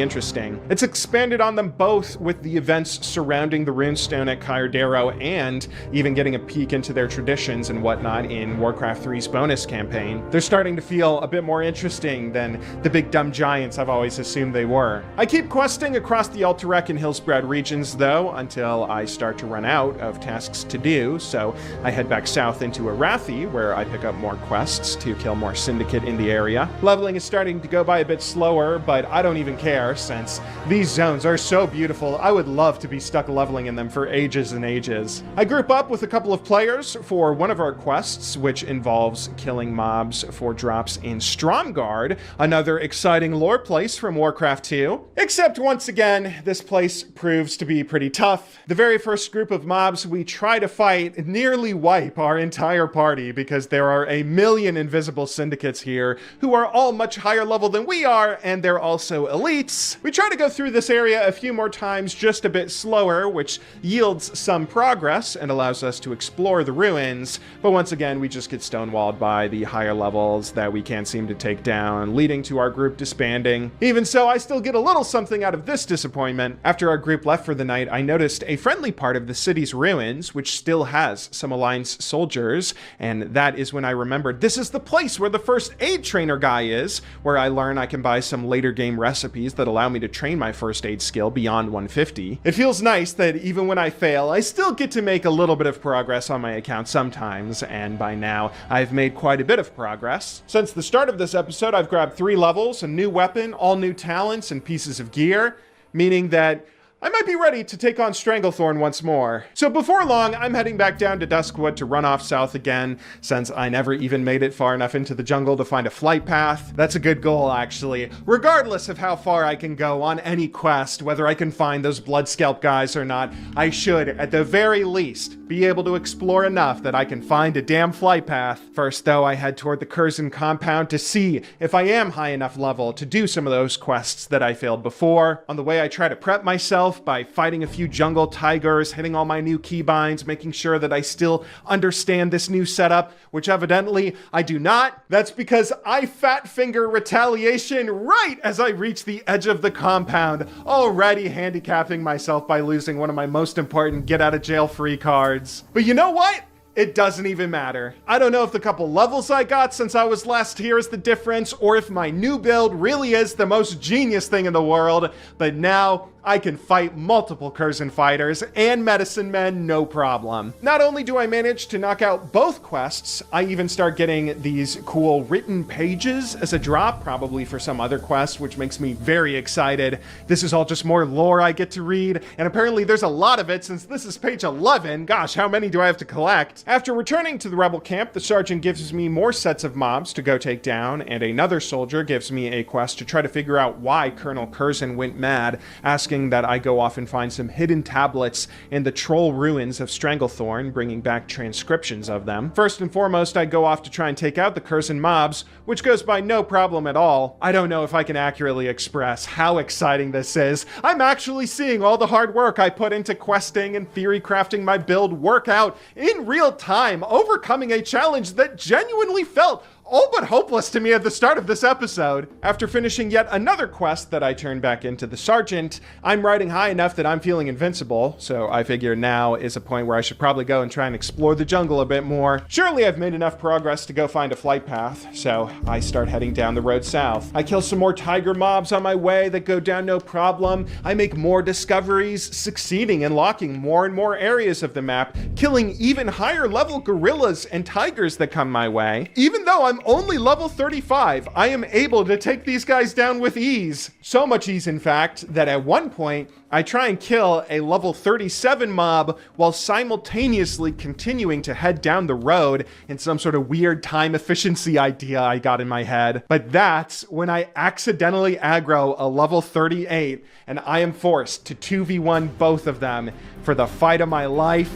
interesting. It's expanded on them both with the events surrounding the runestone at Kyrdero and even getting a peek into their traditions and whatnot in Warcraft 3's bonus campaign. They're starting to feel a bit more interesting than the big dumb giants I've always assumed they were. I keep questing across the Alterac and Hillsbrad regions though, until I start to run out of tasks to do, so I head back south into Arathi, where I pick up more quests to kill more Syndicate in the area. Leveling is starting to go by a bit slower, but I don't even care, since these zones are so beautiful. I would love to be stuck leveling in them for ages and ages. I group up with a couple of players for one of our quests, which involves killing mobs for drops in Stromgarde, another exciting lore place from Warcraft 2. Except once again, this place proves to be pretty tough. The very first group of mobs we try to fight nearly wipe our entire party because there are a million invisible syndicates here who are all much higher level than we are, and they're also elites. We try to go through this area a few more times just a bit slower, which yields some progress and allows us to explore the ruins, but once again we just get stonewalled by the higher levels that we can't seem to take down, leading to our group disbanding. Even so, I still get a little something out of this disappointment. After our group left for the night, I noticed a friendly part of the city's ruins, which still has some Alliance soldiers, and that is when I remembered this is the place where the first aid trainer guy is, where I learn I can buy some later game recipes that allow me to train my first aid skill beyond 150. It feels nice that even when I fail, I still get to make a little bit of progress on my account sometimes, and by now, I've made quite a bit of progress. Since the start of this episode, I've grabbed 3 levels, a new weapon, all new talents, and pieces of gear, meaning that I might be ready to take on Stranglethorn once more. So before long, I'm heading back down to Duskwood to run off south again, since I never even made it far enough into the jungle to find a flight path. That's a good goal, actually. Regardless of how far I can go on any quest, whether I can find those Bloodscalp guys or not, I should, at the very least, be able to explore enough that I can find a damn flight path. First, though, I head toward the Curzon compound to see if I am high enough level to do some of those quests that I failed before. On the way, I try to prep myself by fighting a few jungle tigers, hitting all my new keybinds, making sure that I still understand this new setup, which evidently I do not. That's because I fat finger retaliation right as I reach the edge of the compound, already handicapping myself by losing one of my most important get out of jail free cards. But you know what? It doesn't even matter. I don't know if the couple levels I got since I was last here is the difference, or if my new build really is the most genius thing in the world, but now I can fight multiple Curzon fighters and medicine men no problem. Not only do I manage to knock out both quests, I even start getting these cool written pages as a drop, probably for some other quest, which makes me very excited. This is all just more lore I get to read, and apparently there's a lot of it since this is page 11. Gosh, how many do I have to collect? After returning to the rebel camp, the sergeant gives me more sets of mobs to go take down, and another soldier gives me a quest to try to figure out why Colonel Curzon went mad, asking that I go off and find some hidden tablets in the troll ruins of Stranglethorn, bringing back transcriptions of them. First and foremost, I go off to try and take out the Curzon mobs, which goes by no problem at all. I don't know if I can accurately express how exciting this is. I'm actually seeing all the hard work I put into questing and theory crafting my build work out in real time, overcoming a challenge that genuinely felt all but hopeless to me at the start of this episode. After finishing yet another quest that I turn back into the sergeant, I'm riding high enough that I'm feeling invincible, so I figure now is a point where I should probably go and try and explore the jungle a bit more. Surely I've made enough progress to go find a flight path, so I start heading down the road south. I kill some more tiger mobs on my way that go down no problem. I make more discoveries, succeeding in locking more and more areas of the map, killing even higher level gorillas and tigers that come my way. Even though I'm only level 35, I am able to take these guys down with ease. So much ease, in fact, that at one point, I try and kill a level 37 mob while simultaneously continuing to head down the road in some sort of weird time efficiency idea I got in my head. But that's when I accidentally aggro a level 38, and I am forced to 2v1 both of them for the fight of my life.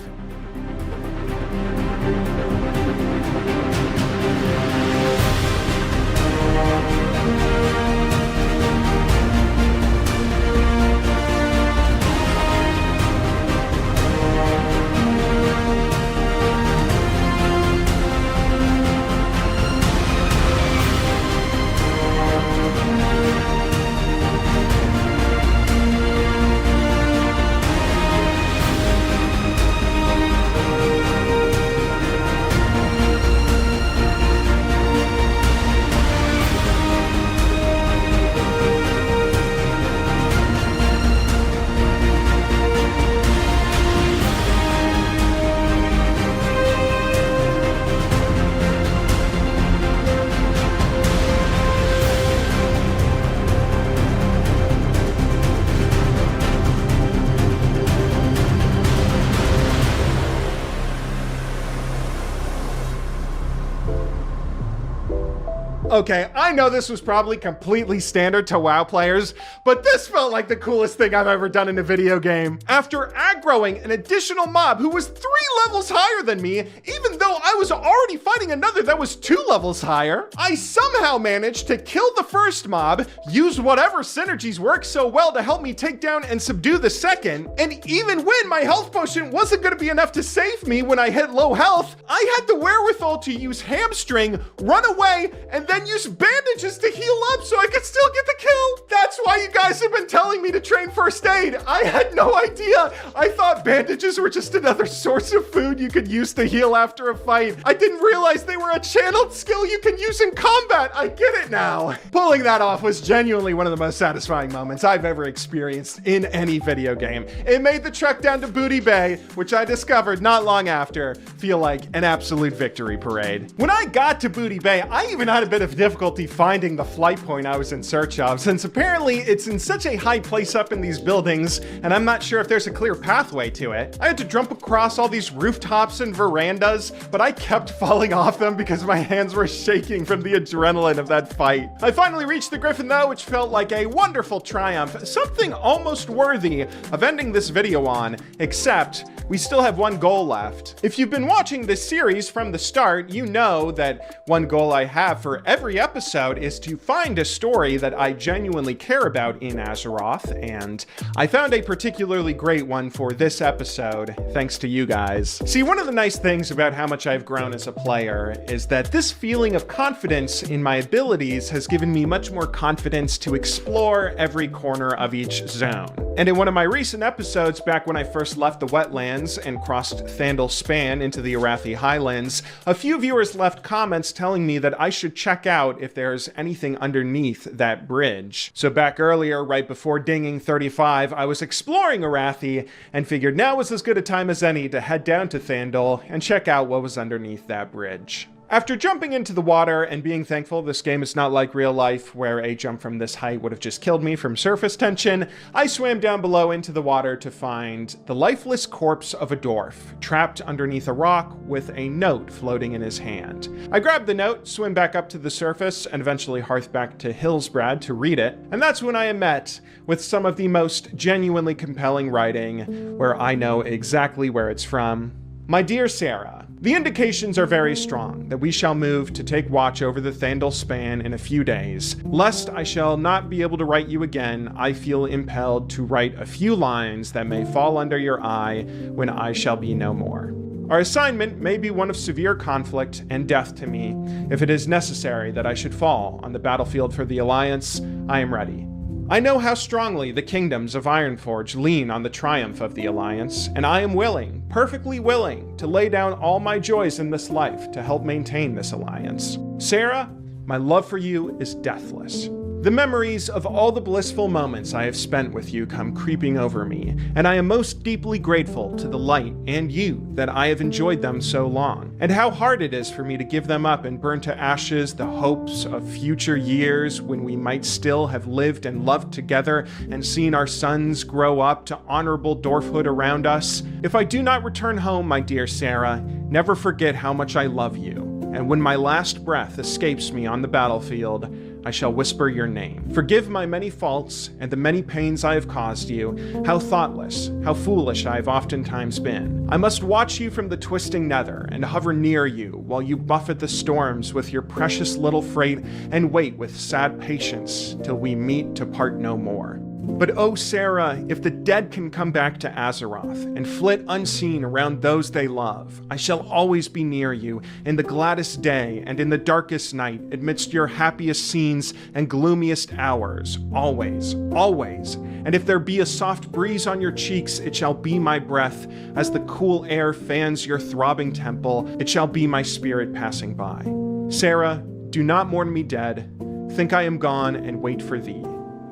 Okay, I know this was probably completely standard to WoW players, but this felt like the coolest thing I've ever done in a video game. After aggroing an additional mob who was 3 levels higher than me, even though I was already fighting another that was 2 levels higher, I somehow managed to kill the first mob, use whatever synergies worked so well to help me take down and subdue the second, and even when my health potion wasn't going to be enough to save me when I hit low health, I had the wherewithal to use hamstring, run away, and then use bandages to heal up so I could still get the kill. That's why you guys have been telling me to train first aid. I had no idea. I thought bandages were just another source of food you could use to heal after a fight. I didn't realize they were a channeled skill you can use in combat. I get it now. Pulling that off was genuinely one of the most satisfying moments I've ever experienced in any video game. It made the trek down to Booty Bay, which I discovered not long after, feel like an absolute victory parade. When I got to Booty Bay, I even had a bit of difficulty finding the flight point I was in search of, since apparently it's in such a high place up in these buildings, and I'm not sure if there's a clear pathway to it. I had to jump across all these rooftops and verandas, but I kept falling off them because my hands were shaking from the adrenaline of that fight. I finally reached the Griffin though, which felt like a wonderful triumph, something almost worthy of ending this video on, except we still have one goal left. If you've been watching this series from the start, you know that one goal I have for every episode is to find a story that I genuinely care about in Azeroth, and I found a particularly great one for this episode, thanks to you guys. See, one of the nice things about how much I've grown as a player is that this feeling of confidence in my abilities has given me much more confidence to explore every corner of each zone. And in one of my recent episodes, back when I first left the wetlands and crossed Thandal Span into the Arathi Highlands, a few viewers left comments telling me that I should check out if there's anything underneath that bridge. So back earlier, right before dinging 35, I was exploring Arathi and figured now was as good a time as any to head down to Thandal and check out what was underneath that bridge. After jumping into the water and being thankful this game is not like real life, where a jump from this height would have just killed me from surface tension, I swam down below into the water to find the lifeless corpse of a dwarf, trapped underneath a rock with a note floating in his hand. I grabbed the note, swim back up to the surface, and eventually hearth back to Hillsbrad to read it, and that's when I am met with some of the most genuinely compelling writing, where I know exactly where it's from. My dear Sarah, the indications are very strong that we shall move to take watch over the Thandal Span in a few days. Lest I shall not be able to write you again, I feel impelled to write a few lines that may fall under your eye when I shall be no more. Our assignment may be one of severe conflict and death to me. If it is necessary that I should fall on the battlefield for the Alliance, I am ready. I know how strongly the kingdoms of Ironforge lean on the triumph of the Alliance, and I am willing, perfectly willing, to lay down all my joys in this life to help maintain this alliance. Sarah, my love for you is deathless. The memories of all the blissful moments I have spent with you come creeping over me, and I am most deeply grateful to the light and you that I have enjoyed them so long, and how hard it is for me to give them up and burn to ashes the hopes of future years when we might still have lived and loved together and seen our sons grow up to honorable dwarfhood around us. If I do not return home, my dear Sarah, never forget how much I love you, and when my last breath escapes me on the battlefield, I shall whisper your name. Forgive my many faults and the many pains I have caused you, how thoughtless, how foolish I have oftentimes been. I must watch you from the twisting nether and hover near you while you buffet the storms with your precious little freight and wait with sad patience till we meet to part no more. But oh, Sarah, if the dead can come back to Azeroth and flit unseen around those they love, I shall always be near you in the gladdest day and in the darkest night, amidst your happiest scenes and gloomiest hours, always, always. And if there be a soft breeze on your cheeks, it shall be my breath. As the cool air fans your throbbing temple, it shall be my spirit passing by. Sarah, do not mourn me dead. Think I am gone and wait for thee,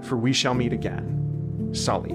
for we shall meet again. Sully.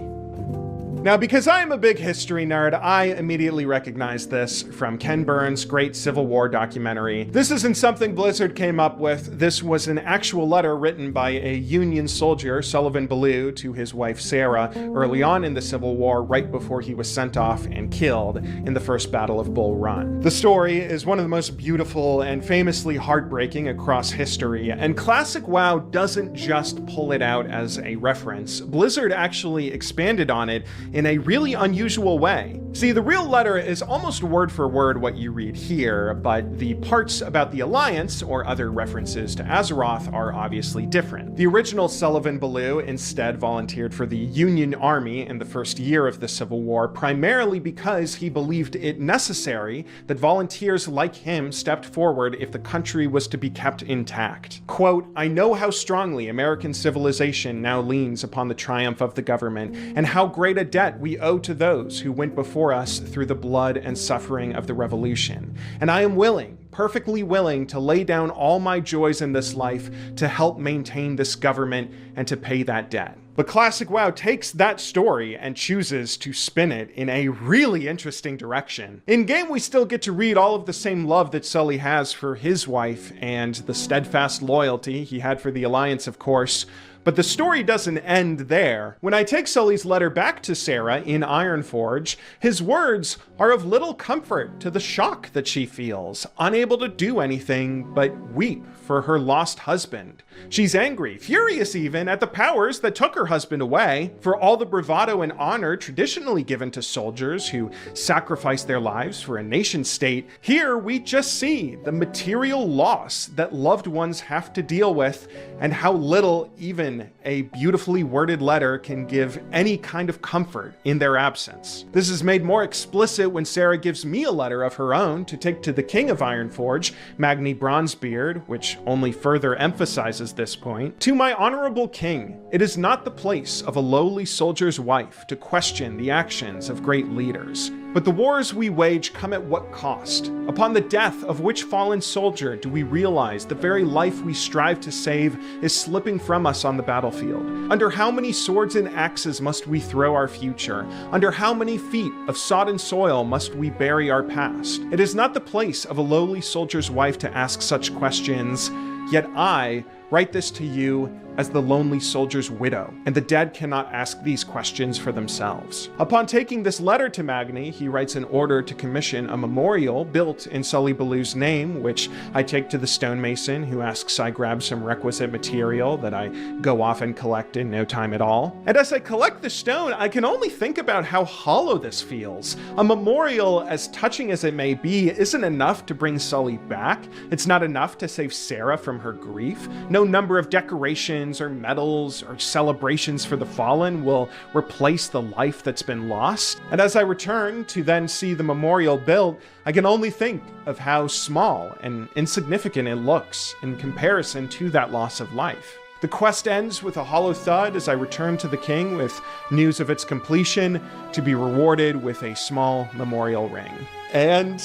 Now, because I am a big history nerd, I immediately recognized this from Ken Burns' great Civil War documentary. This isn't something Blizzard came up with. This was an actual letter written by a Union soldier, Sullivan Ballou, to his wife Sarah early on in the Civil War, right before he was sent off and killed in the First Battle of Bull Run. The story is one of the most beautiful and famously heartbreaking across history, and Classic WoW doesn't just pull it out as a reference. Blizzard actually expanded on it in a really unusual way. See, the real letter is almost word for word what you read here, but the parts about the Alliance or other references to Azeroth are obviously different. The original Sullivan Ballou instead volunteered for the Union Army in the first year of the Civil War, primarily because he believed it necessary that volunteers like him stepped forward if the country was to be kept intact. Quote, "I know how strongly American civilization now leans upon the triumph of the government, and how great a debt we owe to those who went before us through the blood and suffering of the revolution. And I am willing, perfectly willing, to lay down all my joys in this life to help maintain this government and to pay that debt." But Classic WoW takes that story and chooses to spin it in a really interesting direction. In-game, we still get to read all of the same love that Sully has for his wife and the steadfast loyalty he had for the Alliance, of course. But the story doesn't end there. When I take Sully's letter back to Sarah in Ironforge, his words are of little comfort to the shock that she feels, unable to do anything but weep for her lost husband. She's angry, furious even, at the powers that took her husband away, for all the bravado and honor traditionally given to soldiers who sacrifice their lives for a nation state. Here we just see the material loss that loved ones have to deal with, and how little even a beautifully worded letter can give any kind of comfort in their absence. This is made more explicit when Sarah gives me a letter of her own to take to the King of Ironforge, Magni Bronzebeard, which only further emphasizes this point. "To my honorable king, it is not the place of a lowly soldier's wife to question the actions of great leaders. But the wars we wage come at what cost? Upon the death of which fallen soldier do we realize the very life we strive to save is slipping from us on the battlefield? Under how many swords and axes must we throw our future? Under how many feet of sodden soil must we bury our past? It is not the place of a lowly soldier's wife to ask such questions, yet I write this to you as the lonely soldier's widow, and the dead cannot ask these questions for themselves." Upon taking this letter to Magni, he writes an order to commission a memorial built in Sully Ballou's name, which I take to the stonemason, who asks I grab some requisite material that I go off and collect in no time at all. And as I collect the stone, I can only think about how hollow this feels. A memorial, as touching as it may be, isn't enough to bring Sully back. It's not enough to save Sarah from her grief. No number of decorations or medals or celebrations for the fallen will replace the life that's been lost. And as I return to then see the memorial built, I can only think of how small and insignificant it looks in comparison to that loss of life. The quest ends with a hollow thud as I return to the king with news of its completion, to be rewarded with a small memorial ring. And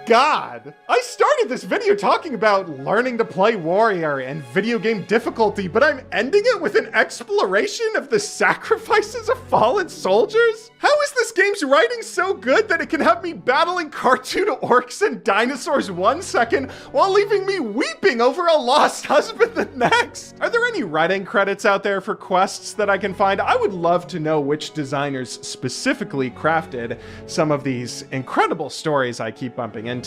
God, I started this video talking about learning to play warrior and video game difficulty, but I'm ending it with an exploration of the sacrifices of fallen soldiers? How is this game's writing so good that it can have me battling cartoon orcs and dinosaurs one second while leaving me weeping over a lost husband the next? Are there any writing credits out there for quests that I can find? I would love to know which designers specifically crafted some of these incredible stories I keep bumping into.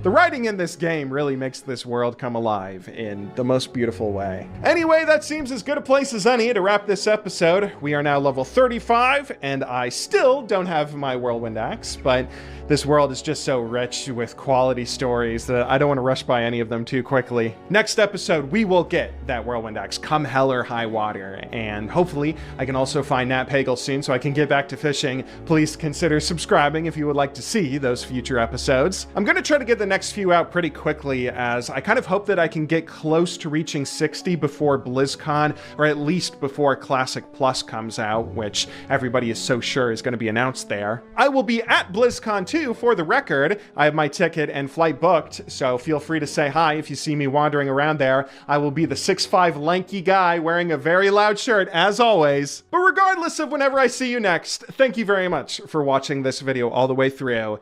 The writing in this game really makes this world come alive in the most beautiful way. Anyway, that seems as good a place as any to wrap this episode. We are now level 35, and I still don't have my Whirlwind Axe, but this world is just so rich with quality stories that I don't want to rush by any of them too quickly. Next episode, we will get that Whirlwind Axe come hell or high water, and hopefully I can also find Nat Pagel soon so I can get back to fishing. Please consider subscribing if you would like to see those future episodes. I'm going to try to get the next few out pretty quickly, as I kind of hope that I can get close to reaching 60 before BlizzCon, or at least before Classic Plus comes out, which everybody is so sure is going to be announced there. I will be at BlizzCon 2 for the record. I have my ticket and flight booked, so feel free to say hi if you see me wandering around there. I will be the 6'5" lanky guy wearing a very loud shirt, as always. But regardless of whenever I see you next, thank you very much for watching this video all the way through.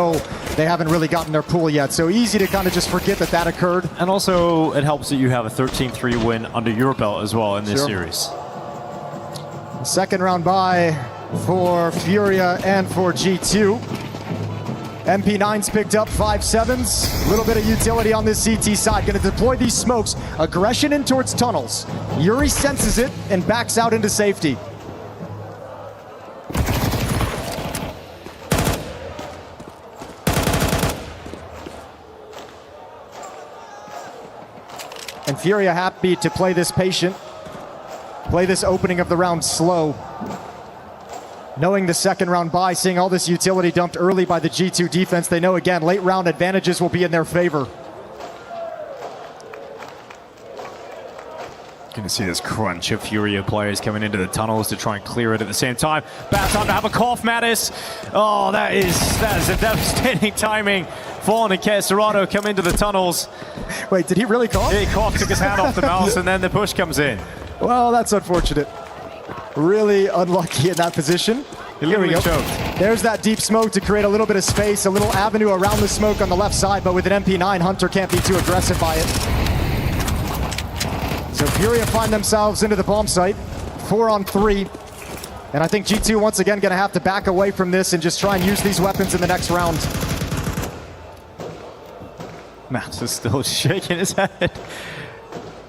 know they haven't really gotten their pull yet. So easy to kind of just forget that that occurred. And also, it helps that you have a 13-3 win under your belt as well in this series. Second round bye for Furia and for G2. MP9's picked up 5-7s. A little bit of utility on this CT side. Going to deploy these smokes. Aggression in towards tunnels. Yuri senses it and backs out into safety. And Furia happy to play this patient. Play this opening of the round slow. Knowing the second round bye, seeing all this utility dumped early by the G2 defense, they know again, late round advantages will be in their favor. Going to see this crunch of Furia players coming into the tunnels to try and clear it at the same time. Bad time to have a cough, Mattis. Oh, that is a devastating timing. Fawn and Kesserano come into the tunnels. Wait, did he really cough? Yeah, he coughed, took his hand off the mouse, and then the push comes in. Well, that's unfortunate. Really unlucky in that position. Here we go. Choked. There's that deep smoke to create a little bit of space, a little avenue around the smoke on the left side, but with an MP9, Hunter can't be too aggressive by it. So Furia find themselves into the bomb site, 4-on-3. And I think G2 once again going to have to back away from this and just try and use these weapons in the next round. Matt is still shaking his head.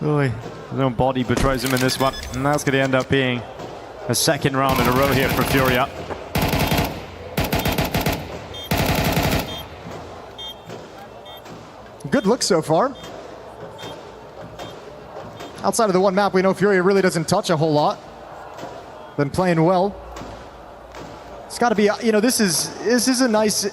Really, his own body betrays him in this one. And that's going to end up being a second round in a row here for Furia. Good look so far. Outside of the one map, we know Furia really doesn't touch a whole lot. Been playing well. It's got to be, you know, this is a nice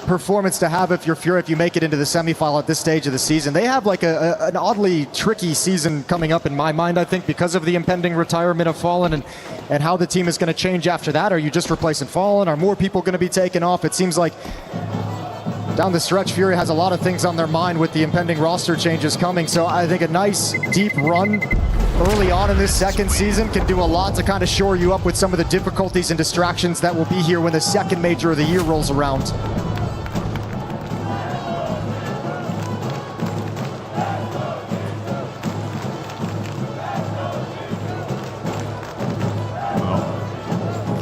performance to have if you're Furia, if you make it into the semifinal at this stage of the season. They have like an oddly tricky season coming up in my mind, I think, because of the impending retirement of Fallen and how the team is going to change after that. Are you just replacing Fallen? Are more people going to be taken off? It seems like down the stretch, Furia has a lot of things on their mind with the impending roster changes coming. So I think a nice deep run early on in this second season can do a lot to kind of shore you up with some of the difficulties and distractions that will be here when the second major of the year rolls around.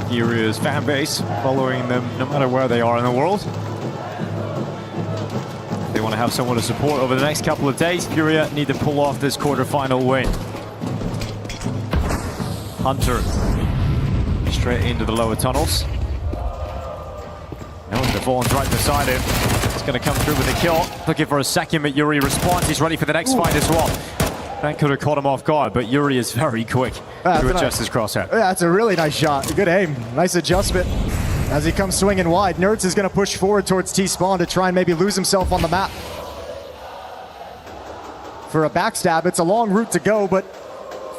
Furia's fan base following them no matter where they are in the world. They want to have someone to support over the next couple of days. Furia need to pull off this quarterfinal win. Hunter straight into the lower tunnels. Knowing the Vaughn's right beside him. It's going to come through with a kill. Looking for a second, but Yuri responds. He's ready for the next fight as well. That could have caught him off guard, but Yuri is very quick to adjust his crosshair. Yeah, that's a really nice shot. Good aim. Nice adjustment. As he comes swinging wide, Nerds is going to push forward towards T-Spawn to try and maybe lose himself on the map. For a backstab, it's a long route to go, but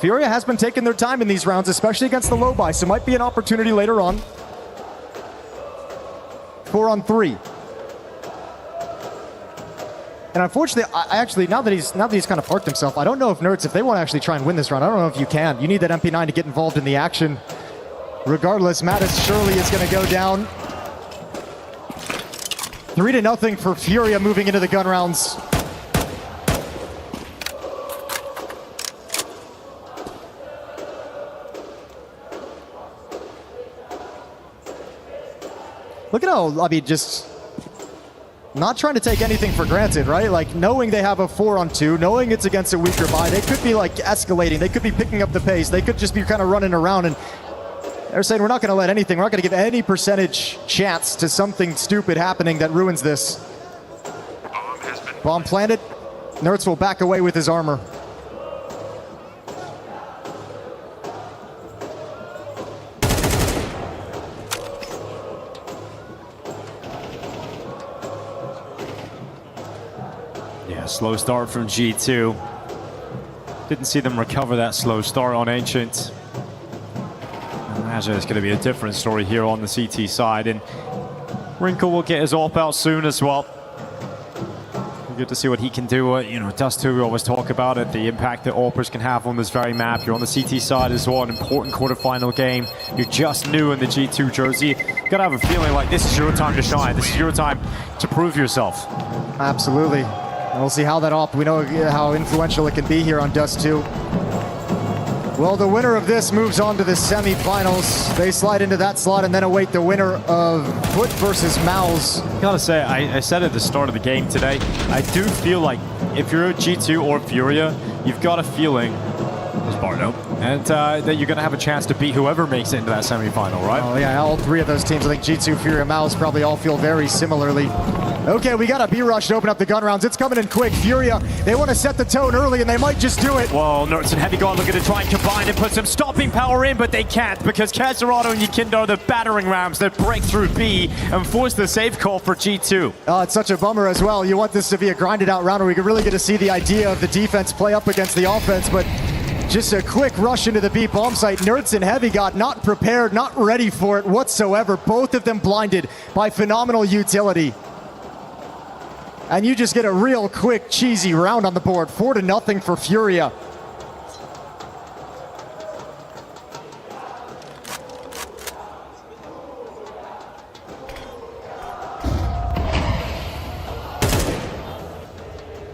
Furia has been taking their time in these rounds, especially against the low buy, so might be an opportunity later on. 4-on-3. And unfortunately, I actually, now that he's kind of parked himself, I don't know if Nerds, if they want to actually try and win this round, I don't know if you can. You need that MP9 to get involved in the action. Regardless, Mattis surely is going to go down. 3-0 for Furia moving into the gun rounds. Look at how, I mean, just not trying to take anything for granted, right? Like knowing they have a 4-on-2, knowing it's against a weaker buy, they could be like escalating, they could be picking up the pace, they could just be kind of running around, and they're saying we're not going to let anything, we're not going to give any percentage chance to something stupid happening that ruins this. Bomb planted, Nerds will back away with his armor. Slow start from G2. Didn't see them recover that slow start on Ancient. I imagine it's going to be a different story here on the CT side, and Wrinkle will get his AWP out soon as well. Good to see what he can do. You know, Dust 2, we always talk about it, the impact that AWPers can have on this very map. You're on the CT side as well, an important quarterfinal game. You're just new in the G2 jersey. You gotta have a feeling like this is your time to shine. This is your time to prove yourself. Absolutely. And we'll see how that op, we know how influential it can be here on Dust 2. Well, the winner of this moves on to the semifinals. They slide into that slot and then await the winner of Foot versus Mouse. Gotta say, I said at the start of the game today, I do feel like if you're a G2 or Furia, you've got a feeling, there's Bardo, and that you're gonna have a chance to beat whoever makes it into that semifinal, right? Oh yeah, all three of those teams, I think G2, Furia, Mouse probably all feel very similarly. Okay, we got a B-rush to open up the gun rounds. It's coming in quick. Furia, they want to set the tone early, and they might just do it. Well, Nerds and Heavy Guard looking to try and combine and put some stopping power in, but they can't because Katsurato and Yikindo are the battering rams that break through B and force the save call for G2. Oh, it's such a bummer as well. You want this to be a grinded out round where we can really get to see the idea of the defense play up against the offense, but just a quick rush into the B bomb site. Nerds and Heavy got not prepared, not ready for it whatsoever. Both of them blinded by phenomenal utility. And you just get a real quick, cheesy round on the board. 4-0 for Furia.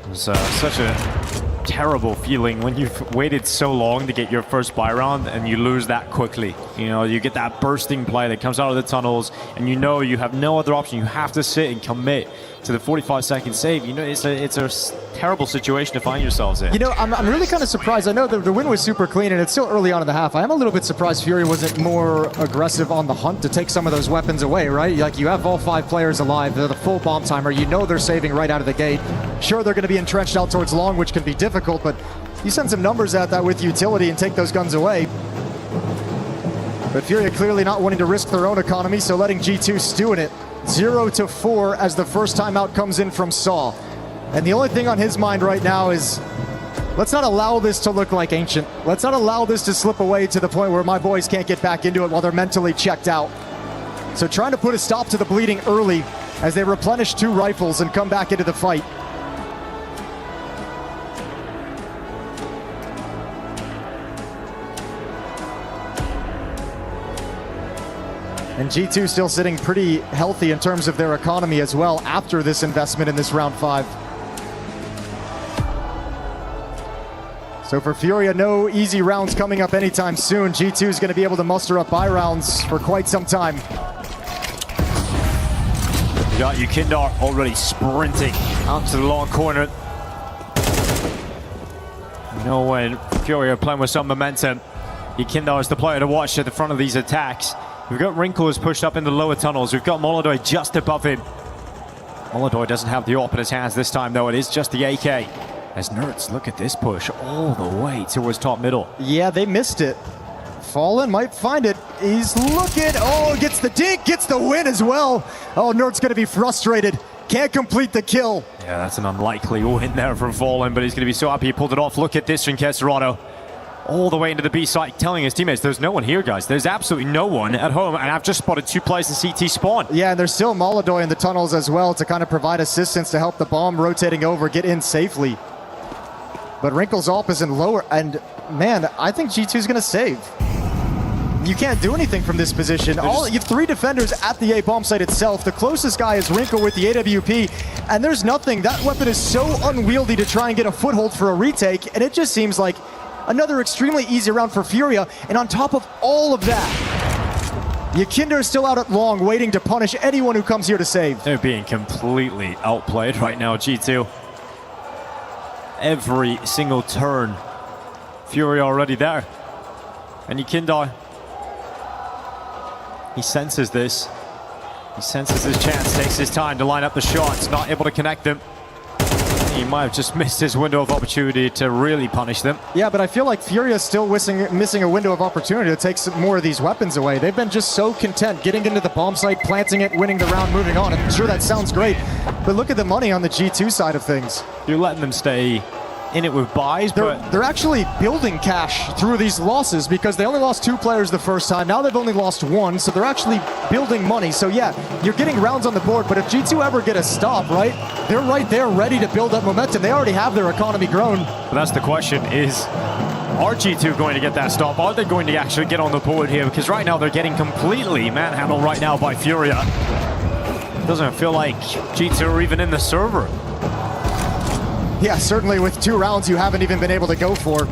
It was such a terrible feeling when you've waited so long to get your first buy round and you lose that quickly. You know, you get that bursting play that comes out of the tunnels and you know you have no other option. You have to sit and commit to the 45-second save. You know, it's a terrible situation to find yourselves in. You know, I'm really kind of surprised. I know the win was super clean and it's still early on in the half. I am a little bit surprised Fury wasn't more aggressive on the hunt to take some of those weapons away, right? Like, you have all 5 players alive. They're the full bomb timer. You know they're saving right out of the gate. Sure, they're going to be entrenched out towards long, which can be difficult, but you send some numbers at that with utility and take those guns away. But Fury clearly not wanting to risk their own economy, so letting G2 stew in it. 0-4 as the first timeout comes in from Saw. And the only thing on his mind right now is, let's not allow this to look like Ancient. Let's not allow this to slip away to the point where my boys can't get back into it while they're mentally checked out. So trying to put a stop to the bleeding early as they replenish 2 rifles and come back into the fight. And G2 still sitting pretty healthy in terms of their economy as well after this investment in this round 5. So for Furia, no easy rounds coming up anytime soon. G2 is going to be able to muster up buy rounds for quite some time. You got Yukindar already sprinting out to the long corner. You know, when Furia are playing with some momentum, Yukindar is the player to watch at the front of these attacks. We've got Wrinkle who's pushed up in the lower tunnels. We've got Molodoi just above him. Molodoi doesn't have the AWP in his hands this time, though. It is just the AK. As Nerds look at this push all the way towards top middle. Yeah, they missed it. Fallen might find it. He's looking. Oh, gets the dink, gets the win as well. Oh, Nerd's going to be frustrated. Can't complete the kill. Yeah, that's an unlikely win there from Fallen, but he's going to be so happy he pulled it off. Look at this from Katsurato. All the way into the B site, telling his teammates, there's no one here, guys. There's absolutely no one at home, and I've just spotted 2 players in CT spawn. Yeah, and there's still Molodoi in the tunnels as well to kind of provide assistance to help the bomb rotating over get in safely. But Wrinkle's AWP is in lower, and man, I think G2 is going to save. You can't do anything from this position. You have 3 defenders at the A bomb site itself. The closest guy is Wrinkle with the AWP, and there's nothing. That weapon is so unwieldy to try and get a foothold for a retake, and it just seems like another extremely easy round for Furia. And on top of all of that, Yikinder is still out at long, waiting to punish anyone who comes here to save. They're being completely outplayed right now, G2. Every single turn, Fury already there. And Yikinder, he senses this. He senses his chance, takes his time to line up the shots, not able to connect them. He might have just missed his window of opportunity to really punish them. Yeah, but I feel like Furia is still missing a window of opportunity to take some more of these weapons away. They've been just so content getting into the bomb site, planting it, winning the round, moving on. I'm sure that sounds great, but look at the money on the G2 side of things. You're letting them stay in it with buys, but They're actually building cash through these losses because they only lost 2 players the first time. Now they've only lost 1, so they're actually building money. So yeah, you're getting rounds on the board, but if G2 ever get a stop, right, they're right there ready to build up momentum. They already have their economy grown. But that's the question, is are G2 going to get that stop? Are they going to actually get on the board here? Because right now they're getting completely manhandled right now by Furia. Doesn't feel like G2 are even in the server. Yeah, certainly with 2 rounds you haven't even been able to go for.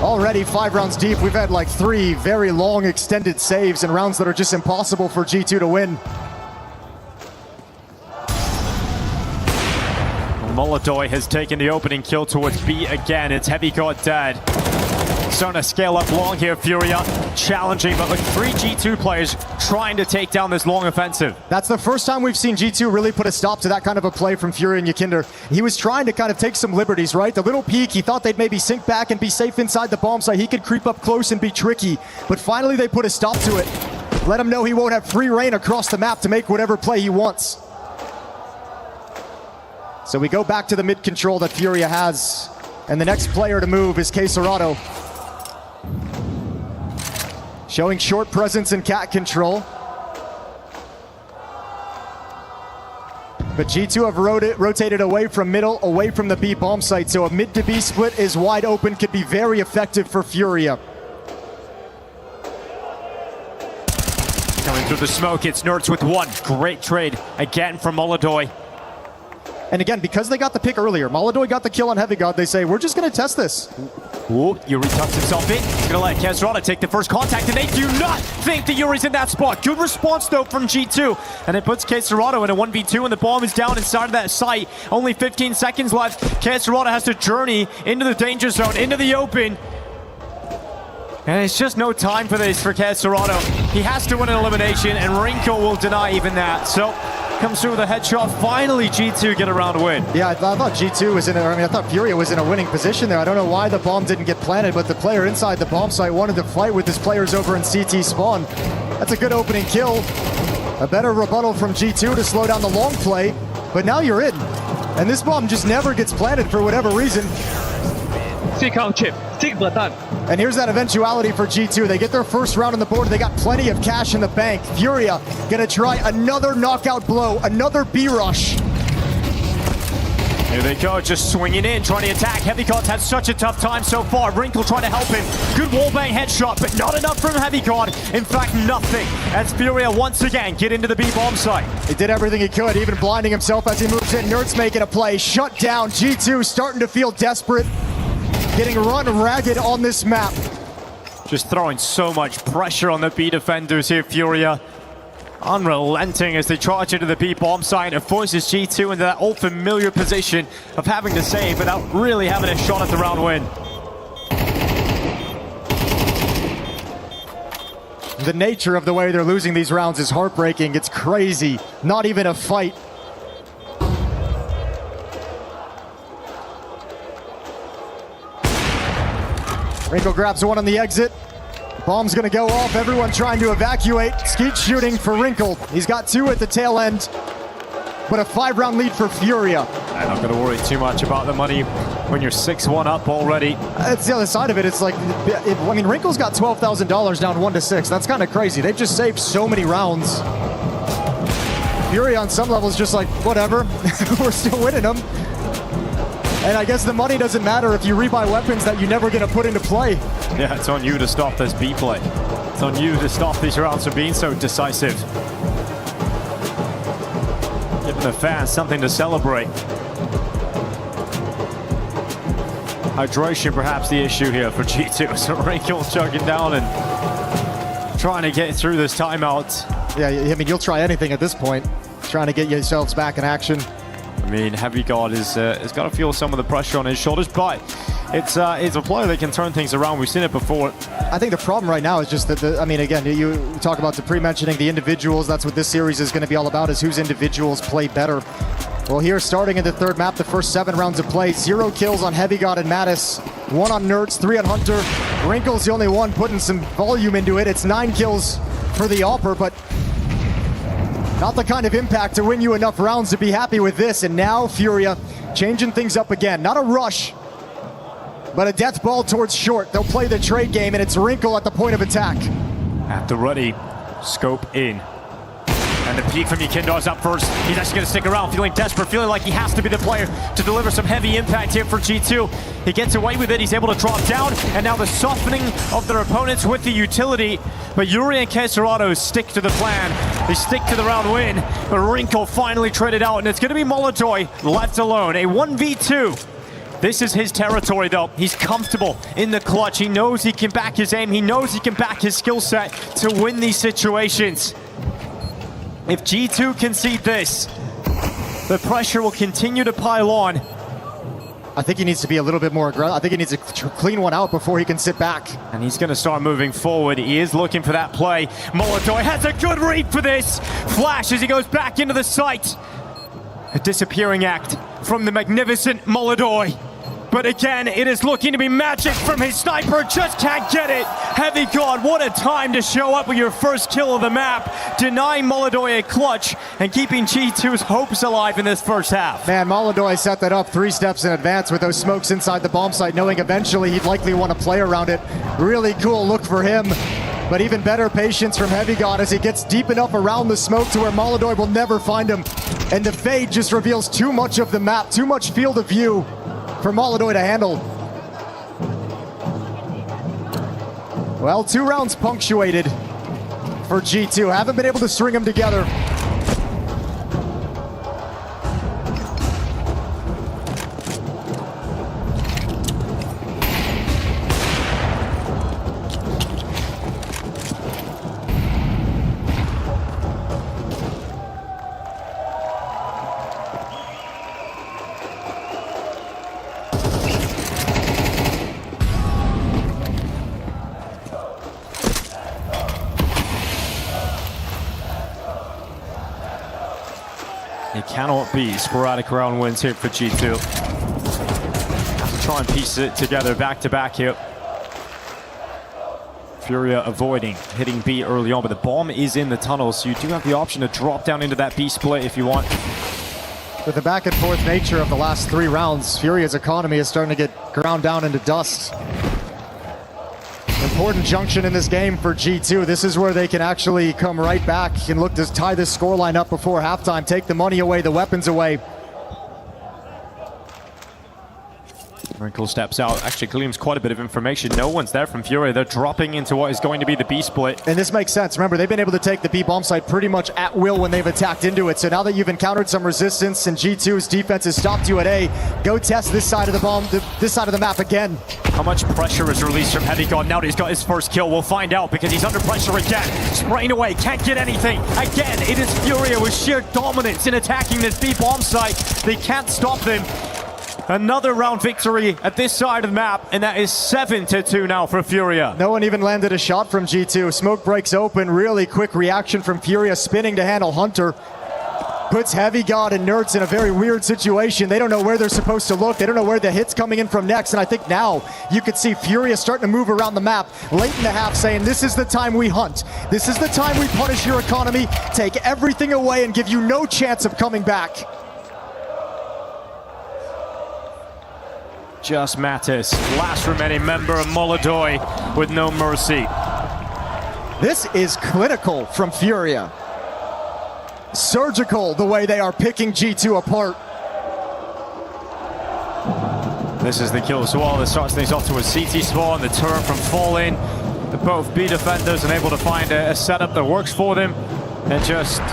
Already 5 rounds deep, we've had like 3 very long extended saves and rounds that are just impossible for G2 to win. Molodoi has taken the opening kill towards B again. It's Heavy God dead. Starting to scale up long here, Furia. Challenging, but look, 3 G2 players trying to take down this long offensive. That's the first time we've seen G2 really put a stop to that kind of a play from Furia and Yakinder. He was trying to kind of take some liberties, right? The little peek, he thought they'd maybe sink back and be safe inside the bomb site. He could creep up close and be tricky, but finally they put a stop to it. Let him know he won't have free reign across the map to make whatever play he wants. So we go back to the mid control that Furia has, and the next player to move is Quesarado. Showing short presence in cat control. But G2 have rotated away from middle, away from the B bomb site, so a mid to B split is wide open, could be very effective for Furia. Coming through the smoke, it's Nerds with 1. Great trade again from Molodoi. And again, because they got the pick earlier, Molodoi got the kill on Heavy God, they say, we're just going to test this. Ooh, Yuri tucks himself in. He's going to let Quesarado take the first contact, and they do not think that Yuri's in that spot. Good response, though, from G2. And it puts Quesarado in a 1v2, and the bomb is down inside of that site. Only 15 seconds left. Quesarado has to journey into the danger zone, into the open. And it's just no time for this for Quesarado. He has to win an elimination, and Wrinkle will deny even that. So, comes through with a headshot. Finally, G2 get a round win. Yeah, I thought G2 was I thought Furia was in a winning position there. I don't know why the bomb didn't get planted, but the player inside the bomb site wanted to fight with his players over in CT spawn. That's a good opening kill. A better rebuttal from G2 to slow down the long play, but now you're in. And this bomb just never gets planted for whatever reason. And here's that eventuality for G2. They get their first round on the board. They got plenty of cash in the bank. Furia gonna try another knockout blow, another B rush. Here they go, just swinging in, trying to attack. Heavy God's had such a tough time so far. Wrinkle trying to help him. Good wallbang headshot, but not enough from Heavy God. In fact, nothing. As Furia once again get into the B bomb site. He did everything he could, even blinding himself as he moves in. Nerds making a play, shut down. G2 starting to feel desperate. Getting run ragged on this map. Just throwing so much pressure on the B defenders here, Furia. Unrelenting as they charge into the B bomb site. It forces G2 into that old familiar position of having to save without really having a shot at the round win. The nature of the way they're losing these rounds is heartbreaking. It's crazy. Not even a fight. Wrinkle grabs one on the exit. Bomb's gonna go off, everyone trying to evacuate. Skeet shooting for Wrinkle. He's got 2 at the tail end, but a 5-round lead for Furia. I'm not gonna worry too much about the money when you're 6-1 up already. That's the other side of it. It's like, I mean, Wrinkle's got $12,000 down 1-6. That's kind of crazy. They've just saved so many rounds. Furia on some levels just like, whatever, we're still winning them. And I guess the money doesn't matter if you rebuy weapons that you're never going to put into play. Yeah, it's on you to stop this B play. It's on you to stop these rounds from being so decisive. Giving the fans something to celebrate. Hydration perhaps the issue here for G2. So Wrinkle chugging down and trying to get through this timeout. Yeah, I mean, you'll try anything at this point. Trying to get yourselves back in action. I mean, Heavy God has got to feel some of the pressure on his shoulders, but it's a player that can turn things around. We've seen it before. I think the problem right now is just that, I mean, again, you talk about the pre-mentioning the individuals. That's what this series is going to be all about, is whose individuals play better. Well, here, starting in the third map, the first 7 rounds of play, 0 kills on Heavy God and Mattis, 1 on Nerds, 3 on Hunter. Wrinkle's the only one putting some volume into it. It's 9 kills for the Alper, but not the kind of impact to win you enough rounds to be happy with this. And now Furia changing things up again. Not a rush, but a death ball towards short. They'll play the trade game, and it's Wrinkle at the point of attack. At the ready, scope in. And the peek from Yekindar is up first. He's actually going to stick around, feeling desperate, feeling like he has to be the player to deliver some heavy impact here for G2. He gets away with it, he's able to drop down, and now the softening of their opponents with the utility. But Yuri and Kesserado stick to the plan. They stick to the round win, but Wrinkle finally traded out, and it's going to be Molodoi left alone. A 1v2. This is his territory, though. He's comfortable in the clutch. He knows he can back his aim. He knows he can back his skill set to win these situations. If G2 concede this, the pressure will continue to pile on. I think he needs to be a little bit more aggressive. I think he needs to clean one out before he can sit back. And he's going to start moving forward. He is looking for that play. Molodoi has a good read for this. Flash as he goes back into the site. A disappearing act from the magnificent Molodoi. But again, it is looking to be magic from his sniper. Just can't get it. Heavy God, what a time to show up with your first kill of the map. Denying Molodoi a clutch and keeping G2's hopes alive in this first half. Man, Molodoi set that up 3 steps in advance with those smokes inside the bomb site, knowing eventually he'd likely want to play around it. Really cool look for him. But even better patience from Heavy God as he gets deep enough around the smoke to where Molodoi will never find him. And the fade just reveals too much of the map, too much field of view for Molodoi to handle. Well, 2 rounds punctuated for G2. Haven't been able to string them together. It cannot be sporadic round wins here for G2. Have to try and piece it together back to back here. Furia avoiding hitting B early on, but the bomb is in the tunnel, so you do have the option to drop down into that B split if you want. With the back and forth nature of the last 3 rounds, Furia's economy is starting to get ground down into dust. Important junction in this game for G2. This is where they can actually come right back and look to tie this scoreline up before halftime, take the money away, the weapons away. Wrinkle steps out, actually gleams quite a bit of information. No one's there from Furia. They're dropping into what is going to be the B split. And this makes sense. Remember, they've been able to take the B bomb site pretty much at will when they've attacked into it. So now that you've encountered some resistance and G2's defense has stopped you at A, go test this side of the bomb, this side of the map again. How much pressure is released from Heavy God now that he's got his first kill? We'll find out because he's under pressure again. Spraying away, can't get anything. Again, it is Furia with sheer dominance in attacking this B bomb site. They can't stop them. Another round victory at this side of the map, and that is 7-2 now for Furia. No one even landed a shot from G2. Smoke breaks open, really quick reaction from Furia, spinning to handle Hunter. Puts Heavy God and Nerds in a very weird situation. They don't know where they're supposed to look. They don't know where the hit's coming in from next. And I think now you could see Furia starting to move around the map late in the half, saying this is the time we hunt. This is the time we punish your economy, take everything away and give you no chance of coming back. Just Mattis, last remaining member of Molodoi with no mercy. This is clinical from Furia. Surgical the way they are picking G2 apart. This is the kill as well that starts things off to a CT spawn, the turret from Fallen. Both B defenders unable to find a setup that works for them, and just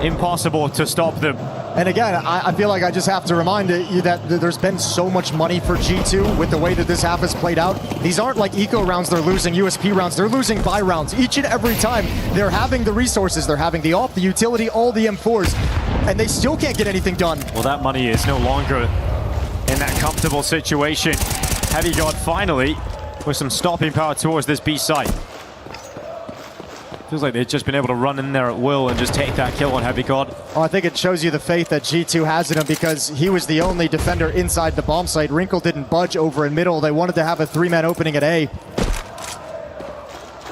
impossible to stop them. And again, I feel like I just have to remind you that there's been so much money for G2 with the way that this half has played out. These aren't like eco rounds they're losing, USP rounds, they're losing buy rounds. Each and every time they're having the resources, they're having the AWP, the utility, all the M4s, and they still can't get anything done. Well, that money is no longer in that comfortable situation. Heavy God finally with some stopping power towards this B site. Feels like they've just been able to run in there at will and just take that kill on Heavy God. Oh, I think it shows you the faith that G2 has in him because he was the only defender inside the bomb site. Wrinkle didn't budge over in middle. They wanted to have a 3-man opening at A.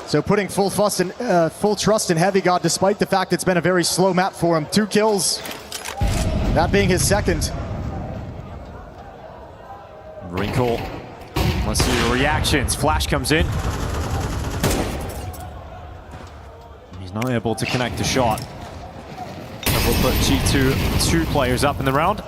So putting full trust in Heavy God despite the fact it's been a very slow map for him. 2 kills, that being his second. Wrinkle. Let's see the reactions. Flash comes in. He's not able to connect the shot. That will put G2 2 players up in the round.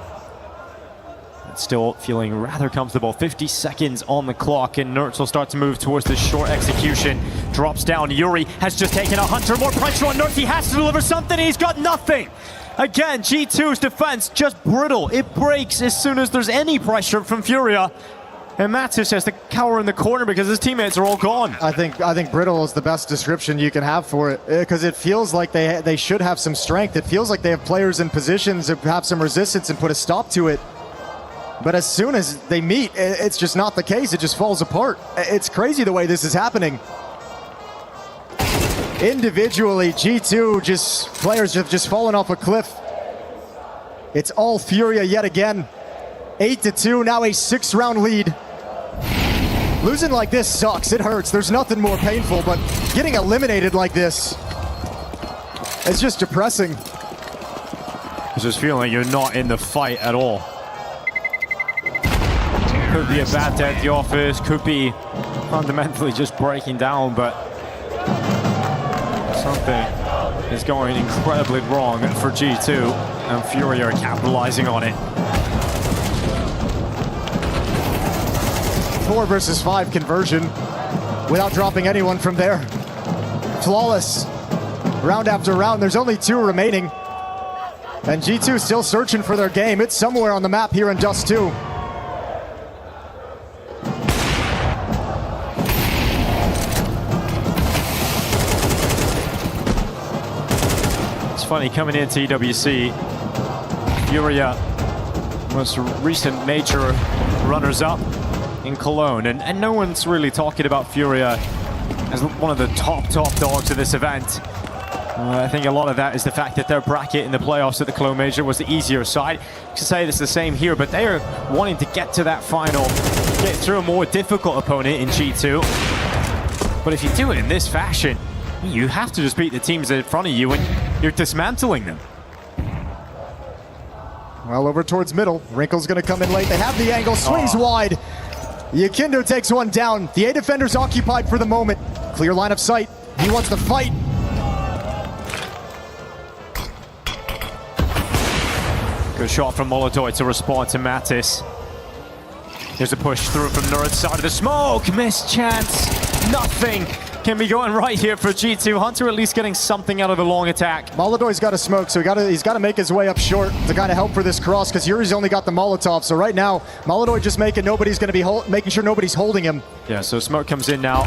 Still feeling rather comfortable. 50 seconds on the clock, and Nerds will start to move towards the short execution. Drops down. Yuri has just taken a Hunter. More pressure on Nerds. He has to deliver something. He's got nothing. Again, G2's defense just brittle. It breaks as soon as there's any pressure from Furia. And Mattis has to cower in the corner because his teammates are all gone. I think brittle is the best description you can have for it, because it feels like they should have some strength. It feels like they have players in positions that have some resistance and put a stop to it. But as soon as they meet, it's just not the case. It just falls apart. It's crazy the way this is happening. Individually, G2 players have just fallen off a cliff. It's all Furia yet again. 8-2, now a 6-round lead. Losing like this sucks. It hurts. There's nothing more painful, but getting eliminated like this, it's just depressing. It's just feeling like you're not in the fight at all. Could be a bad day at the office, could be fundamentally just breaking down, but something is going incredibly wrong for G2, and Fury are capitalizing on it. 4 versus 5 conversion without dropping anyone from there. Flawless. Round after round, there's only 2 remaining. And G2 still searching for their game. It's somewhere on the map here in Dust 2. Funny, coming into EWC, Furia most recent major runners-up in Cologne, and no one's really talking about Furia as one of the top dogs of this event. I think a lot of that is the fact that their bracket in the playoffs at the Cologne Major was the easier side. You could say it's the same here, but they are wanting to get to that final, get through a more difficult opponent in G2. But if you do it in this fashion, you have to just beat the teams in front of you, and you're dismantling them. Well, over towards middle. Wrinkle's going to come in late. They have the angle. Swings wide. Yakindo takes one down. The A defender's occupied for the moment. Clear line of sight. He wants to fight. Good shot from Molodoi to respond to Mattis. Here's a push through from Nerd's side of the smoke. Missed chance. Nothing can be going right here for G2. Hunter at least getting something out of the long attack. Molodoi's got to smoke, so he's got to make his way up short to kind of help for this cross, because Yuri's only got the Molotov. So right now, Molodoi just making sure nobody's holding him. Yeah, so smoke comes in now.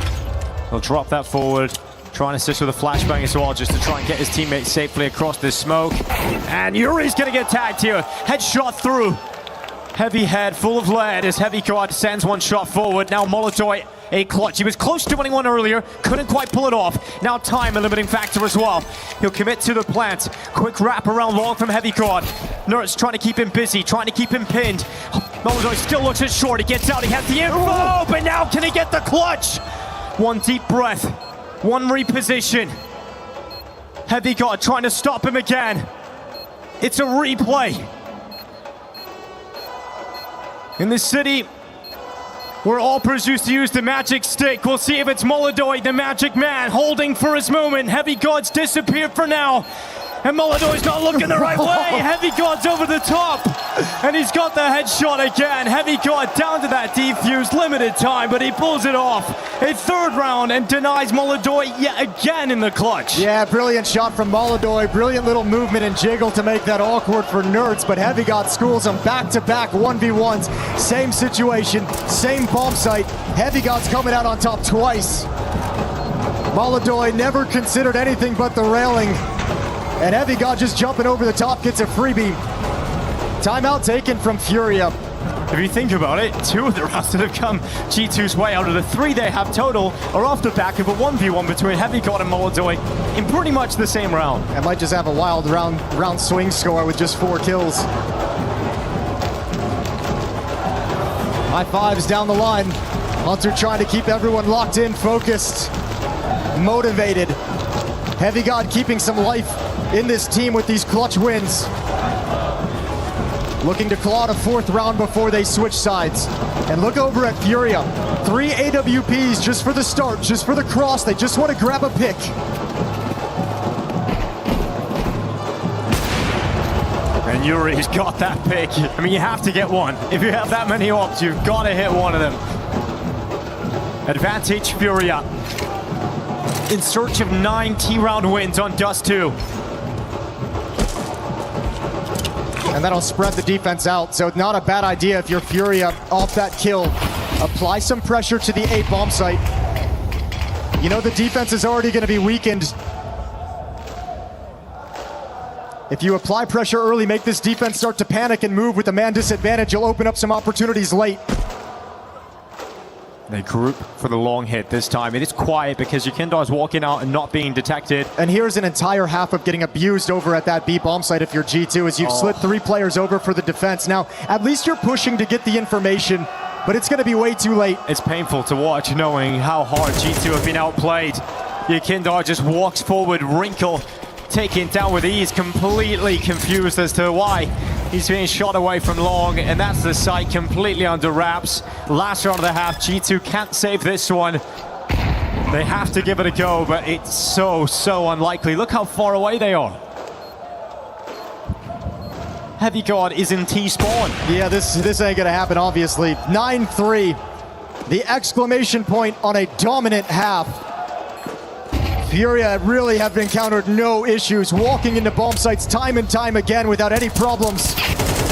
He'll drop that forward. Trying to assist with a flashbang as well, just to try and get his teammates safely across this smoke. And Yuri's gonna get tagged here. Headshot through. Heavy head full of lead as Heavy God sends one shot forward. Now Molodoi, a clutch. He was close to winning one earlier, couldn't quite pull it off. Now time, a limiting factor as well. He'll commit to the plant. Quick wrap around long from Heavy God. Nerds trying to keep him busy, trying to keep him pinned. Molodoi still looks at short. He gets out, he has the info, but now can he get the clutch? One deep breath, one reposition. Heavy God trying to stop him again. It's a replay. In this city, where all players used to use the magic stick, we'll see if it's Molodoi, the magic man, holding for his moment. Heavy God's disappeared for now. And Molodoi's not looking the right way. Heavy God's over the top. And he's got the headshot again. Heavy God down to that defuse, limited time, but he pulls it off. A third round and denies Molodoi yet again in the clutch. Yeah, brilliant shot from Molodoi. Brilliant little movement and jiggle to make that awkward for Nerds, but Heavy God schools him back-to-back 1v1s. Same situation, same bomb site. Heavy God's coming out on top twice. Molodoi never considered anything but the railing. And Heavy God just jumping over the top gets a freebie. Timeout taken from Furia. If you think about it, 2 of the rounds that have come G2's way out of the 3 they have total are off the back of a 1v1 between Heavy God and Molodoi in pretty much the same round. I might just have a wild round swing score with just 4 kills. High fives down the line. Hunter trying to keep everyone locked in, focused, motivated. Heavy God keeping some life in this team with these clutch wins. looking to claw a 4th round before they switch sides. And look over at Furia. 3 AWPs just for the start, just for the cross. They just want to grab a pick. And Yuri's got that pick. I mean, you have to get one. If you have that many ops, you've got to hit one of them. Advantage Furia. In search of 9 T-round wins on Dust 2. And that'll spread the defense out, so not a bad idea if you're Furia off that kill. Apply some pressure to the A bomb site. You know the defense is already going to be weakened. If you apply pressure early, make this defense start to panic and move with the man disadvantage, you'll open up some opportunities late. They group for the long hit this time. It is quiet because Yukindar's walking out and not being detected. And here's an entire half of getting abused over at that B bomb site if you're G2, as you've slid 3 players over for the defense. Now, at least you're pushing to get the information, but it's going to be way too late. It's painful to watch knowing how hard G2 have been outplayed. Yukindar just walks forward, Wrinkle taken down with ease, completely confused as to why he's being shot away from long, and that's the site completely under wraps. Last round of the half, G2 can't save this one. They have to give it a go, but it's so unlikely. Look how far away they are. Heavy God is in T-spawn. Yeah, this ain't gonna happen, obviously. 9-3, the exclamation point on a dominant half. Furia really have encountered no issues, walking into bomb sites time and time again without any problems,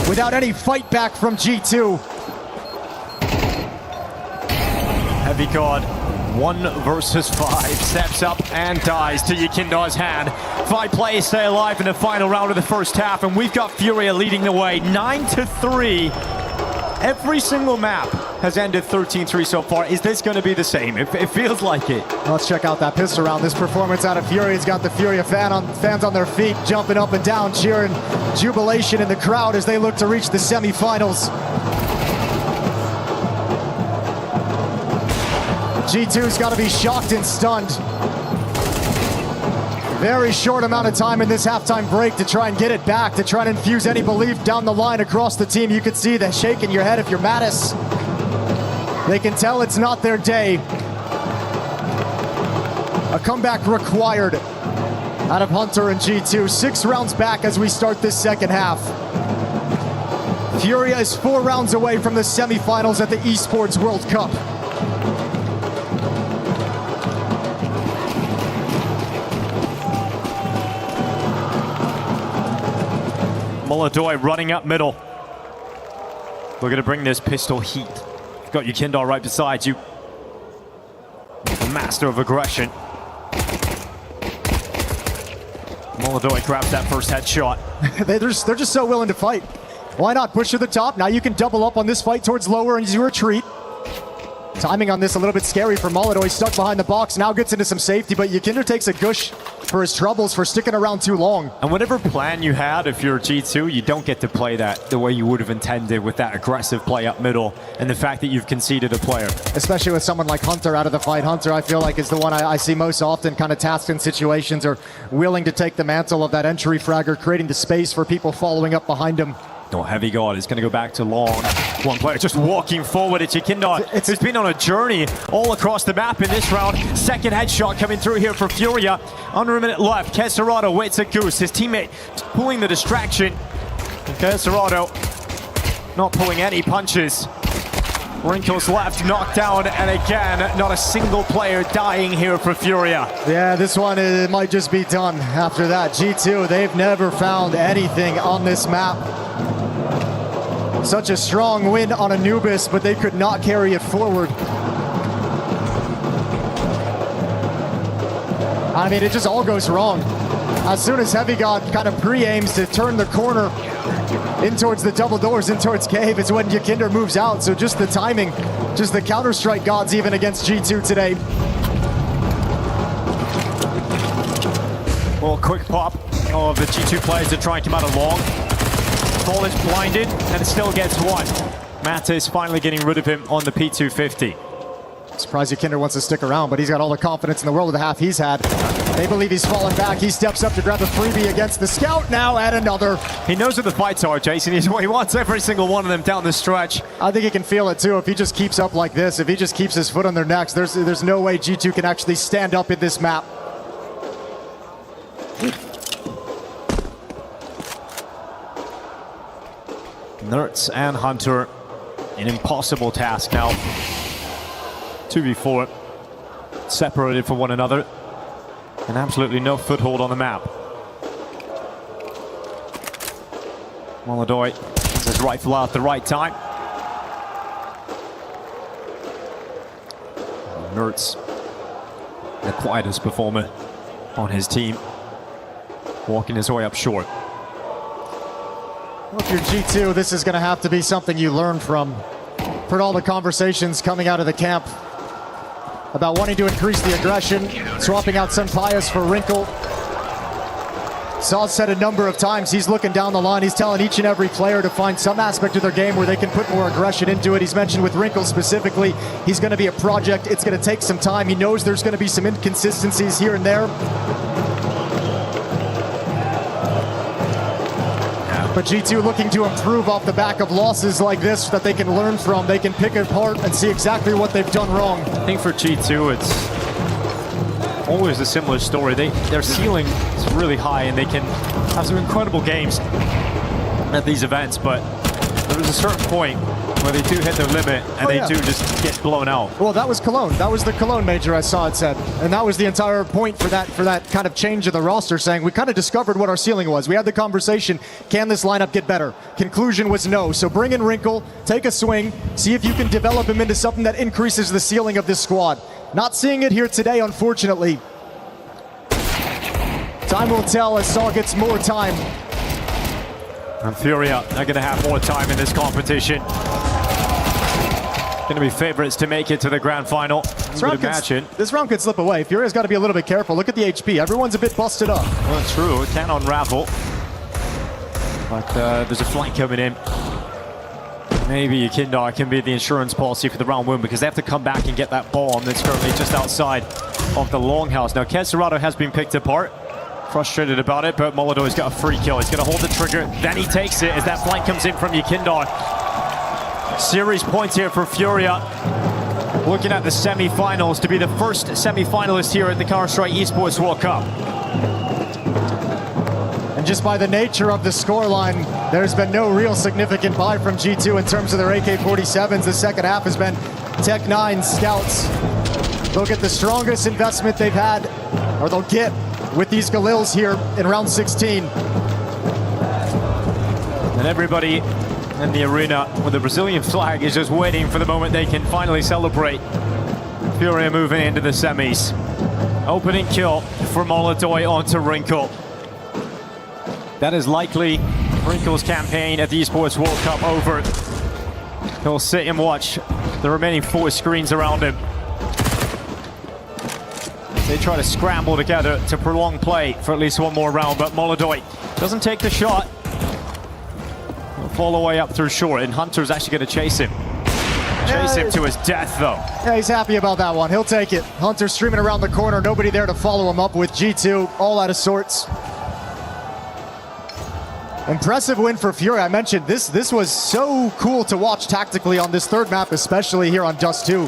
without any fight back from G2. Heavy God, 1 versus 5, steps up and dies to Yukindar's hand. 5 players stay alive in the final round of the first half, and we've got Furia leading the way, 9-3. Every single map has ended 13-3 so far. Is this going to be the same? It feels like it. Let's check out that pistol round. This performance out of Fury's got the Furia fans on their feet, jumping up and down, cheering jubilation in the crowd as they look to reach the semifinals. G2's got to be shocked and stunned. Very short amount of time in this halftime break to try and get it back, to try and infuse any belief down the line across the team. You could see the shake in your head if you're Mattis. They can tell it's not their day. A comeback required out of Hunter and G2. 6 rounds back as we start this second half. Furia is 4 rounds away from the semifinals at the Esports World Cup. Molodoi running up middle. We're going to bring this pistol heat. You've got Yukindar right beside you. Master of aggression. Molodoi grabs that first headshot. They're just so willing to fight. Why not push to the top? Now you can double up on this fight towards lower and you retreat. Timing on this a little bit scary for Molodoi, stuck behind the box, now gets into some safety, but Yukinder takes a gush for his troubles for sticking around too long. And whatever plan you had, if you're G2, you don't get to play that the way you would have intended with that aggressive play up middle and the fact that you've conceded a player. Especially with someone like Hunter out of the fight. Hunter, I feel like, is the one I see most often kind of tasked in situations or willing to take the mantle of that entry fragger, creating the space for people following up behind him. No, Heavy God is going to go back to long. One player just walking forward at Yukindar. It's been on a journey all across the map in this round. Second headshot coming through here for Furia. Under a minute left. Kesserado waits a goose. His teammate pulling the distraction. Kesserado not pulling any punches. Wrinkles left, knocked down, and again, not a single player dying here for Furia. Yeah, this one it might just be done after that. G2, they've never found anything on this map. Such a strong win on Anubis, but they could not carry it forward. I mean, it just all goes wrong. As soon as Heavy God kind of pre-aims to turn the corner in towards the double doors, in towards Cave, is when Yukinder moves out. So just the timing, just the Counter-Strike gods even against G2 today. Well, quick pop of the G2 players to try and come out of long. Ball is blinded and still gets one. Mattis finally getting rid of him on the P250. Surprised Kinder wants to stick around, but he's got all the confidence in the world with the half he's had. They believe he's fallen back. He steps up to grab a freebie against the scout now, and another. He knows what the fights are, Jason. He wants every single one of them down the stretch. I think he can feel it too. If he just keeps up like this, if he just keeps his foot on their necks, there's no way G2 can actually stand up in this map. Nerds and Hunter, an impossible task now. 2v4, separated from one another, and absolutely no foothold on the map. Molodoi has his rifle out at the right time. Nerds, the quietest performer on his team, walking his way up short. Well, if you're G2, this is going to have to be something you learn from. Heard all the conversations coming out of the camp about wanting to increase the aggression, swapping out Sunpius for Wrinkle. Saw's said a number of times he's looking down the line. He's telling each and every player to find some aspect of their game where they can put more aggression into it. He's mentioned with Wrinkle specifically, he's going to be a project. It's going to take some time. He knows there's going to be some inconsistencies here and there. But G2 looking to improve off the back of losses like this that they can learn from. They can pick it apart and see exactly what they've done wrong. I think for G2, it's always a similar story. Their ceiling is really high and they can have some incredible games at these events, but there's a certain point where they do hit their limit and they do just get blown out. Well, that was Cologne. That was the Cologne major, as Saad said. And that was the entire point for that kind of change of the roster, saying we kind of discovered what our ceiling was. We had the conversation, can this lineup get better? Conclusion was no. So bring in Wrinkle, take a swing, see if you can develop him into something that increases the ceiling of this squad. Not seeing it here today, unfortunately. Time will tell as Saw gets more time. And Furia are going to have more time in this competition. Going to be favorites to make it to the grand final. This round could slip away. Furia's got to be a little bit careful. Look at the HP. Everyone's a bit busted up. Well, true. It can unravel. But there's a flank coming in. Maybe Kindar can be the insurance policy for the round win because they have to come back and get that bomb that's currently just outside of the longhouse. Now, Kesserado has been picked apart. Frustrated about it, but Molodoi's got a free kill. He's going to hold the trigger, then he takes it as that flank comes in from Yekindar. Series points here for Furia. Looking at the semi-finals to be the first semi-finalist here at the Counter-Strike Esports World Cup. And just by the nature of the scoreline, there's been no real significant buy from G2 in terms of their AK-47s. The second half has been Tech 9 scouts. They'll get the strongest investment they've had, or they'll get with these Galils here in round 16. And everybody in the arena with the Brazilian flag is just waiting for the moment they can finally celebrate. Furia moving into the semis. Opening kill for Molodoi onto Wrinkle. That is likely Wrinkle's campaign at the Esports World Cup over. He'll sit and watch the remaining 4 screens around him. They try to scramble together to prolong play for at least one more round, but Molodoi doesn't take the shot. He'll fall away up through short, and Hunter's actually going to chase him. Chase him to his death, though. Yeah, he's happy about that one. He'll take it. Hunter streaming around the corner, nobody there to follow him up with G2, all out of sorts. Impressive win for Furia. I mentioned this was so cool to watch tactically on this third map, especially here on Dust 2.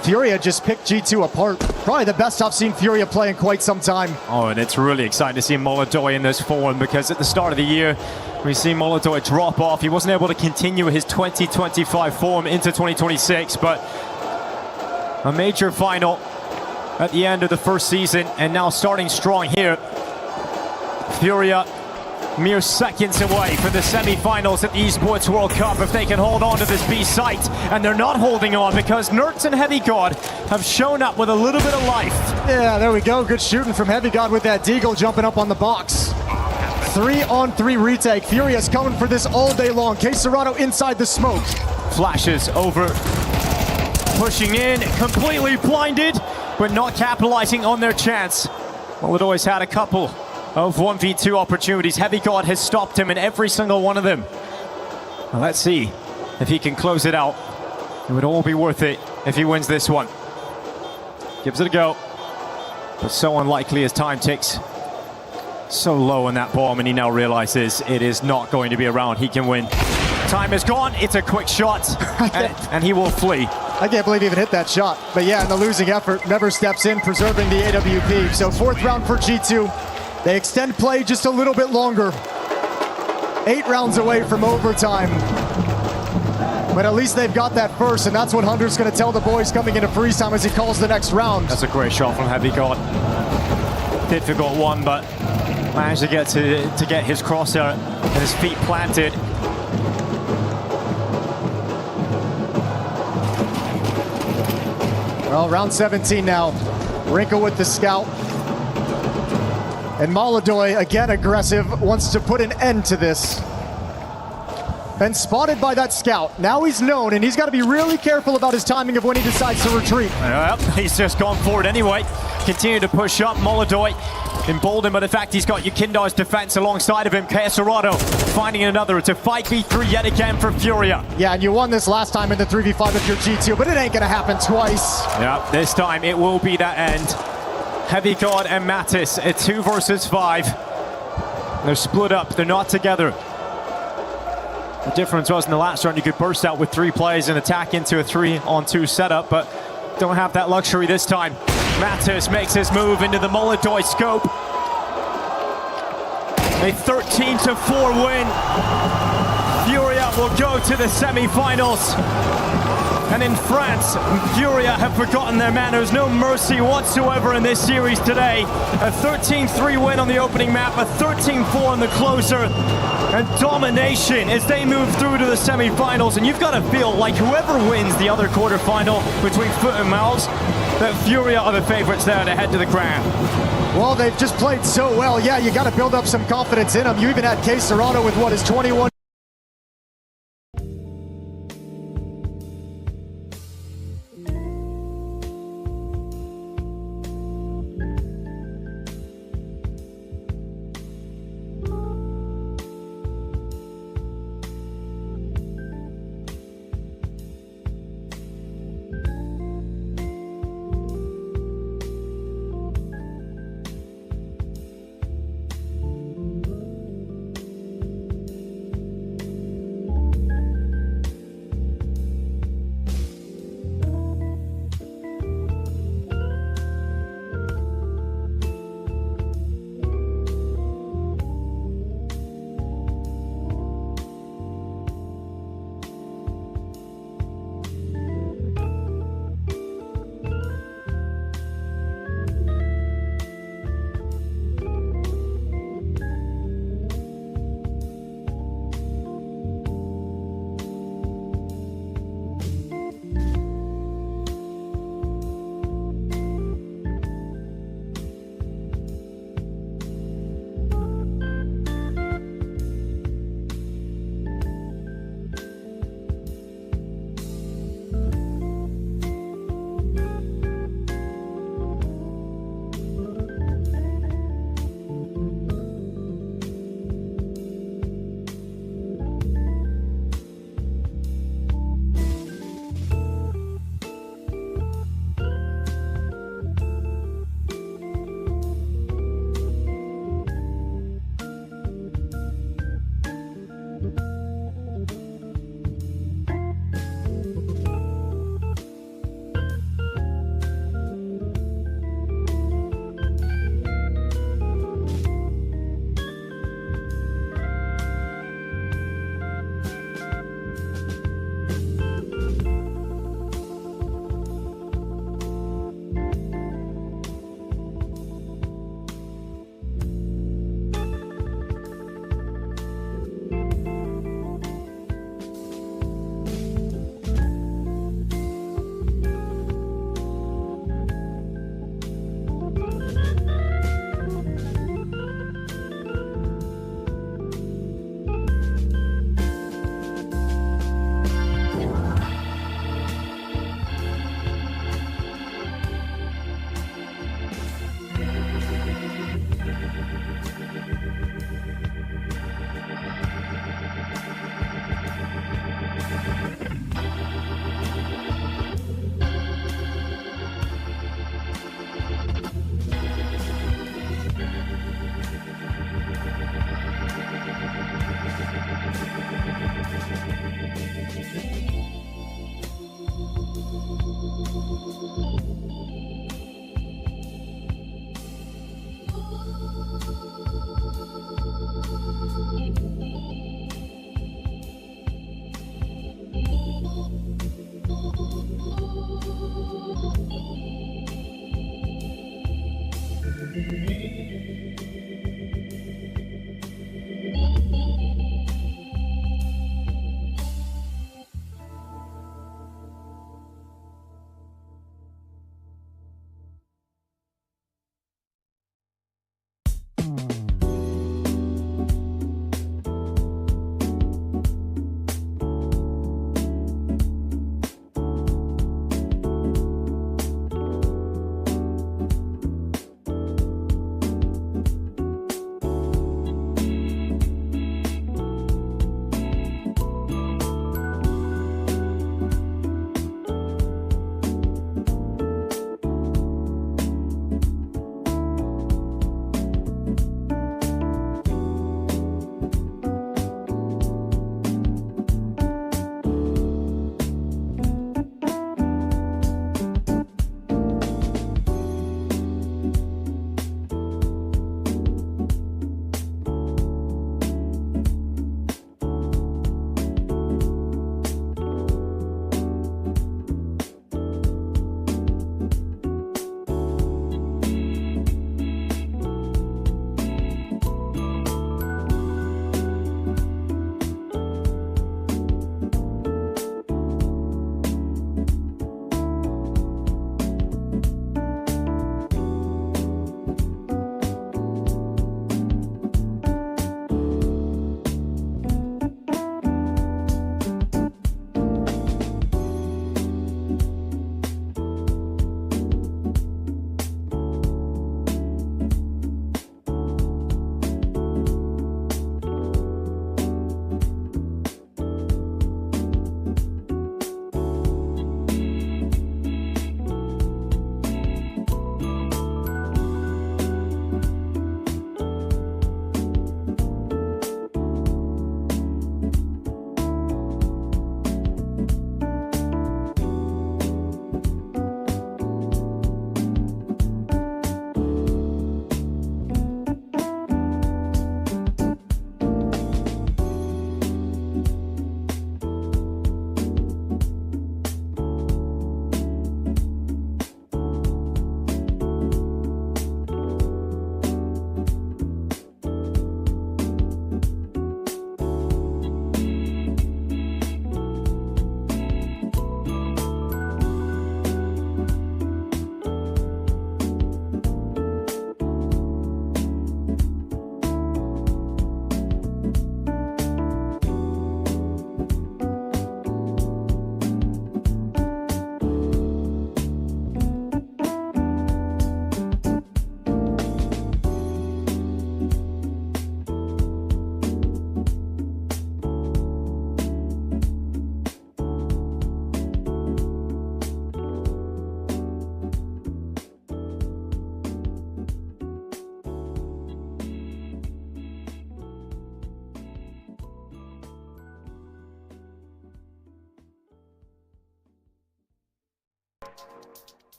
Furia just picked G2 apart. Probably the best I've seen Furia play in quite some time. Oh, and it's really exciting to see Molodoi in this form because at the start of the year, we see Molodoi drop off. He wasn't able to continue his 2025 form into 2026, but a major final at the end of the first season and now starting strong here. Furia mere seconds away from the semi-finals at the Esports World Cup if they can hold on to this B site, and they're not holding on because Nerds and Heavy God have shown up with a little bit of life. Yeah, there we go. Good shooting from Heavy God with that Deagle jumping up on the box. 3-on-3 retake. Furia's coming for this all day long. Kesserado inside the smoke. Flashes over, pushing in, completely blinded, but not capitalizing on their chance. Molodoi's had a couple of 1v2 opportunities. Heavy God has stopped him in every single one of them. Well, let's see if he can close it out. It would all be worth it if he wins this one. Gives it a go. But so unlikely as time ticks. So low on that bomb, and he now realizes it is not going to be around. He can win. Time is gone. It's a quick shot, and he will flee. I can't believe he even hit that shot. But yeah, in the losing effort, never steps in, preserving the AWP. So 4th round for G2. They extend play just a little bit longer. 8 rounds away from overtime. But at least they've got that first, and that's what Hunter's going to tell the boys coming into freeze time as he calls the next round. That's a great shot from Heavy God. Difficult one, but managed to get his crosshair and his feet planted. Well, round 17 now. Wrinkle with the scout. And Molodoy, again aggressive, wants to put an end to this. Been spotted by that scout. Now he's known, and he's got to be really careful about his timing of when he decides to retreat. Yep, he's just gone forward anyway. Continue to push up. Molodoy emboldened by the fact he's got Yukindar's defense alongside of him. Keserado finding another. It's a 5v3 yet again for Furia. Yeah, and you won this last time in the 3v5 if you're G2, but it ain't going to happen twice. Yeah, this time it will be that end. Heavy God and Mattis, a 2 versus 5. They're split up, they're not together. The difference was in the last round you could burst out with 3 plays and attack into a 3-on-2 setup, but don't have that luxury this time. Mattis makes his move into the Molodoy scope. A 13-4 win. Furia will go to the semi-finals. And in France, Furia have forgotten their manners. No mercy whatsoever in this series today. A 13-3 win on the opening map, a 13-4 on the closer, and domination as they move through to the semi-finals. And you've got to feel like whoever wins the other quarterfinal between Foot and Mouths, that Furia are the favorites there to head to the crown. Well, they've just played so well. Yeah, you got to build up some confidence in them. You even had Keserado with what is 21.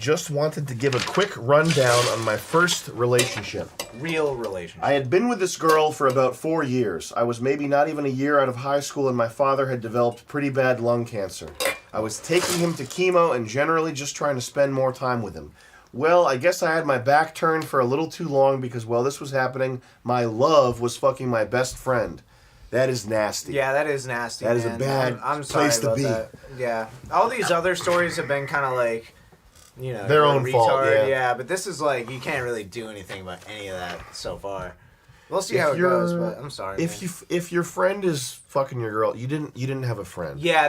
Just wanted to give a quick rundown on my first relationship. Real relationship. I had been with this girl for about 4 years. I was maybe not even a year out of high school and my father had developed pretty bad lung cancer. I was taking him to chemo and generally just trying to spend more time with him. Well, I guess I had my back turned for a little too long because while this was happening, my love was fucking my best friend. That is nasty. Yeah, that is nasty. That is a bad I'm sorry place to about be. That. Yeah. All these other stories have been kind of like, you know, their own fault. Yeah, but this is like, you can't really do anything about any of that so far. We'll see how it goes, but I'm sorry. If your friend is fucking your girl, you didn't have a friend. Yeah,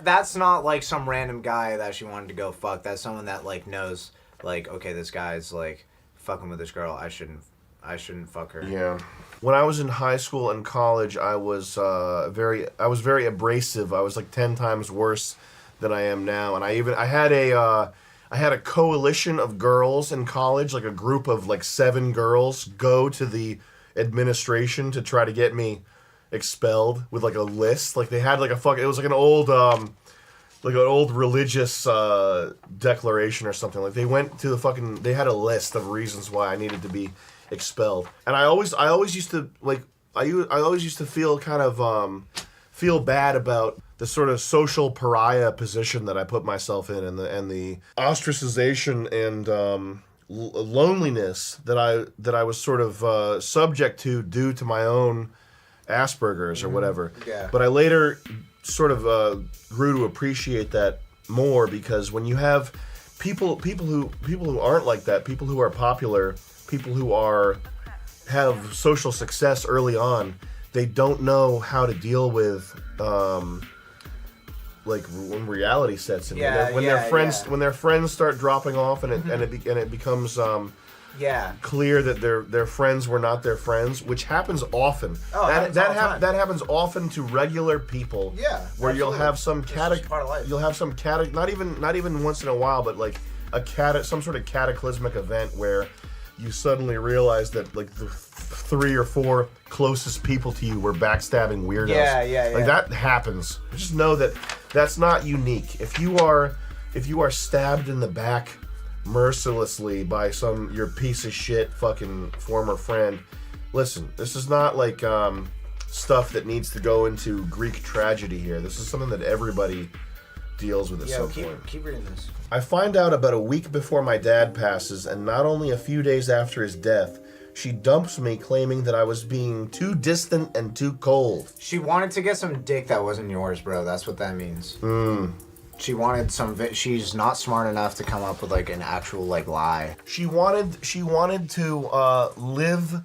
that's not like some random guy that she wanted to go fuck. That's someone that like knows, like, okay, this guy's like fucking with this girl. I shouldn't fuck her. Yeah. When I was in high school and college, I was very abrasive. I was like 10 times worse than I am now, and I had a coalition of girls in college, like a group of like 7 girls, go to the administration to try to get me expelled with like a list. Like they had like it was like an old religious declaration or something. Like they went to they had a list of reasons why I needed to be expelled. And I always used to like I always used to feel kind of feel bad about the sort of social pariah position that I put myself in, and the ostracization and loneliness that I was sort of subject to due to my own Asperger's or whatever. Yeah. But I later sort of grew to appreciate that more, because when you have people who aren't like that, people who are popular, people who have social success early on, they don't know how to deal with like when reality sets in. When their friends start dropping off and it becomes clear that their friends were not their friends, which happens often. Oh, that happens often to regular people. Yeah, where absolutely. you'll have some not even once in a while, but like some sort of cataclysmic event where you suddenly realize that like the 3 or 4 closest people to you were backstabbing weirdos. Yeah. Like that happens. Just know that that's not unique. If you are stabbed in the back mercilessly by your piece of shit fucking former friend, listen, this is not like stuff that needs to go into Greek tragedy here. This is something that everybody deals with at some point. Keep reading this. I find out about a week before my dad passes, and not only a few days after his death, she dumps me, claiming that I was being too distant and too cold. She wanted to get some dick that wasn't yours, bro. That's what that means. She wanted she's not smart enough to come up with like an actual like lie. She wanted to live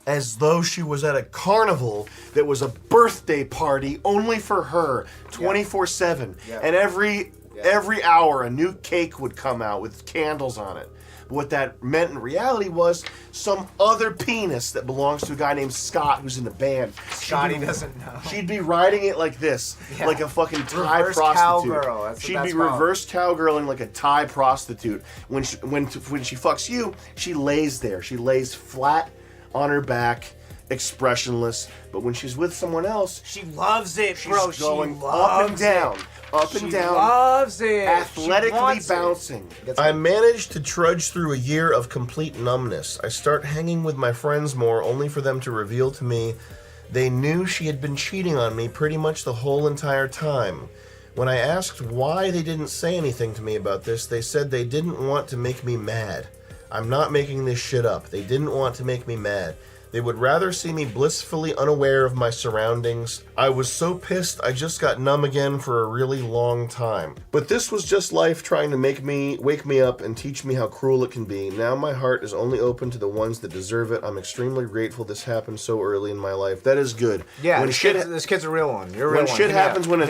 as though she was at a carnival that was a birthday party only for her, 24/7. Yeah. And every hour a new cake would come out with candles on it. But what that meant in reality was some other penis that belongs to a guy named Scott who's in the band. Scotty doesn't know. She'd be riding it like this, like a fucking Thai Reverse prostitute. cowgirl. That's what She'd that's be reverse cowgirling like a Thai prostitute. When she fucks you, she lays there. She lays flat on her back, expressionless. But when she's with someone else, she loves it, bro. She's going she loves up and down. It. Up and she down, loves it. athletically bouncing. I managed to trudge through a year of complete numbness. I start hanging with my friends more, only for them to reveal to me they knew she had been cheating on me pretty much the whole entire time. When I asked why they didn't say anything to me about this, they said they didn't want to make me mad. I'm not making this shit up. They didn't want to make me mad. They would rather see me blissfully unaware of my surroundings. I was so pissed I just got numb again for a really long time. But this was just life trying to wake me up and teach me how cruel it can be. Now my heart is only open to the ones that deserve it. I'm extremely grateful this happened so early in my life. That is good. Yeah, this kid's a real one. You're a real when one. Shit happens when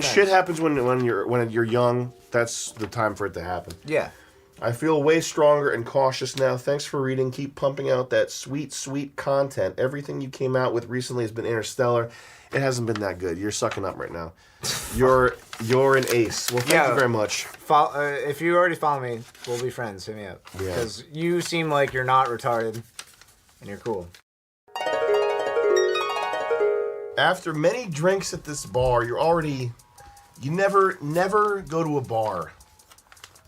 shit happens when you're young, that's the time for it to happen. Yeah. I feel way stronger and cautious now. Thanks for reading. Keep pumping out that sweet, sweet content. Everything you came out with recently has been interstellar. It hasn't been that good. You're sucking up right now. You're an ace. Well, thank you very much. If you already follow me, we'll be friends. Hit me up. Yeah. Because you seem like you're not retarded, and you're cool. After many drinks at this bar, you never go to a bar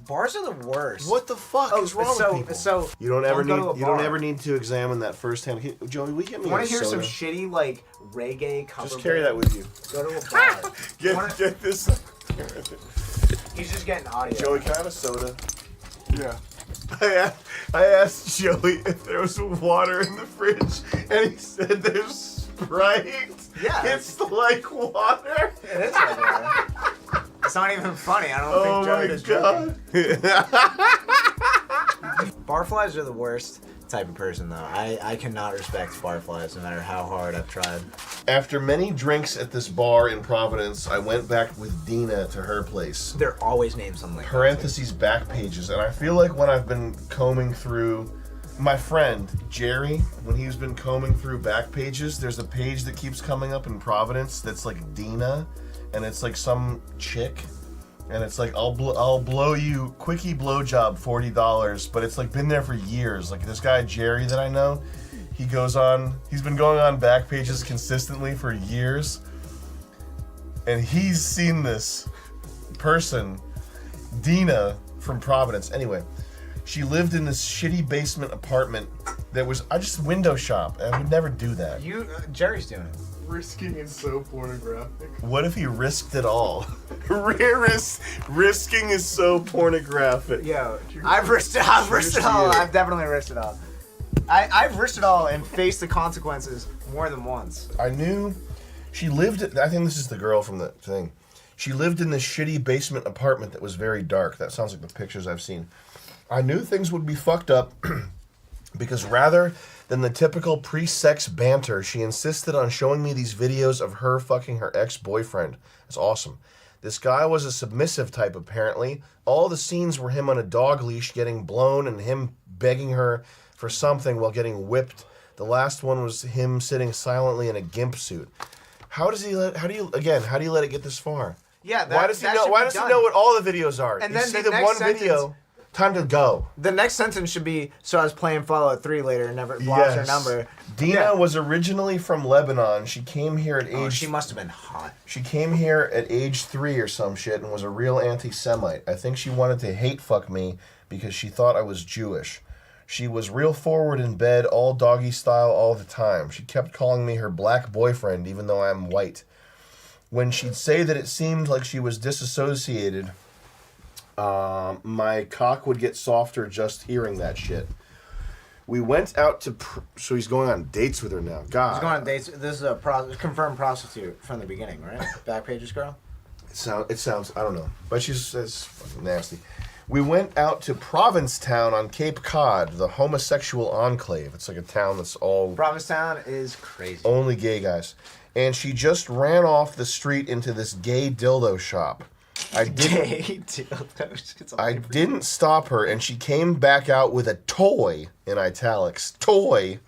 Bars are the worst. What the fuck is wrong with people? So you don't ever go to a need. You don't bar. ever need to examine that firsthand. Joey, we get me. Want a to hear some soda? shitty like reggae cover? Just carry that with you. Go to a bar. Get this. He's just getting audio. Joey, can I have a soda? Yeah. I asked Joey if there was water in the fridge, and he said there's Sprite. Yeah. It's like water. It is like that. It's not even funny. I don't think Joey is joking. Barflies are the worst type of person, though. I cannot respect barflies no matter how hard I've tried. After many drinks at this bar in Providence, I went back with Dina to her place. They're always named something like Parentheses back pages, and I feel like when I've been combing through my friend Jerry, when he's been combing through back pages, there's a page that keeps coming up in Providence that's like Dina, and it's like some chick, and it's like I'll blow you quickie blowjob $40, but it's like been there for years. Like this guy Jerry that I know, he's been going on back pages consistently for years, and he's seen this person, Dina from Providence. Anyway, she lived in this shitty basement apartment that was, I just window shop, and I would never do that. Jerry's doing it. Risking is so pornographic. What if he risked it all? Risking is so pornographic. Yo, I've risked it all. I've definitely risked it all. I've risked it all and faced the consequences more than once. I knew she lived, I think this is the girl from the thing. She lived in this shitty basement apartment that was very dark. That sounds like the pictures I've seen. I knew things would be fucked up because rather than the typical pre-sex banter, she insisted on showing me these videos of her fucking her ex-boyfriend. It's awesome. This guy was a submissive type, apparently. All the scenes were him on a dog leash getting blown and him begging her for something while getting whipped. The last one was him sitting silently in a gimp suit. How do you let it get this far? Yeah, why does he know what all the videos are? And you then see the the next one sentence, video, time to go. The next sentence should be, so I was playing Fallout 3 later and never blocked her number. Dina was originally from Lebanon. She came here at age... she must have been hot. She came here at age 3 or some shit and was a real anti-Semite. I think she wanted to hate fuck me because she thought I was Jewish. She was real forward in bed, all doggy style all the time. She kept calling me her black boyfriend even though I'm white. When she'd say that it seemed like she was disassociated, my cock would get softer just hearing that shit. We went out to... so he's going on dates with her now. God. He's going on dates. This is a confirmed prostitute from the beginning, right? Backpages girl? It sounds... I don't know. But it's fucking nasty. We went out to Provincetown on Cape Cod, the homosexual enclave. It's like a town that's all... Provincetown is crazy. Only gay guys. And she just ran off the street into this gay dildo shop. I didn't stop her, and she came back out with a toy, in italics, toy,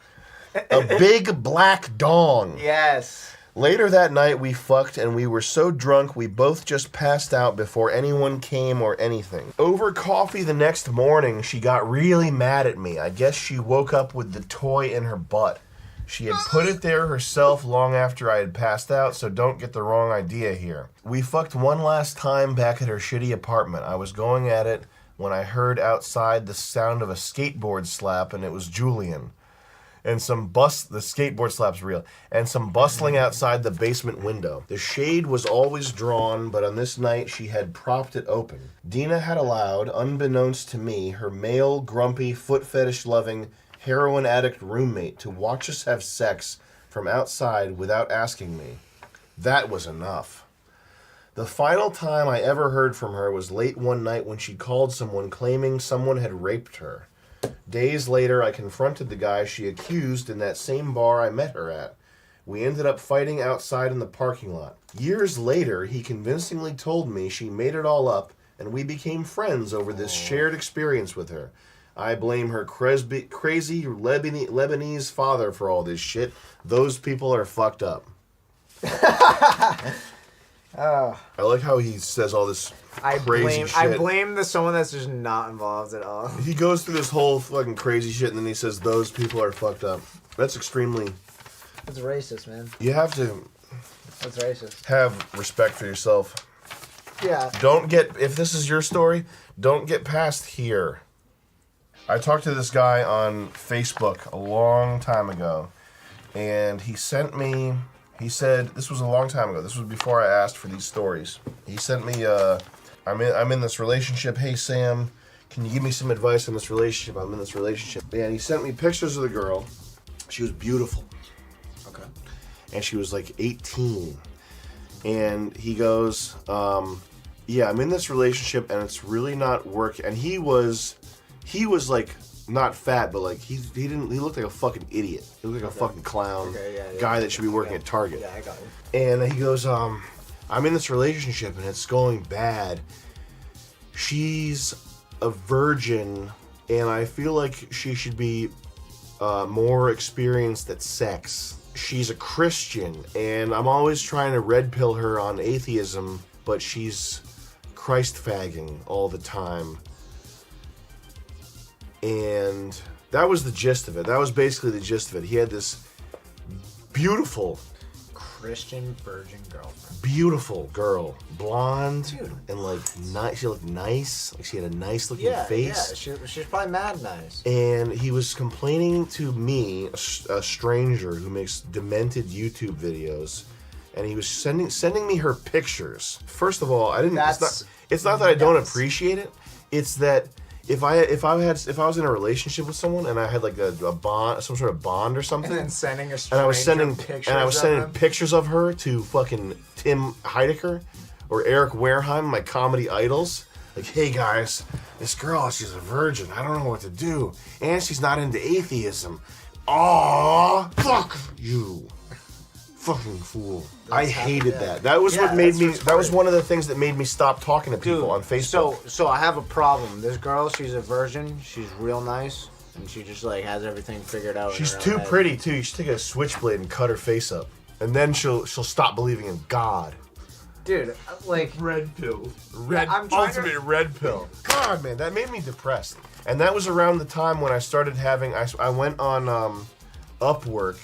a big black dong. Yes. Later that night, we fucked, and we were so drunk, we both just passed out before anyone came or anything. Over coffee the next morning, she got really mad at me. I guess she woke up with the toy in her butt. She had put it there herself long after I had passed out, so don't get the wrong idea here. We fucked one last time back at her shitty apartment. I was going at it when I heard outside the sound of a skateboard slap, and it was Julian. And the skateboard slap's real, and some bustling outside the basement window. The shade was always drawn, but on this night she had propped it open. Dina had allowed, unbeknownst to me, her male, grumpy, foot fetish-loving, heroin addict roommate to watch us have sex from outside without asking me. That was enough. The final time I ever heard from her was late one night when she called someone claiming someone had raped her. Days later, I confronted the guy she accused in that same bar I met her at. We ended up fighting outside in the parking lot. Years later, he convincingly told me she made it all up, and we became friends over this shared experience with her. I blame her crazy Lebanese father for all this shit. Those people are fucked up. I like how he says all this crazy shit. I blame someone that's just not involved at all. He goes through this whole fucking crazy shit and then he says those people are fucked up. That's extremely... It's racist, man. You have to... That's racist. Have respect for yourself. Yeah. If this is your story, don't get past here. I talked to this guy on Facebook a long time ago, and he said, this was a long time ago, this was before I asked for these stories. He sent me, I'm in this relationship, hey Sam, can you give me some advice on this relationship? I'm in this relationship. And he sent me pictures of the girl. She was beautiful. Okay. And she was like 18. And he goes, yeah, I'm in this relationship and it's really not working. And he was like not fat, but like he looked like a fucking idiot. He looked like a fucking clown guy that should be working at Target. Yeah, I got it. And he goes, I'm in this relationship and it's going bad. She's a virgin and I feel like she should be more experienced at sex. She's a Christian, and I'm always trying to red pill her on atheism, but she's Christ fagging all the time. And that was the gist of it. That was basically the gist of it. He had this beautiful Christian virgin girlfriend. Beautiful girl, blonde, Dude. and like nice. She looked nice. Like she had a nice looking face. Yeah, she's probably mad nice. And he was complaining to me, a stranger who makes demented YouTube videos, and he was sending me her pictures. First of all, I didn't. It's not that I don't appreciate it. It's that if I was in a relationship with someone and I had like a bond, some sort of bond or something, And then sending a and I was sending pictures pictures of her to fucking Tim Heidecker or Eric Wareheim, my comedy idols. Like, hey guys, this girl, she's a virgin. I don't know what to do, and she's not into atheism. Aw, fuck you, fucking fool. I hated that. That was what made me. That was one of the things that made me stop talking to people on Facebook. So I have a problem. This girl, she's a virgin. She's real nice, and she just like has everything figured out. She's too pretty too. You should take a switchblade and cut her face up, and then she'll stop believing in God. Dude, like red pill, ultimate red pill. God, man, that made me depressed. And that was around the time when I started having. I went on Upwork,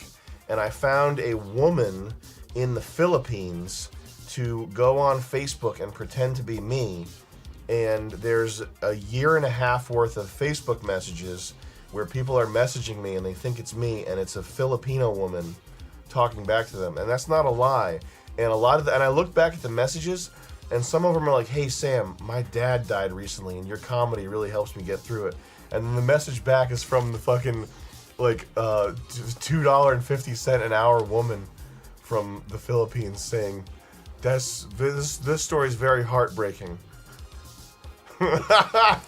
and I found a woman in the Philippines to go on Facebook and pretend to be me. And there's a year and a half worth of Facebook messages where people are messaging me and they think it's me, and it's a Filipino woman talking back to them. And that's not a lie. And and I look back at the messages, and some of them are like, hey Sam, my dad died recently and your comedy really helps me get through it. And then the message back is from the fucking like $2.50 an hour woman from the Philippines saying, this story is very heartbreaking. Yeah,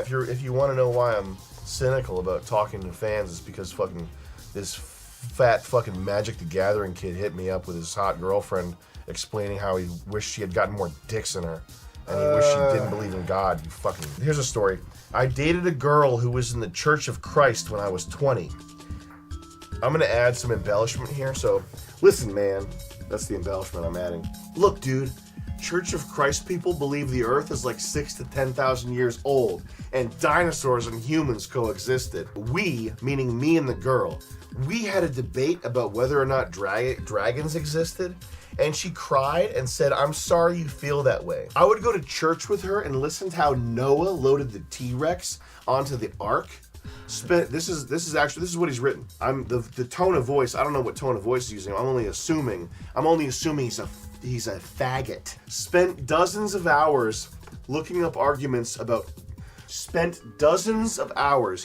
if you want to know why I'm cynical about talking to fans, it's because fucking this fat fucking Magic the Gathering kid hit me up with his hot girlfriend explaining how he wished she had gotten more dicks in her, and he wished she didn't believe in God. You fucking. Here's a story. I dated a girl who was in the Church of Christ when I was 20. I'm gonna add some embellishment here, so listen, man. That's the embellishment I'm adding. Look, dude, Church of Christ people believe the Earth is like 6,000 to 10,000 years old, and dinosaurs and humans coexisted. We, meaning me and the girl, we had a debate about whether or not dragons existed, and she cried and said, I'm sorry you feel that way. I would go to church with her and listen to how Noah loaded the T-Rex onto the ark. This is what he's written. I'm the tone of voice. I don't know what tone of voice he's using. I'm only assuming he's a faggot. Spent dozens of hours looking up arguments about. Spent dozens of hours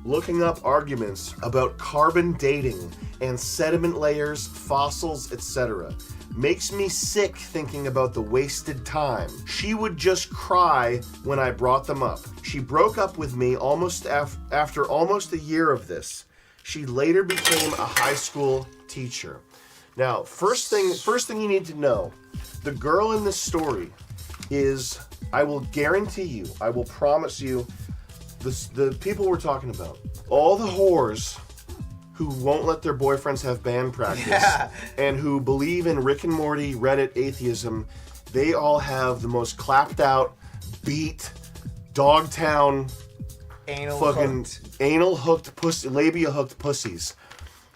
looking up arguments about carbon dating and sediment layers, fossils, etc. Makes me sick thinking about the wasted time. She would just cry when I brought them up. She broke up with me after almost a year of this. She later became a high school teacher. Now, first thing you need to know, the girl in this story is, I will guarantee you, I will promise you, the people we're talking about, all the whores who won't let their boyfriends have band practice and who believe in Rick and Morty, Reddit, atheism, they all have the most clapped out, beat, Dogtown, anal hooked pussy, labia hooked pussies.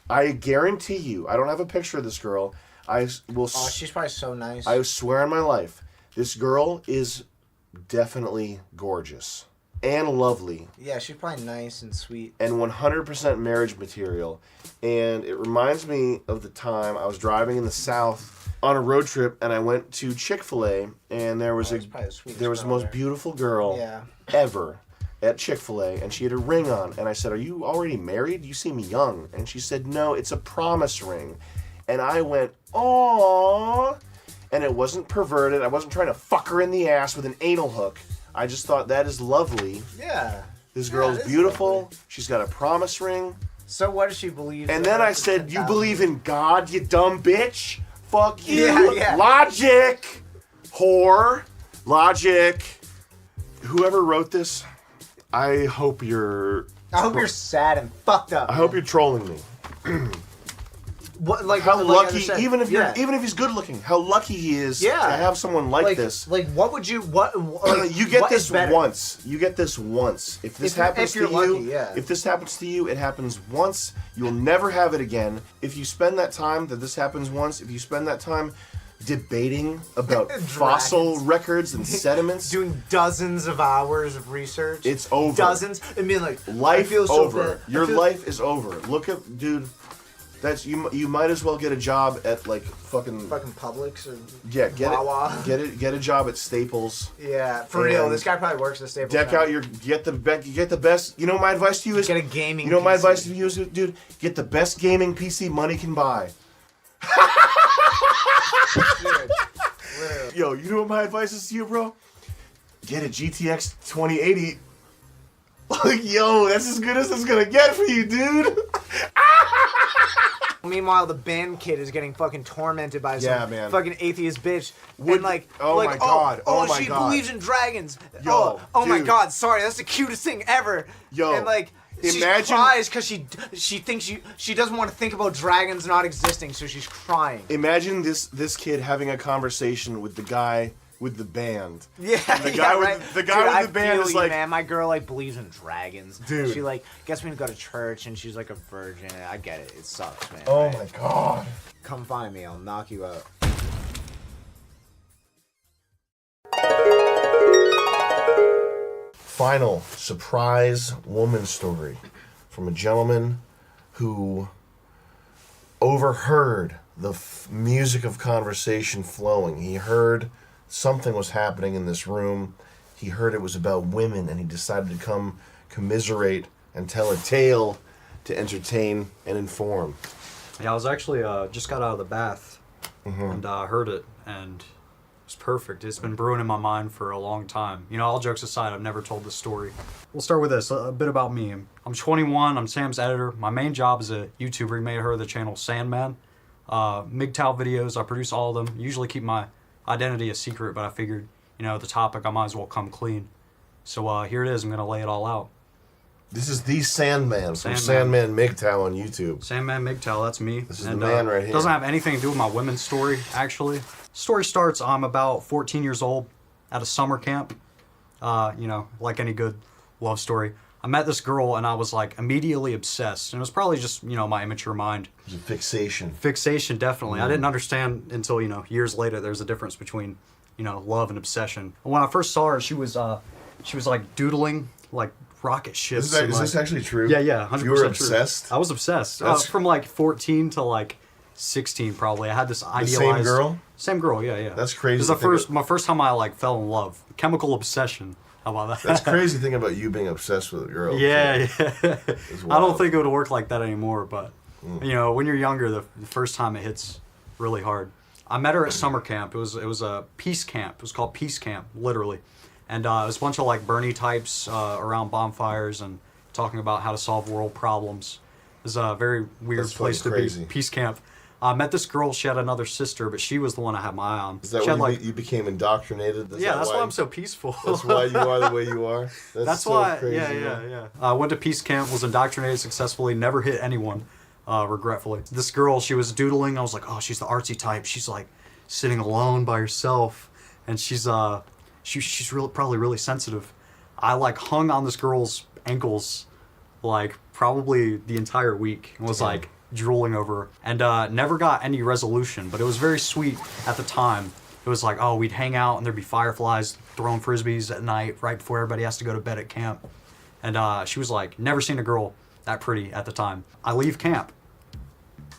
I guarantee you, I don't have a picture of this girl, I will. Oh, she's probably so nice. I swear on my life, this girl is definitely gorgeous and lovely. Yeah, she's probably nice and sweet. And 100% marriage material. And it reminds me of the time I was driving in the South on a road trip, and I went to Chick-fil-A, and there was the most beautiful girl ever at Chick-fil-A, and she had a ring on. And I said, "Are you already married? You seem young." And she said, "No, it's a promise ring." And I went, "Aww." And it wasn't perverted. I wasn't trying to fuck her in the ass with an anal hook. I just thought, that is lovely. Yeah. This girl is beautiful. Lovely. She's got a promise ring. So what does she believe? And then I said, "You believe in God, you dumb bitch? Fuck you." Yeah. Logic. Whore. Logic. Whoever wrote this, I hope you're sad and fucked up. I hope you're trolling me. What, like how lucky, said, even if he's good looking, how lucky he is to have someone like this. Like, what would you? You get this once. You get this once. If this happens to you, if this happens to you, it happens once. You will never have it again. If you spend that time that this happens once, if you spend that time debating about fossil records and sediments, doing dozens of hours of research, it's over. Dozens, and being like, life I feel so over. bad. Your life is over. Look at, dude. That's you might as well get a job at like fucking Publix or Wawa. Get a job at Staples. Yeah, for real. This guy probably works at Staples. Deck out your get the best. You know my advice to you is get a gaming. You know PC. my advice to you is, dude, get the best gaming PC money can buy. Dude, yo, you know what my advice is to you, bro? Get a GTX 2080. Yo, that's as good as it's gonna get for you, dude. Meanwhile, the band kid is getting fucking tormented by some fucking atheist bitch. And my god. She believes in dragons. Yo, oh my god, sorry, that's the cutest thing ever. Yo, and like she cries because she thinks she doesn't want to think about dragons not existing, so she's crying. Imagine this kid having a conversation with the guy with the band. Yeah, the guy with the band is like, man, my girl like believes in dragons. Dude, she like gets me to go to church, and she's like a virgin. I get it. It sucks, man. Oh my god. Come find me. I'll knock you out. Final surprise woman story from a gentleman who overheard the music of conversation flowing. He heard something was happening in this room. He heard it was about women, and he decided to come commiserate and tell a tale to entertain and inform. Yeah, I was actually just got out of the bath and heard it, and it was perfect. It's been brewing in my mind for a long time. You know, all jokes aside, I've never told this story. We'll start with this, a bit about me. I'm 21, I'm Sam's editor. My main job is a YouTuber. He made her the channel Sandman. MGTOW videos, I produce all of them. Usually keep my identity a secret, but I figured, you know, the topic, I might as well come clean. So here it is, I'm going to lay it all out. This is the Sandman from Sandman MGTOW on YouTube. Sandman MGTOW, that's me. This is the man right here. Doesn't have anything to do with my women's story, actually. Story starts, I'm about 14 years old at a summer camp. You know, like any good love story. I met this girl and I was like immediately obsessed. And it was probably just, you know, my immature mind. It was a fixation. Fixation, definitely. I didn't understand until, you know, years later there's a difference between, you know, love and obsession. And when I first saw her, she was like doodling like rocket ships. Is this actually true? Yeah, 100% You were obsessed? True. I was obsessed. From like 14 to like 16 probably. I had this idealized... The same girl? Same girl, yeah. That's crazy. It was my first time I like fell in love. Chemical obsession. How about that? That's crazy thing about you being obsessed with a girl. Yeah. I don't think it would work like that anymore, but you know, when you're younger, the first time it hits really hard. I met her at summer camp. It was a peace camp. It was called Peace Camp, literally. And it was a bunch of like Bernie types around bonfires and talking about how to solve world problems. It was a very weird place to be. Peace camp. I met this girl. She had another sister, but she was the one I had my eye on. Is that why you became indoctrinated? That's why I'm so peaceful. That's why you are the way you are? That's so why, crazy, yeah. I went to peace camp, was indoctrinated successfully, never hit anyone, regretfully. This girl, she was doodling. I was like, oh, she's the artsy type. She's like sitting alone by herself, and she's probably really sensitive. I like hung on this girl's ankles like probably the entire week and was like drooling over her, and never got any resolution, but it was very sweet at the time. It was like, oh, we'd hang out and there'd be fireflies throwing frisbees at night right before everybody has to go to bed at camp. And she was like, never seen a girl that pretty at the time. I leave camp.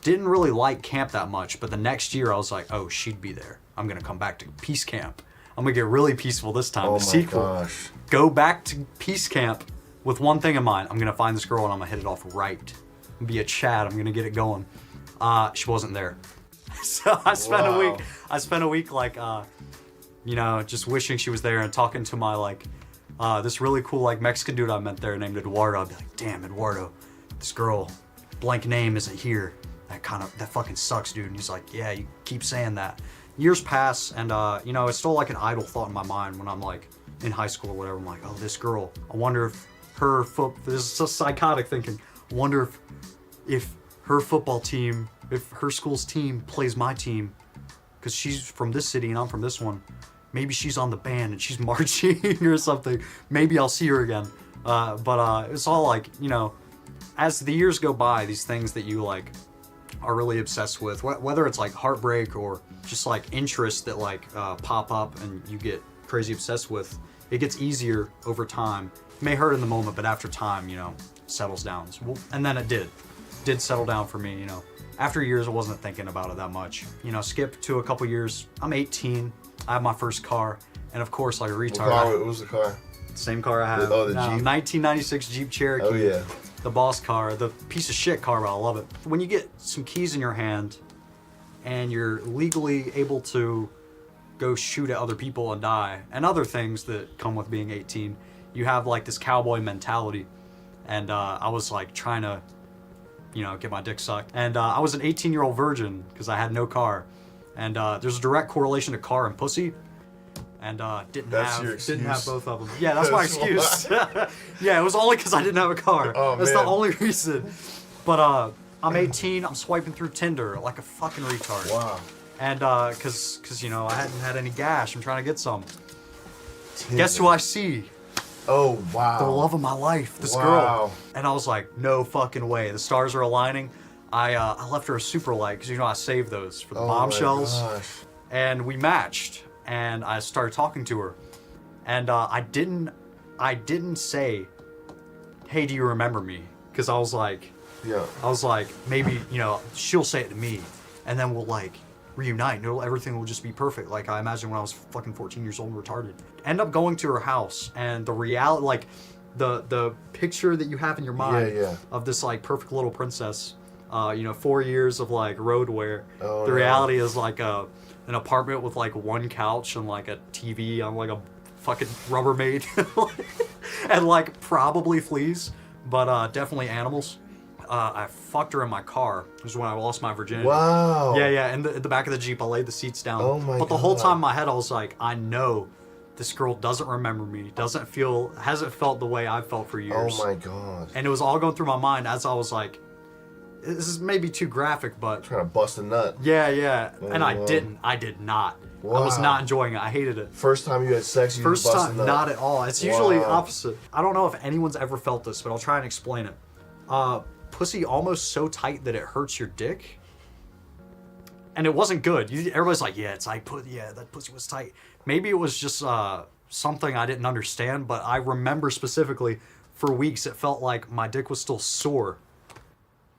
Didn't really like camp that much, but the next year I was like, oh, she'd be there. I'm going to come back to peace camp. I'm going to get really peaceful this time. Oh the my sequel. gosh. Go back to peace camp with one thing in mind. I'm going to find this girl and I'm going to hit it off right. Be a Chad. I'm going to get it going. She wasn't there. So I spent a week like, you know, just wishing she was there and talking to my like, this really cool like Mexican dude I met there named Eduardo. I'd be like, damn, Eduardo, this girl, blank name isn't here. That fucking sucks, dude. And he's like, yeah, you keep saying that. Years pass and, you know, it's still like an idle thought in my mind when I'm like in high school or whatever. I'm like, oh, this girl, I wonder if her this is a psychotic thinking. I wonder if her football team, if her school's team plays my team, because she's from this city and I'm from this one. Maybe she's on the band and she's marching or something. Maybe I'll see her again. But it's all like, you know, as the years go by, these things that you like are really obsessed with, whether it's like heartbreak or just like interests that like pop up and you get crazy obsessed with, it gets easier over time. It may hurt in the moment, but after time, you know, settles down. And then it did settle down for me, you know. After years, I wasn't thinking about it that much. You know, skip to a couple years. I'm 18. I have my first car. And of course, like a retard. What was the car? Same car I have. The Jeep? 1996 Jeep Cherokee. Oh, yeah. The boss car. The piece of shit car, but I love it. When you get some keys in your hand and you're legally able to go shoot at other people and die, and other things that come with being 18, you have like this cowboy mentality. And I was like trying to, you know, get my dick sucked. And I was an 18-year-old virgin because I had no car. And there's a direct correlation to car and pussy. And didn't have both of them. Yeah, that's my excuse. Yeah, it was only because I didn't have a car. Oh, that's man. the only reason. But I'm 18. I'm swiping through Tinder like a fucking retard. Wow. And because you know I hadn't had any gas. I'm trying to get some. Tinder. Guess who I see? Oh, wow. The love of my life, this girl. And I was like, no fucking way. The stars are aligning. I left her a super like, because you know I saved those for the bombshells. Gosh. And we matched. And I started talking to her. And I didn't say, hey, do you remember me? Because I was like, maybe, you know, she'll say it to me. And then we'll like reunite and everything will just be perfect. Like I imagine when I was fucking 14 years old and retarded. End up going to her house and the reality, like the picture that you have in your mind of this like perfect little princess, you know, 4 years of like road wear. Oh, the reality is like an apartment with like one couch and like a TV on like a fucking Rubbermaid and like probably fleas, but definitely animals. I fucked her in my car. It was when I lost my virginity. Wow. Yeah. In the back of the Jeep, I laid the seats down. Oh my But the whole time in my head, I was like, I know this girl doesn't remember me, hasn't felt the way I've felt for years. Oh my God. And it was all going through my mind as I was like, this is maybe too graphic, but Trying to bust a nut. yeah. Oh, And I wow. did not. Wow. I was not enjoying it. I hated it. First time you had sex, you First bust time, a nut. not at all. It's usually opposite. I don't know if anyone's ever felt this, but I'll try and explain it. Pussy almost so tight that it hurts your dick. And it wasn't good. Everybody's like, yeah, it's tight. Yeah, that pussy was tight. Maybe it was just something I didn't understand, but I remember specifically for weeks it felt like my dick was still sore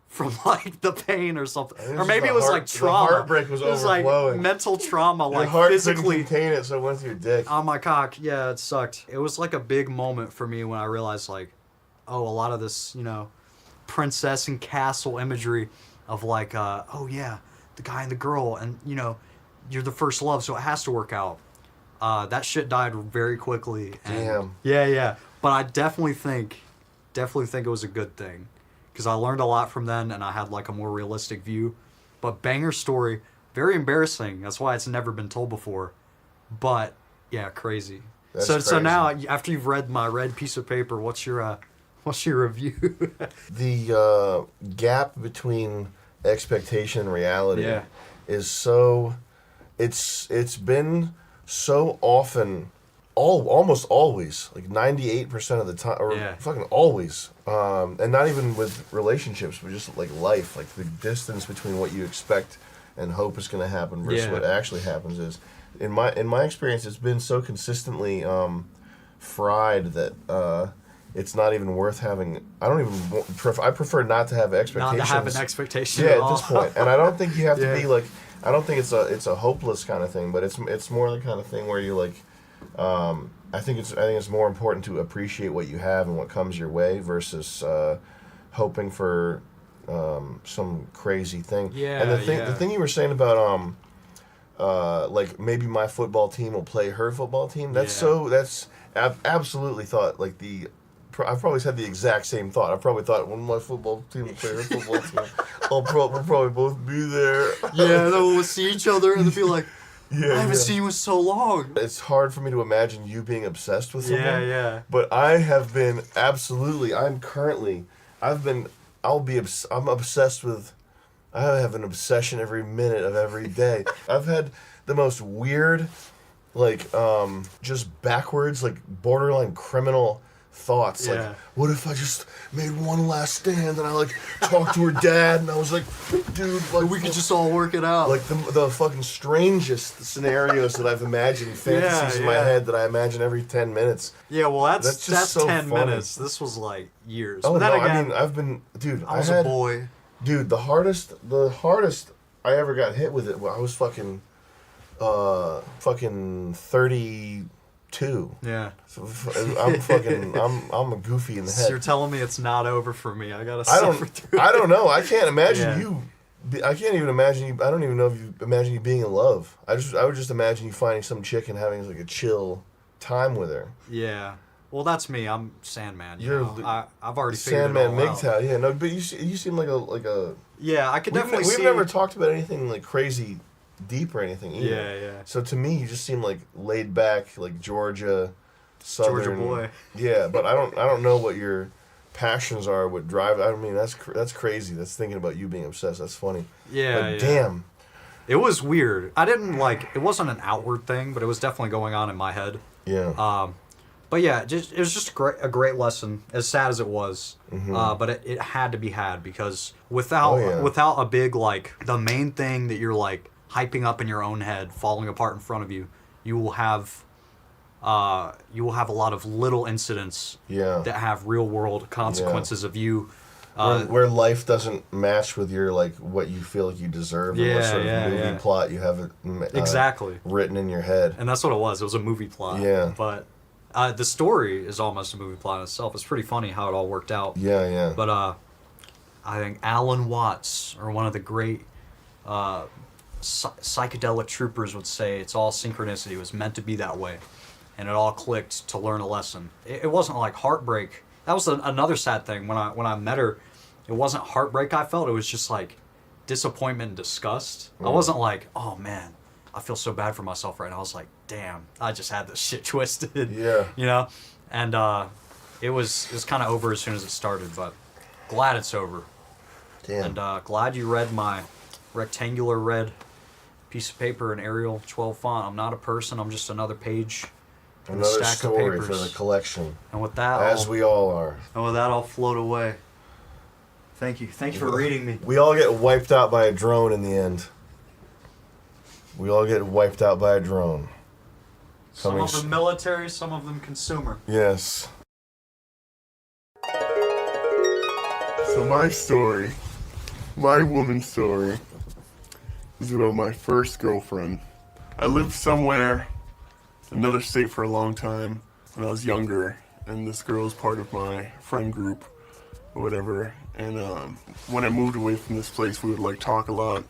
from like the pain or something. Or maybe it was like trauma. The heartbreak was overflowing. It was like mental trauma, Your like heart physically. couldn't contain it, so it went through your dick. On my cock. Yeah, it sucked. It was like a big moment for me when I realized like, oh, a lot of this, you know, princess and castle imagery of like, oh yeah, the guy and the girl, and you know, you're the first love, so it has to work out. That shit died very quickly. And Damn. Yeah. But I definitely think it was a good thing. Because I learned a lot from then, and I had like a more realistic view. But banger story, very embarrassing. That's why it's never been told before. But yeah, crazy. So now, after you've read my red piece of paper, what's your review? The gap between expectation and reality is so. It's been so often almost always, like 98% of the time, or fucking always, and not even with relationships, but just like life, like the distance between what you expect and hope is going to happen versus what actually happens is, in my experience, it's been so consistently fried that it's not even worth having. I don't even. I prefer not to have expectations. Not to have an expectation. Yeah, at this point, and I don't think you have to be like. I don't think it's a hopeless kind of thing, but it's more the kind of thing where you like. I think it's more important to appreciate what you have and what comes your way versus hoping for some crazy thing. Yeah. And the thing you were saying about like maybe my football team will play her football team. I've absolutely thought like I've probably had the exact same thought. I probably thought when my football team will play her football team, we'll probably both be there. Yeah, then we'll see each other and they'll be like, yeah, I haven't seen you in so long. It's hard for me to imagine you being obsessed with someone. Yeah. But I have been absolutely. I'm obsessed with. I have an obsession every minute of every day. I've had the most weird, like, just backwards, like borderline criminal thoughts. Yeah. Like, what if I just made one last stand and I like talked to her dad and I was like, dude, like we could just all work it out. Like the fucking strangest scenarios that I've imagined, fantasies in my head that I imagine every 10 minutes. Yeah, well that's just so 10 funny. minutes. This was like years. Oh but then no, again, I mean I've been, dude. I was a boy. Dude, the hardest I ever got hit with it. I was fucking 32. Yeah. So I'm a goofy in the head. So you're telling me it's not over for me. I gotta suffer through it. I don't know. I can't imagine you. I can't even imagine you. I don't even know if you imagine you being in love. I would just imagine you finding some chick and having like a chill time with her. Yeah. Well, that's me. I'm Sandman. You're I've already figured it all out. Sandman MGTOW. Yeah, no, but you seem like a. Yeah, I could definitely see. We've never talked about anything like crazy deep or anything either. Yeah. So to me, you just seem like laid back, like Georgia, Southern. Georgia boy. Yeah, but I don't know what your passions are. What drive? I mean, that's crazy. That's thinking about you being obsessed. That's funny. Yeah. Damn. It was weird. I didn't like. It wasn't an outward thing, but it was definitely going on in my head. Yeah. But yeah, it was just a great lesson, as sad as it was. Mm-hmm. But it had to be had because without a big like the main thing that you're like hyping up in your own head, falling apart in front of you, you will have a lot of little incidents that have real world consequences of you. Where life doesn't match with your like what you feel like you deserve and what sort of movie plot you have exactly written in your head. And that's what it was. It was a movie plot. Yeah. But the story is almost a movie plot in itself. It's pretty funny how it all worked out. Yeah. But I think Alan Watts, or one of the great psychedelic troopers, would say it's all synchronicity. It was meant to be that way. And it all clicked to learn a lesson. It wasn't like heartbreak. That was another sad thing. When I met her, it wasn't heartbreak I felt. It was just like disappointment and disgust. I wasn't like, oh man, I feel so bad for myself right now. I was like, damn, I just had this shit twisted. Yeah. You know? And it was kind of over as soon as it started, but glad it's over. Damn. And glad you read my rectangular red piece of paper in Arial 12 font. I'm not a person. I'm just another page. Another stack story of papers for the collection. And with that, as we all are. And with that, I'll float away. Thank you. Thank you for reading me. We all get wiped out by a drone in the end. We all get wiped out by a drone. Some of them military, some of them consumer. Yes. So my story, my woman's story, is about my first girlfriend. I lived somewhere, another state for a long time when I was younger, and this girl was part of my friend group or whatever. And when I moved away from this place, we would like talk a lot.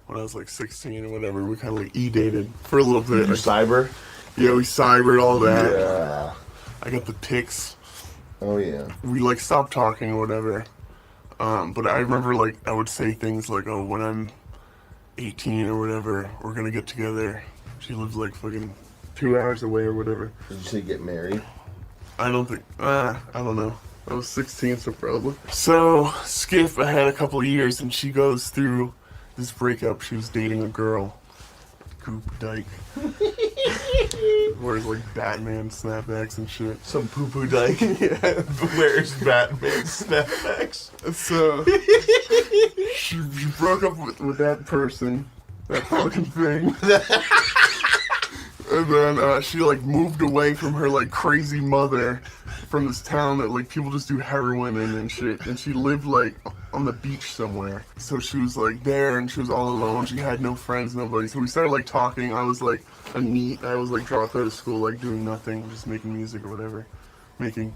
When I was like 16 or whatever, we kind of like e-dated for a little bit. Did you cyber? Yeah, we cybered all that. Yeah. I got the pics. Oh yeah. We like stopped talking or whatever. But I remember like I would say things like, "Oh, when I'm 18 or whatever, we're gonna get together." She lives like fucking 2 hours away or whatever. Did you say get married? I don't think. I don't know. I was 16, so probably. So skip ahead a couple of years, and she goes through this breakup. She was dating a girl, Coop Dyke. Wears like Batman snapbacks and shit. Some poo-poo dyke. Yeah. Wears Batman snapbacks. So she broke up with that person, that fucking thing. And then she like moved away from her like crazy mother from this town that like people just do heroin in and shit. And she lived like on the beach somewhere. So she was like there and she was all alone. She had no friends, nobody. So we started like talking. I was like a NEET. I was like dropped out of school, like doing nothing, just making music or whatever, making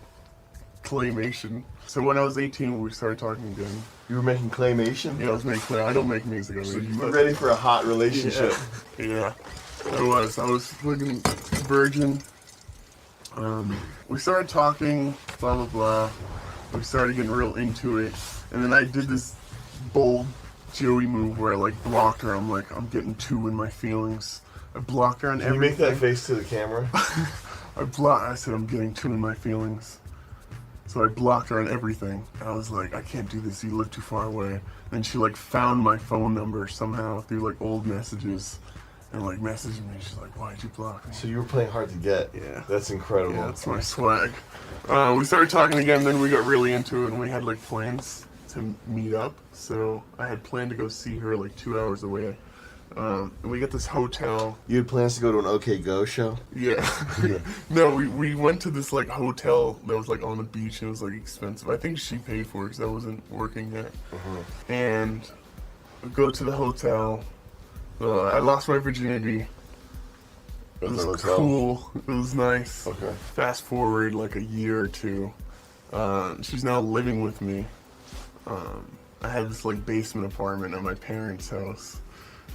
claymation. So when I was 18, we started talking again. You were making claymation? Yeah, I was making clay. I don't make music. So you were ready for a hot relationship. Yeah. I was fucking virgin. We started talking, blah, blah, blah. We started getting real into it. And then I did this bold Joey move where I like blocked her. I'm like, I'm getting too in my feelings. I blocked her on everything. Can you make that face to the camera? I said, I'm getting too in my feelings. So I blocked her on everything. I was like, I can't do this. You live too far away. And she like found my phone number somehow through like old messages. And like messaged me, she's like, why'd you block me? So you were playing hard to get. Yeah. That's incredible. Yeah, that's my swag. We started talking again, then we got really into it, and we had like plans to meet up. So I had planned to go see her like 2 hours away. And we got this hotel. You had plans to go to an OK Go show? Yeah. No, we went to this like hotel that was like on the beach, and it was like expensive. I think she paid for it because I wasn't working yet. And we go to the hotel. I lost my virginity. It was cool. It was nice. Okay. Fast forward like a year or two. She's now living with me. I have this like basement apartment at my parents' house,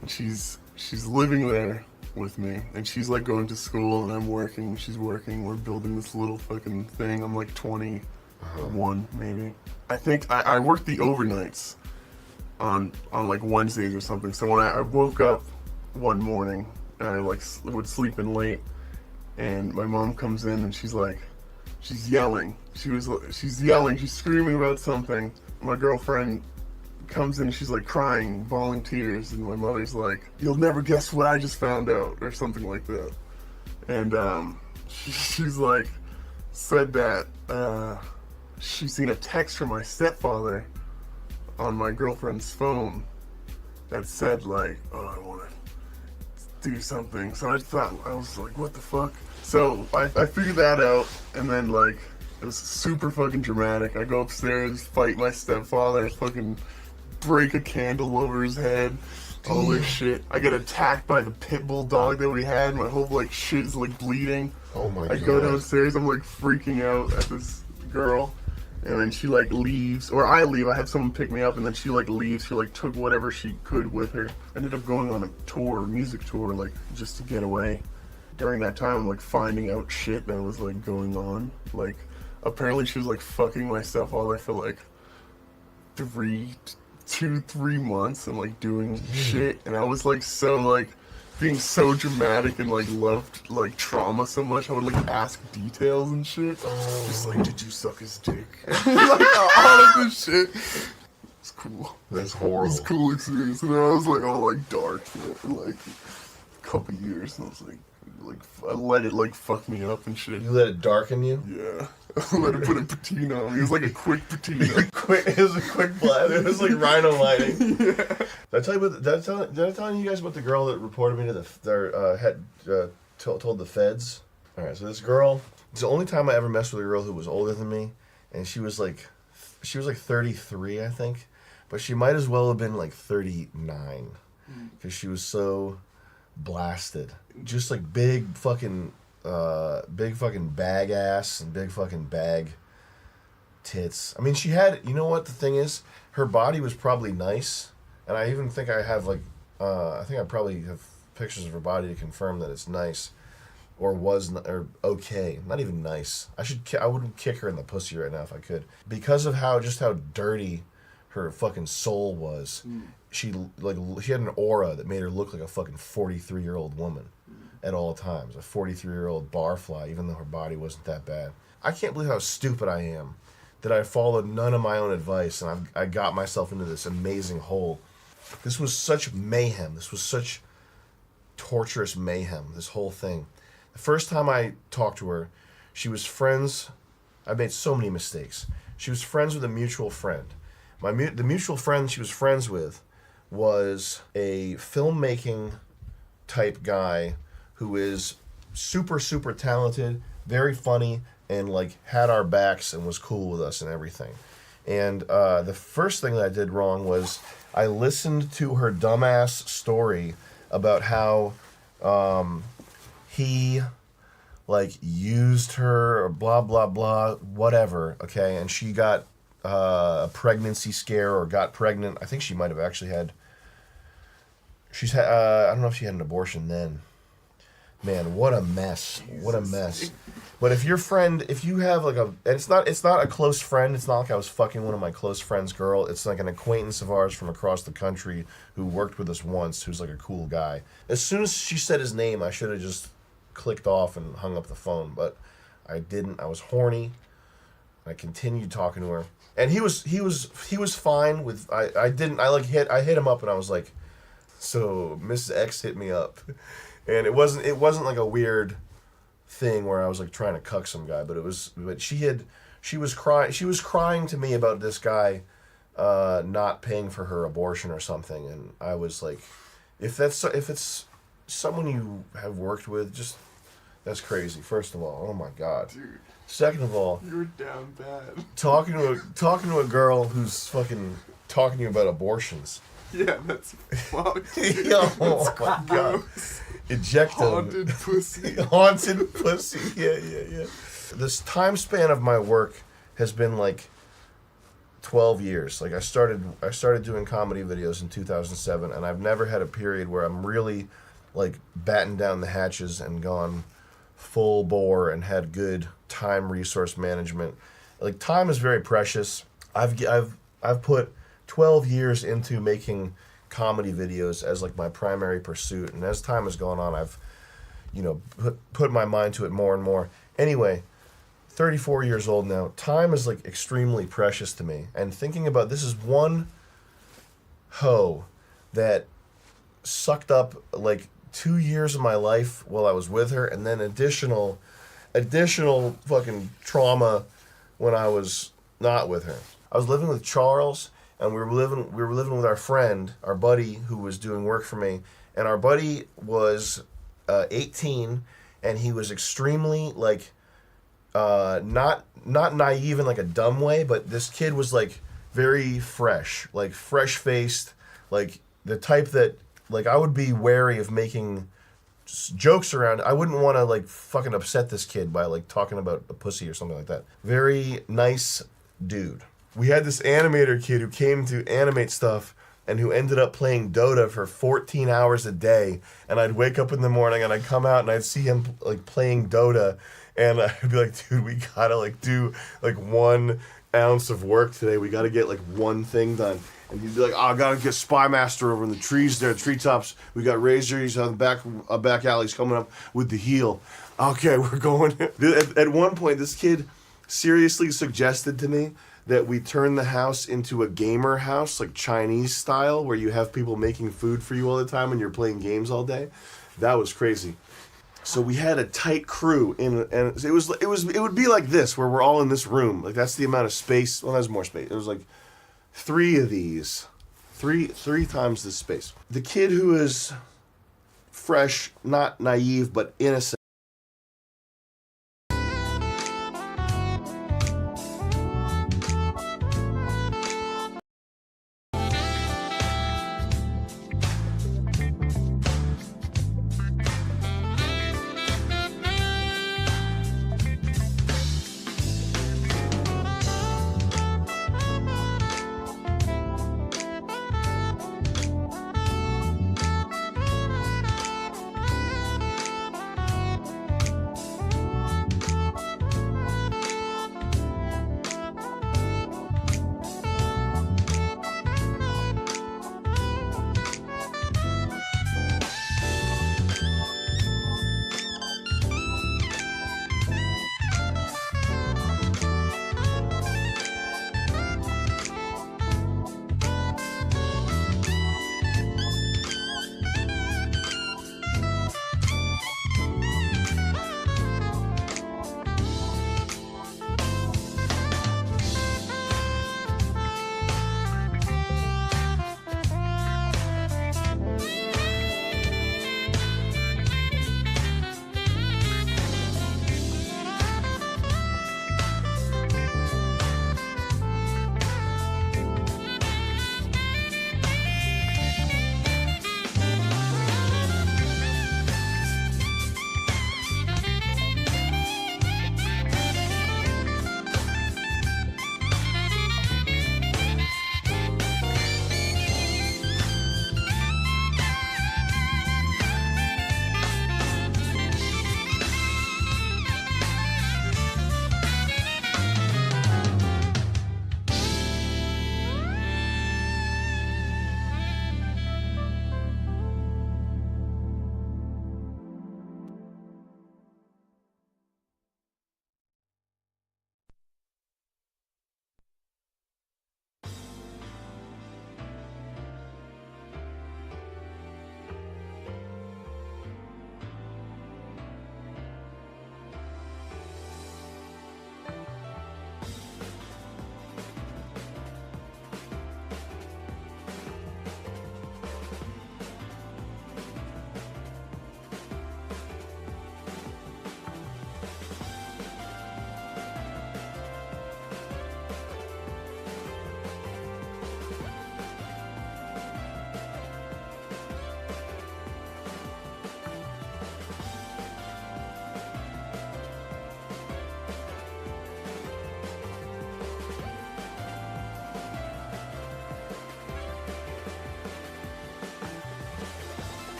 and she's living there with me. And she's like going to school, and I'm working. She's working. We're building this little fucking thing. I'm like 21 maybe. I think I work the overnights. On like Wednesdays or something. So when I woke up one morning and I like would sleep in late, and my mom comes in and she's yelling. She's yelling. She's screaming about something. My girlfriend comes in and she's like crying, bawling tears, and my mother's like, "You'll never guess what I just found out," or something like that. And she's like said that she's seen a text from my stepfather on my girlfriend's phone that said like, oh, I want to do something. So I was like, what the fuck? So I figured that out, and then like, it was super fucking dramatic. I go upstairs, fight my stepfather, fucking break a candle over his head, all this shit. I get attacked by the pit bull dog that we had. My whole like shit is like bleeding. Oh my god. I go downstairs, I'm like freaking out at this girl. And then she like leaves, or I leave. I have someone pick me up, and then she like leaves. She like took whatever she could with her. Ended up going on a tour, music tour, like just to get away. During that time, I'm like finding out shit that was like going on. Like apparently she was like fucking my stepfather for like 3 months and like doing shit. And I was like so like being so dramatic and like loved like trauma so much, I would like ask details and shit. Just like, did you suck his dick? Like all of this shit. It's cool. That's horrible. It's a cool experience. And then I was like all like dark for like a couple years, and I was like I let it like fuck me up and shit. You let it darken you? Yeah. I let it put a patina on me. It was like a quick patina. It was a quick blast. It was like rhino lighting. Yeah. Did I tell you guys about the girl that reported me to told the feds? All right, so this girl, it's the only time I ever messed with a girl who was older than me, and she was like 33, I think, but she might as well have been like 39 because she was so blasted. Just like big fucking bag ass and big fucking bag tits. I mean, she had, you know what the thing is? Her body was probably nice, and I even think I have like, I think I probably have pictures of her body to confirm that it's nice, or or okay, not even nice. I would kick her in the pussy right now if I could, because of how dirty her fucking soul was. She had an aura that made her look like a fucking 43-year-old woman at all times, a 43-year-old barfly, even though her body wasn't that bad. I can't believe how stupid I am that I followed none of my own advice, and I got myself into this amazing hole. This was such mayhem. This was such torturous mayhem, this whole thing. first time I talked to her, she was friends. I made so many mistakes. She was friends with a mutual friend. The mutual friend she was friends with was a filmmaking type guy who is super, super talented, very funny, and like had our backs and was cool with us and everything. And the first thing that I did wrong was I listened to her dumbass story about how he like used her or blah blah blah whatever, okay, and she got a pregnancy scare or got pregnant. I think she might have actually had I don't know if she had an abortion then. Man, what a mess. What a mess. But if your friend, if you have like and it's not a close friend, it's not like I was fucking one of my close friends' girl. It's like an acquaintance of ours from across the country who worked with us once, who's like a cool guy. As soon as she said his name, I should have just clicked off and hung up the phone, but I didn't. I was horny. I continued talking to her. And he was fine with I hit him up and I was like, so Mrs. X hit me up. And it wasn't like a weird thing where I was like trying to cuck some guy, but she was crying to me about this guy not paying for her abortion or something, and I was like, if it's someone you have worked with, just that's crazy. First of all, oh my god. Dude. Second of all, you're down bad. Talking to a girl who's fucking talking to you about abortions. Yeah, that's fucked. Yo, oh my god. Ejecto. Haunted pussy. Haunted pussy. Yeah. This time span of my work has been like 12 years. Like I started doing comedy videos in 2007, and I've never had a period where I'm really like battened down the hatches and gone full bore and had good time resource management. Like time is very precious. I've put 12 years into making comedy videos as like my primary pursuit, and as time has gone on, I've put my mind to it more and more. Anyway, 34 years old now. Time is like extremely precious to me, and thinking about this is one hoe that sucked up like 2 years of my life while I was with her, and then additional fucking trauma when I was not with her. I was living with Charles, and we were living with our friend, our buddy, who was doing work for me. And our buddy was 18, and he was extremely like not naive in like a dumb way, but this kid was like very fresh, like fresh faced, like the type that like I would be wary of making jokes around. I wouldn't want to like fucking upset this kid by like talking about a pussy or something like that. Very nice dude. We had this animator kid who came to animate stuff and who ended up playing Dota for 14 hours a day. And I'd wake up in the morning and I'd come out and I'd see him like playing Dota, and I'd be like, dude, we gotta like do like 1 ounce of work today. We gotta get like one thing done. And he'd be like, oh, I gotta get Spy Master over in the trees there, treetops. We got Razor, he's on the back alleys coming up with the heel. Okay, we're going. At one point, this kid seriously suggested to me that we turn the house into a gamer house, like Chinese style, where you have people making food for you all the time and you're playing games all day. That was crazy. So we had a tight crew and it would be like this, where we're all in this room. Like that's the amount of space. Well, there's more space. It was like 3 of these, three times this space. The kid who is fresh, not naive, but innocent.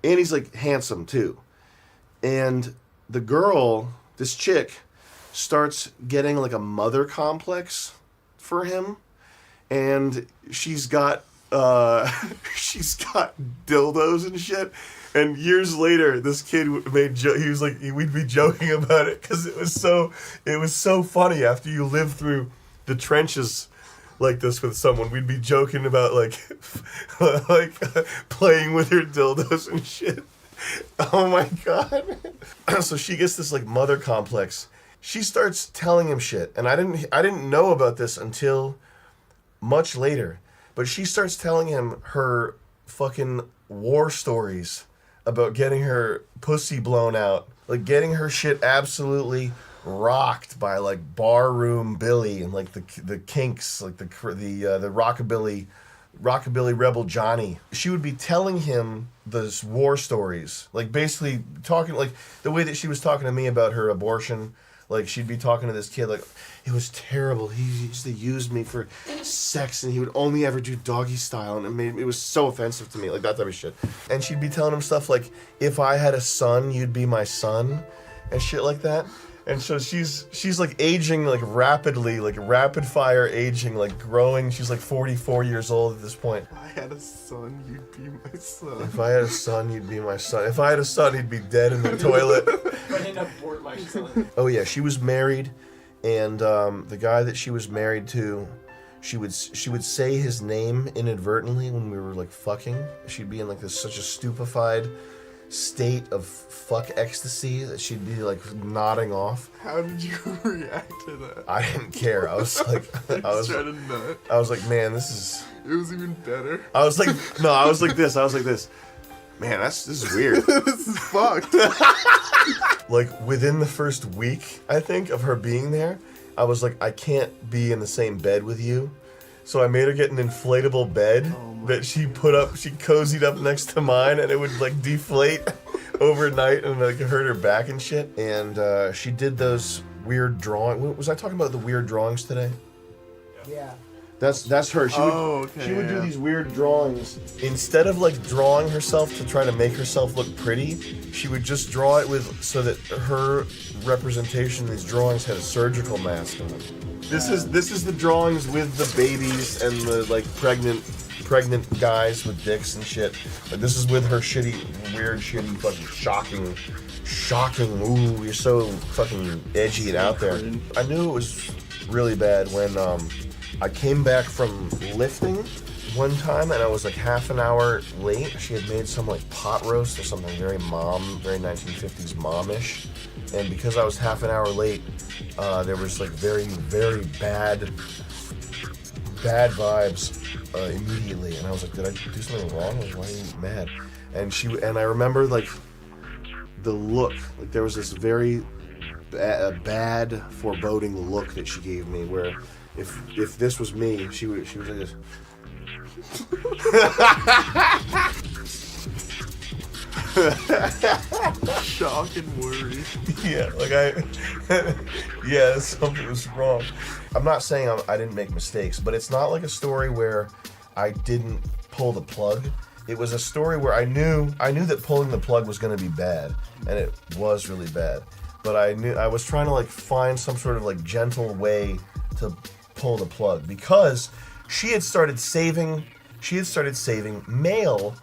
And he's like handsome too. And the girl, this chick, starts getting like a mother complex for him, and she's got dildos and shit. And years later, this kid he was like, we'd be joking about it because it was so funny after you live through the trenches like this with someone. We'd be joking about like playing with her dildos and shit. Oh my god. So she gets this like mother complex. She starts telling him shit, and I didn't know about this until much later. But she starts telling him her fucking war stories about getting her pussy blown out, like getting her shit absolutely rocked by like barroom Billy and like the Kinks, like the rockabilly rebel Johnny. She would be telling him those war stories, like basically talking like the way that she was talking to me about her abortion. Like she'd be talking to this kid like, it was terrible. He used to use me for sex, and he would only ever do doggy style, and it was so offensive to me, like that type of shit. And she'd be telling him stuff like, if I had a son, you'd be my son, and shit like that. And so she's like aging like rapidly, like rapid fire aging, like growing. She's like 44 years old at this point. If I had a son, you'd be my son. If I had a son, you'd be my son. If I had a son, he'd be dead in the toilet. I didn't abort my son. Oh yeah, she was married, and the guy that she was married to, she would say his name inadvertently when we were like fucking. She'd be in like such a stupefied state of fuck ecstasy that she'd be like nodding off. How did you react to that? I didn't care. I was like, I was like, man, this is. It was even better. I was like, no, I was like this. Man, this is weird. This is fucked. Like within the first week, I think, of her being there, I was like, I can't be in the same bed with you. So I made her get an inflatable bed that she cozied up next to mine, and it would like deflate overnight and like hurt her back and shit. And she did those weird drawings. Was I talking about the weird drawings today? Yeah. That's her. She would do these weird drawings. Instead of like drawing herself to try to make herself look pretty, she would just draw it so that her representation in these drawings had a surgical mask on them. This is the drawings with the babies and the like pregnant guys with dicks and shit. But this is with her weird shitty fucking shocking. Ooh, you're so fucking edgy and out there. I knew it was really bad when I came back from lifting one time, and I was like half an hour late. She had made some like pot roast or something very 1950s momish. And because I was half an hour late, there was like very, very bad vibes immediately. And I was like, did I do something wrong? Like, why are you mad? And I remember like the look, like there was this very bad foreboding look that she gave me, where if this was me, she was like this. Shock and worry. Yeah, yeah, something was wrong. I'm not saying I didn't make mistakes, but it's not like a story where I didn't pull the plug. It was a story where I knew that pulling the plug was going to be bad, and it was really bad. But I was trying to like find some sort of like gentle way to pull the plug, because she had started saving mail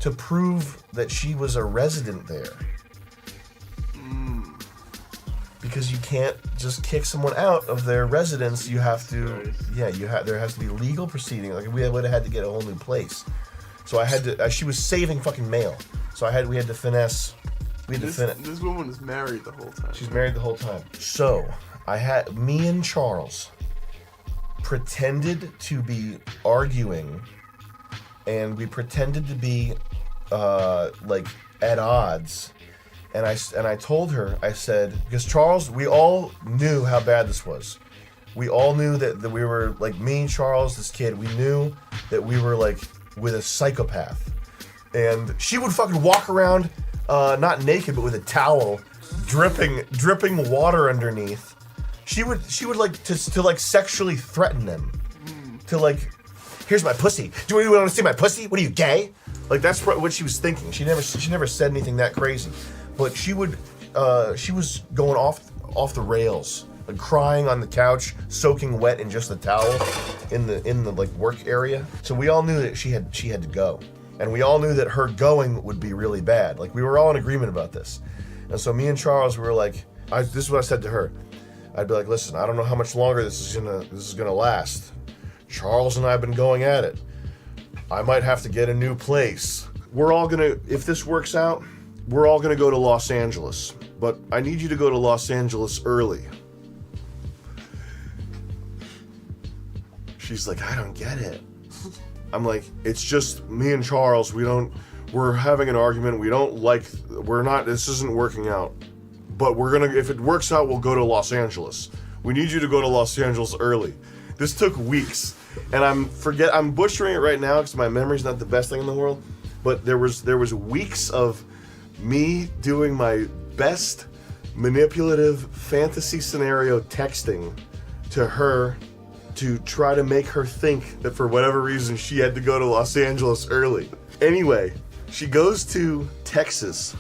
to prove that she was a resident there. Because you can't just kick someone out of their residence. You have to, there has to be legal proceeding. Like we would have had to get a whole new place. So I had to. She was saving fucking mail. So we had to finesse. This woman is married the whole time. She's married the whole time. So me and Charles pretended to be arguing, and we pretended to be like at odds. And I told her, I said, because Charles, we all knew how bad this was. We all knew that we were, like me, Charles, this kid, we knew that we were like with a psychopath. And she would fucking walk around, not naked, but with a towel, dripping water underneath. She would like to like sexually threaten them. To like, here's my pussy. Do you want to see my pussy? What are you, gay? Like that's what she was thinking. She never said anything that crazy, but she was going off the rails, like crying on the couch, soaking wet in just the towel, in the like work area. So we all knew that she had to go, and we all knew that her going would be really bad. Like we were all in agreement about this, and so me and Charles were like, this is what I said to her. I'd be like, listen, I don't know how much longer this is gonna last. Charles and I have been going at it. I might have to get a new place. We're all gonna, if this works out, we're all gonna go to Los Angeles. But I need you to go to Los Angeles early. She's like, I don't get it. I'm like, it's just me and Charles. We're having an argument. This isn't working out. But if it works out, we'll go to Los Angeles. We need you to go to Los Angeles early. This took weeks. And I'm butchering it right now because my memory's not the best thing in the world, but there was weeks of me doing my best manipulative fantasy scenario texting to her to try to make her think that for whatever reason she had to go to Los Angeles early. Anyway, she goes to Texas.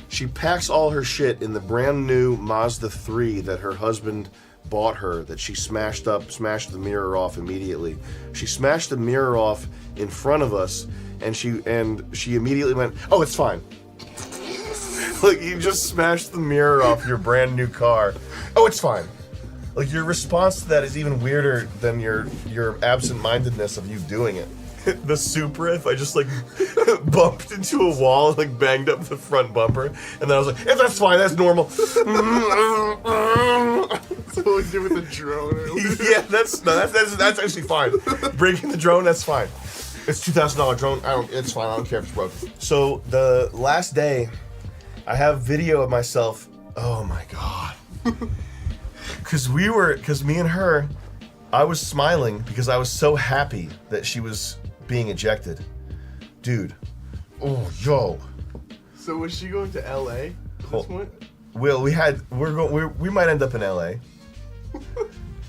She packs all her shit in the brand new Mazda 3 that her husband bought her, that she smashed the mirror off immediately. She smashed the mirror off in front of us, and she immediately went, "Oh, it's fine." Like, you just smashed the mirror off your brand new car. Oh, it's fine. Like, your response to that is even weirder than your absent-mindedness of you doing it. The Supra, if I just like bumped into a wall, like banged up the front bumper, and then I was like, "Yeah, that's fine, that's normal." That's what we did with the drone. Yeah, that's actually fine. Breaking the drone, that's fine. It's $2,000 drone. It's fine. I don't care if it's broken. So the last day, I have video of myself. Oh my god. Because me and her, I was smiling because I was so happy that she was being ejected. Dude. Oh, yo. So was she going to LA at this point? Well, we might end up in LA.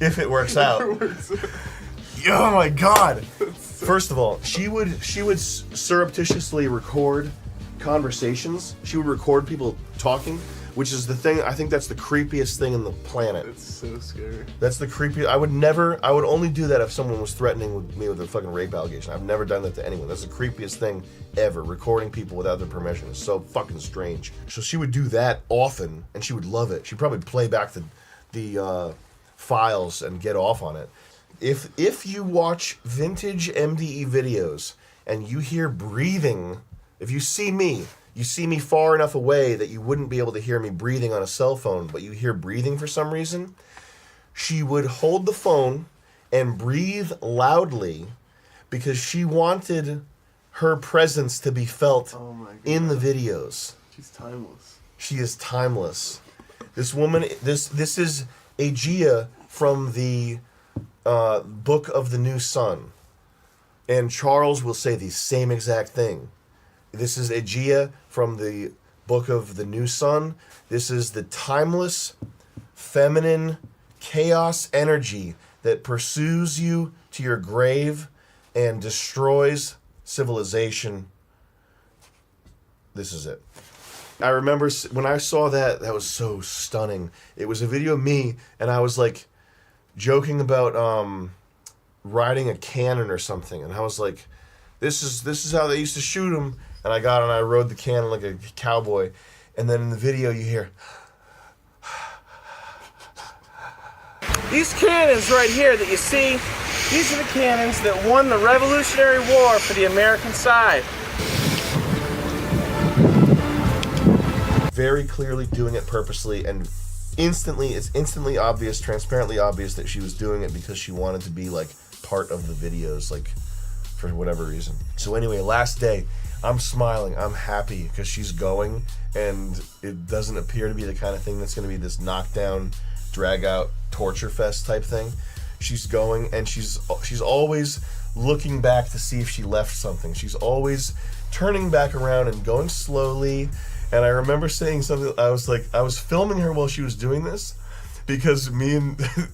If it works out. Oh my god. First of all, she would surreptitiously record conversations. She would record people talking, which is the thing. I think that's the creepiest thing in the planet. It's so scary. That's the creepiest. I would only do that if someone was threatening me with a fucking rape allegation. I've never done that to anyone. That's the creepiest thing ever, recording people without their permission. It's so fucking strange. So she would do that often, and she would love it. She'd probably play back the files and get off on it. If you watch vintage MDE videos and you hear breathing, if you see me far enough away that you wouldn't be able to hear me breathing on a cell phone, but you hear breathing for some reason, she would hold the phone and breathe loudly because she wanted her presence to be felt in the videos. She's timeless. She is timeless. This woman, this is Aegea from the Book of the New Sun. And Charles will say the same exact thing. This is Aegea from the Book of the New Sun. This is the timeless, feminine, chaos energy that pursues you to your grave and destroys civilization. This is it. I remember when I saw that was so stunning. It was a video of me, and I was like joking about riding a cannon or something, and I was like, this is how they used to shoot them. And I got on, I rode the cannon like a cowboy, and then in the video you hear, these cannons right here that you see, these are the cannons that won the Revolutionary War for the American side. Very clearly doing it purposely, and it's instantly obvious, transparently obvious that she was doing it because she wanted to be like part of the videos, like for whatever reason. So anyway, last day, I'm smiling, I'm happy because she's going, and it doesn't appear to be the kind of thing that's going to be this knockdown, drag out, torture fest type thing. She's going, and she's always looking back to see if she left something. She's always turning back around and going slowly. And I remember saying something, I was filming her while she was doing this, because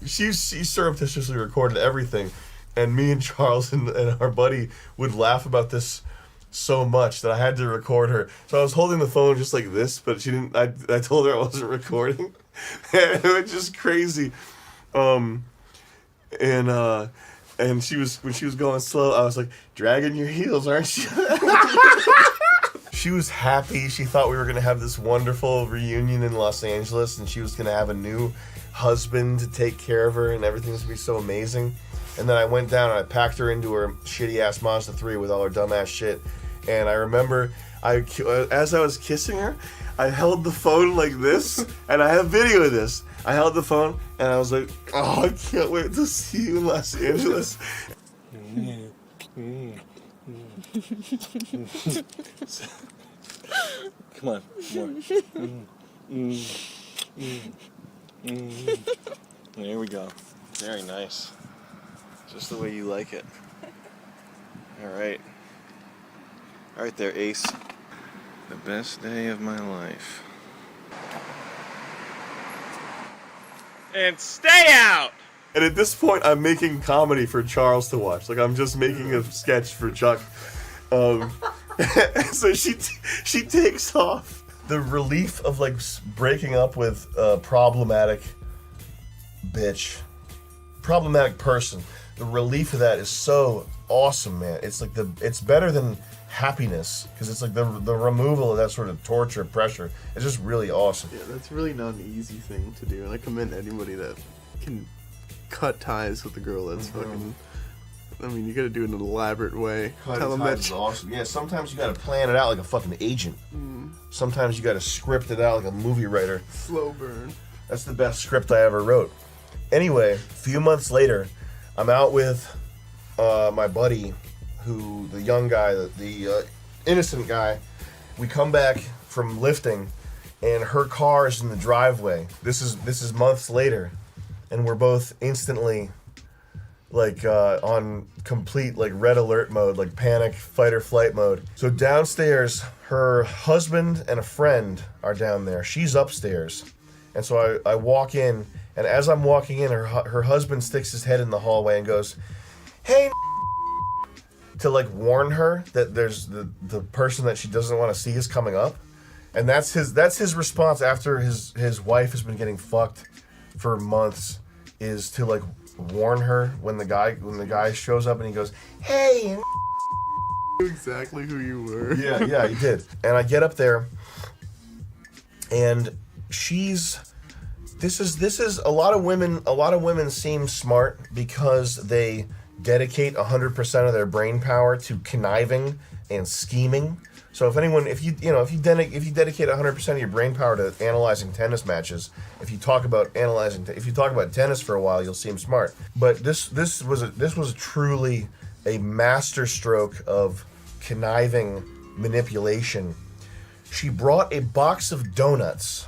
she surreptitiously recorded everything, and me and Charles and our buddy would laugh about this so much that I had to record her. So I was holding the phone just like this, but she didn't. I told her I wasn't recording. And it was just crazy. And she was, when she was going slow, I was like, dragging your heels, aren't you? She was happy. She thought we were going to have this wonderful reunion in Los Angeles, and she was going to have a new husband to take care of her, and everything was going to be so amazing. And then I went down and I packed her into her shitty-ass Mazda 3 with all her dumbass shit. And I remember, as I was kissing her, I held the phone like this, and I have video of this. I held the phone, and I was like, oh, I can't wait to see you in Los Angeles. Come on, more. There we go. Very nice. Just the way you like it. All right. All right there, Ace. The best day of my life. And stay out! And at this point, I'm making comedy for Charles to watch. Like, I'm just making a sketch for Chuck. So she takes off. The relief of, like, breaking up with a problematic bitch. Problematic person. The relief of that is so awesome, man. It's like it's better than happiness, because it's like the removal of that sort of torture, pressure. It's just really awesome. Yeah, that's really not an easy thing to do, and I commend anybody that can cut ties with a girl that's fucking. I mean, you gotta do it in an elaborate way. Tell them that's awesome. Yeah, sometimes you gotta plan it out like a fucking agent. Sometimes you gotta script it out like a movie writer. Slow burn. That's the best script I ever wrote. Anyway, a few months later, I'm out with my buddy, the young guy, the innocent guy. We come back from lifting, and her car is in the driveway. This is months later, and we're both instantly like on complete like red alert mode, like panic, fight or flight mode. So downstairs, her husband and a friend are down there. She's upstairs, and so I walk in, and as I'm walking in, her husband sticks his head in the hallway and goes, "Hey," to like warn her that there's the person that she doesn't want to see is coming up. And that's his response after his wife has been getting fucked for months, is to like warn her when the guy shows up and he goes, "Hey." Exactly who you were. Yeah, he did. And I get up there, and this is a lot of women seem smart because they dedicate 100% of their brain power to conniving and scheming. So if you dedicate 100% of your brain power to analyzing tennis matches, if you talk about tennis for a while, you'll seem smart. But this was truly a masterstroke of conniving manipulation. She brought a box of donuts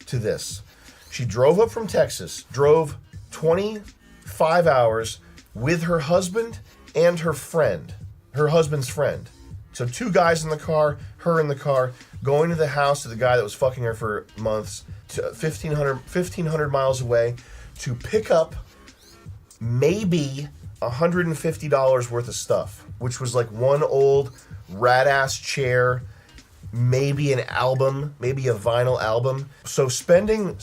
to this. She drove up from Texas, drove 25 hours with her husband and her husband's friend. So two guys in the car, her in the car, going to the house of the guy that was fucking her for months, to 1,500 miles away, to pick up maybe $150 worth of stuff, which was like one old rat-ass chair, maybe an album, maybe a vinyl album. So spending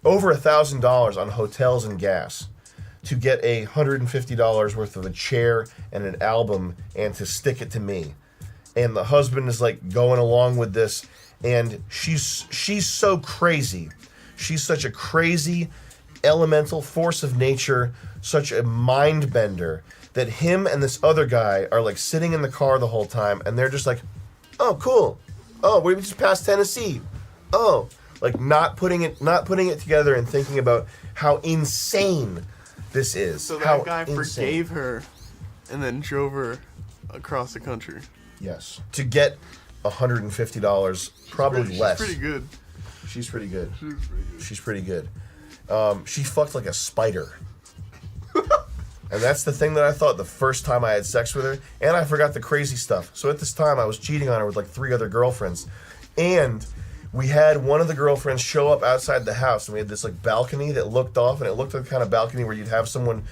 over $1,000 on hotels and gas to get $150 worth of a chair and an album and to stick it to me. And the husband is like going along with this, and she's so crazy. She's such a crazy elemental force of nature, such a mind bender, that him and this other guy are like sitting in the car the whole time, and they're just like, "Oh, cool. Oh, we just passed Tennessee. Oh," like not putting it together and thinking about how insane this is. So that guy forgave her and then drove her across the country. Yes. To get $150, probably less. She's pretty good. She's pretty good. She's pretty good. She fucked like a spider. And that's the thing that I thought the first time I had sex with her. And I forgot the crazy stuff. So at this time, I was cheating on her with like 3 other girlfriends. And we had one of the girlfriends show up outside the house, and we had this like balcony that looked off, and it looked like the kind of balcony where you'd have someone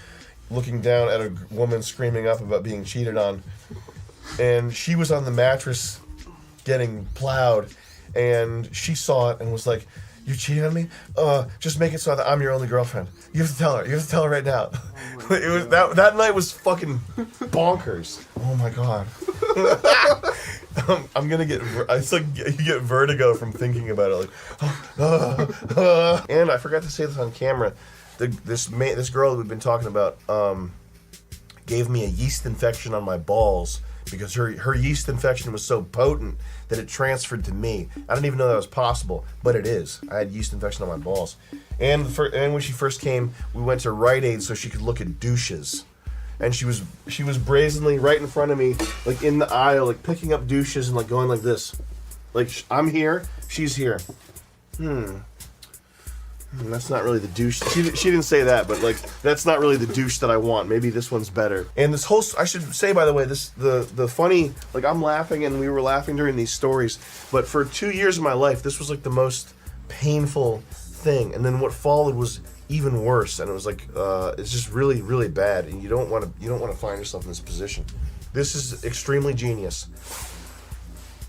looking down at a woman screaming up about being cheated on. and she was on the mattress getting plowed, and she saw it and was like, "You cheating on me? Just make it so that I'm your only girlfriend. You have to tell her. You have to tell her right now." It was that night was fucking bonkers. Oh my god. I'm gonna get. It's like you get vertigo from thinking about it. Like, and I forgot to say this on camera. This girl that we've been talking about gave me a yeast infection on my balls because her yeast infection was so potent that it transferred to me. I didn't even know that was possible, but it is. I had yeast infection on my balls. And when she first came, we went to Rite Aid so she could look at douches. And she was brazenly right in front of me, like in the aisle, like picking up douches and like going like this. Like, I'm here, she's here. That's not really the douche. She didn't say that, but like, that's not really the douche that I want. Maybe this one's better. And this whole, I should say, by the way, the funny, like, I'm laughing and we were laughing during these stories, but for 2 years of my life, this was like the most painful thing. And then what followed was even worse. And it was like, it's just really, really bad. And you don't want to find yourself in this position. This is extremely genius.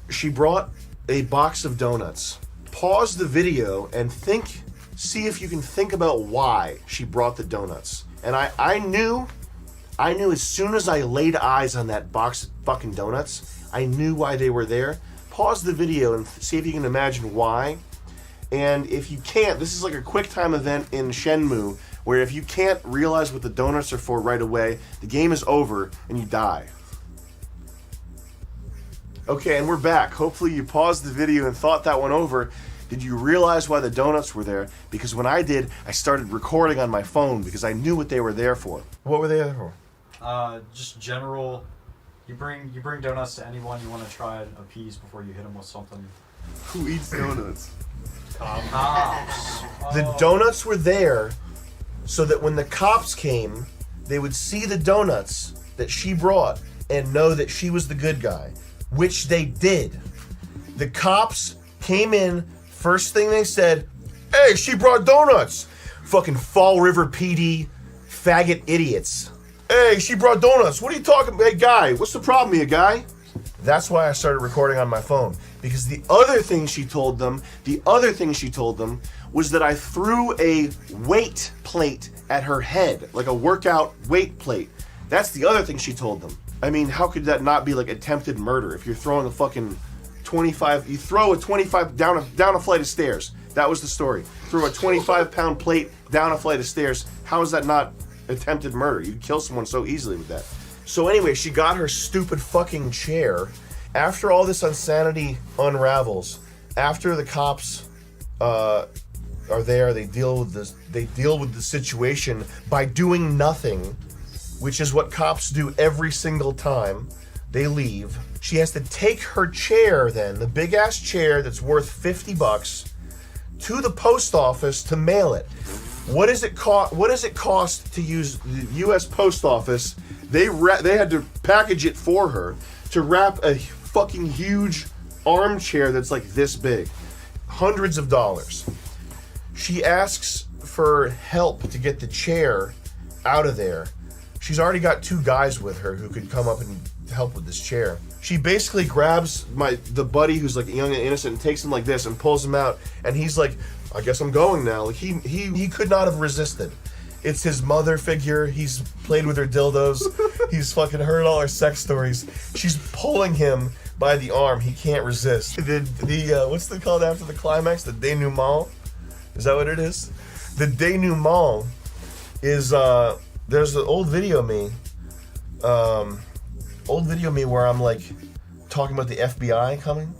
She brought a box of donuts. Pause the video and see if you can think about why she brought the donuts. And I knew as soon as I laid eyes on that box of fucking donuts, I knew why they were there. Pause the video and see if you can imagine why. And if you can't, this is like a quick time event in Shenmue, where if you can't realize what the donuts are for right away, the game is over and you die. Okay, and we're back. Hopefully you paused the video and thought that one over. Did you realize why the donuts were there? Because when I did, I started recording on my phone because I knew what they were there for. What were they there for? Just general. You bring donuts to anyone you want to try and appease before you hit them with something. Who eats donuts? Cops. The donuts were there so that when the cops came, they would see the donuts that she brought and know that she was the good guy, which they did. The cops came in, first thing they said, "Hey, she brought donuts." Fucking Fall River PD faggot idiots. "Hey, she brought donuts. What are you talking about? Hey, guy, what's the problem here, guy?" That's why I started recording on my phone. Because the other thing she told them was that I threw a weight plate at her head, like a workout weight plate. That's the other thing she told them. I mean, how could that not be like attempted murder if you're throwing a fucking 25, you throw a 25 down a flight of stairs. That was the story. Throw a 25-pound plate down a flight of stairs. How is that not attempted murder? You'd kill someone so easily with that. So anyway, she got her stupid fucking chair. After all this insanity unravels, after the cops are there, they deal with this. They deal with the situation by doing nothing, which is what cops do every single time. They leave. She has to take her chair then, the big ass chair that's worth $50, to the post office to mail it. What does it cost to use the U.S. Post Office? They had to package it for her to wrap a fucking huge armchair that's like this big. Hundreds of dollars. She asks for help to get the chair out of there. She's already got 2 guys with her who could come up and help with this chair. She basically grabs the buddy who's like young and innocent and takes him like this and pulls him out, and he's like, "I guess I'm going now." Like he could not have resisted. It's his mother figure. He's played with her dildos. He's fucking heard all her sex stories. She's pulling him by the arm. He can't resist. The what's it called after the climax? The denouement? Is that what it is? The denouement is there's an old video of me. Where I'm like talking about the FBI coming.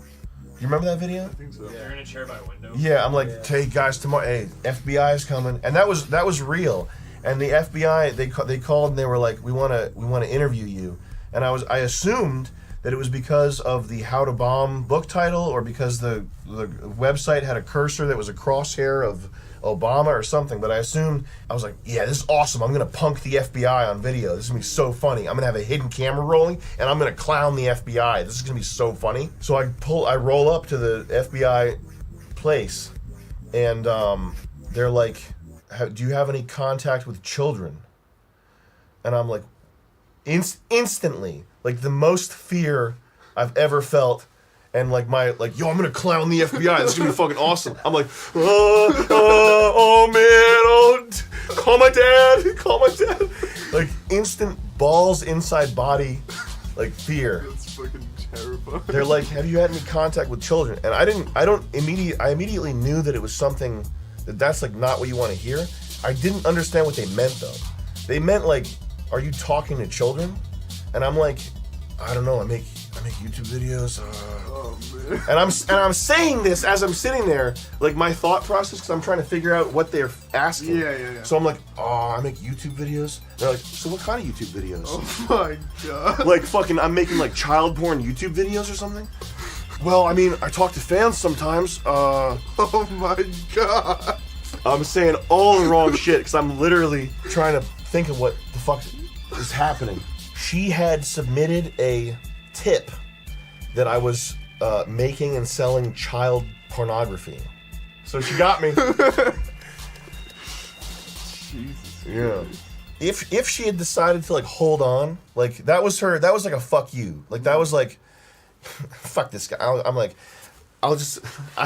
You remember that video? I think so. They're in a chair by a window. Yeah, I'm like, "Hey guys, tomorrow, hey, FBI is coming," and that was real. And the FBI they called and they were like, we want to interview you. And I assumed that it was because of the How to Bomb book title, or because the website had a cursor that was a crosshair of Obama or something. But I was like, yeah, this is awesome. I'm gonna punk the FBI on video. This is gonna be so funny. I'm gonna have a hidden camera rolling and I'm gonna clown the FBI. This is gonna be so funny. So I roll up to the FBI place, and they're like, "Do you have any contact with children?" And I'm like, Instantly, like the most fear I've ever felt. And like yo, I'm gonna clown the FBI. This is gonna be fucking awesome. I'm like, oh man, call my dad. Like instant balls inside body, like fear. That's fucking terrifying. They're like, have you had any contact with children? And I immediately knew that it was something that's like not what you want to hear. I didn't understand what they meant though. They meant like, are you talking to children? And I'm like, I don't know. I make YouTube videos. And I'm saying this as I'm sitting there, like my thought process, because I'm trying to figure out what they're asking. Yeah. So I'm like, I make YouTube videos. They're like, so what kind of YouTube videos? Oh my god. Like fucking, I'm making like child porn YouTube videos or something. Well, I mean, I talk to fans sometimes. Oh my god. I'm saying all the wrong shit because I'm literally trying to think of what the fuck is happening. She had submitted a tip that I was making and selling child pornography. So she got me. Jesus. Yeah. If she had decided to like hold on, like that was like a fuck you. Like that was like, fuck this guy. I'm like,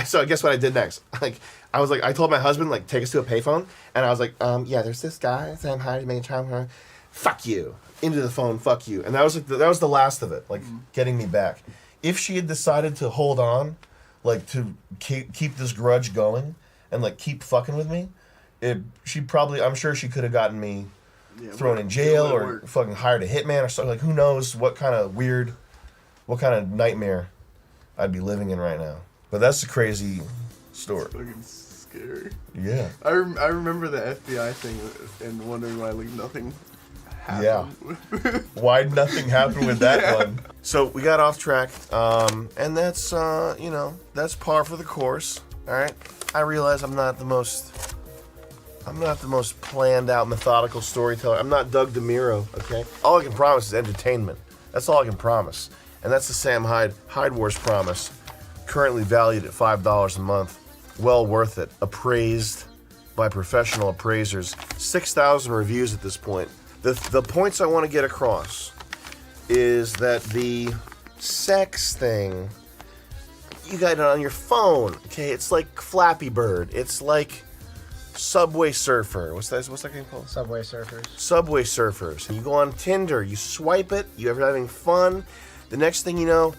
so guess what I did next? Like, I told my husband, like, take us to a payphone. And I was like, yeah, there's this guy saying hi to me, child. Fuck you. Into the phone, fuck you. And that was the last of it, like, getting me back. If she had decided to hold on, like, to keep this grudge going and, like, keep fucking with me, I'm sure she could have gotten me thrown in jail or fucking hired a hitman or something. Like, who knows what kind of nightmare I'd be living in right now. But that's a crazy story. It's fucking scary. Yeah. I remember the FBI thing and wondering why like nothing happened. Yeah. Why nothing happened with that one. So we got off track. And that's that's par for the course. Alright. I realize I'm not the most planned out methodical storyteller. I'm not Doug DeMuro, okay? All I can promise is entertainment. That's all I can promise. And that's the Sam Hyde Wars promise. Currently valued at $5 a month. Well worth it. Appraised by professional appraisers. 6,000 reviews at this point. The points I want to get across is that the sex thing, you got it on your phone. Okay, it's like Flappy Bird. It's like Subway Surfer. What's that game called? Subway Surfers. Subway Surfers. And you go on Tinder, you swipe it, you're having fun. The next thing you know,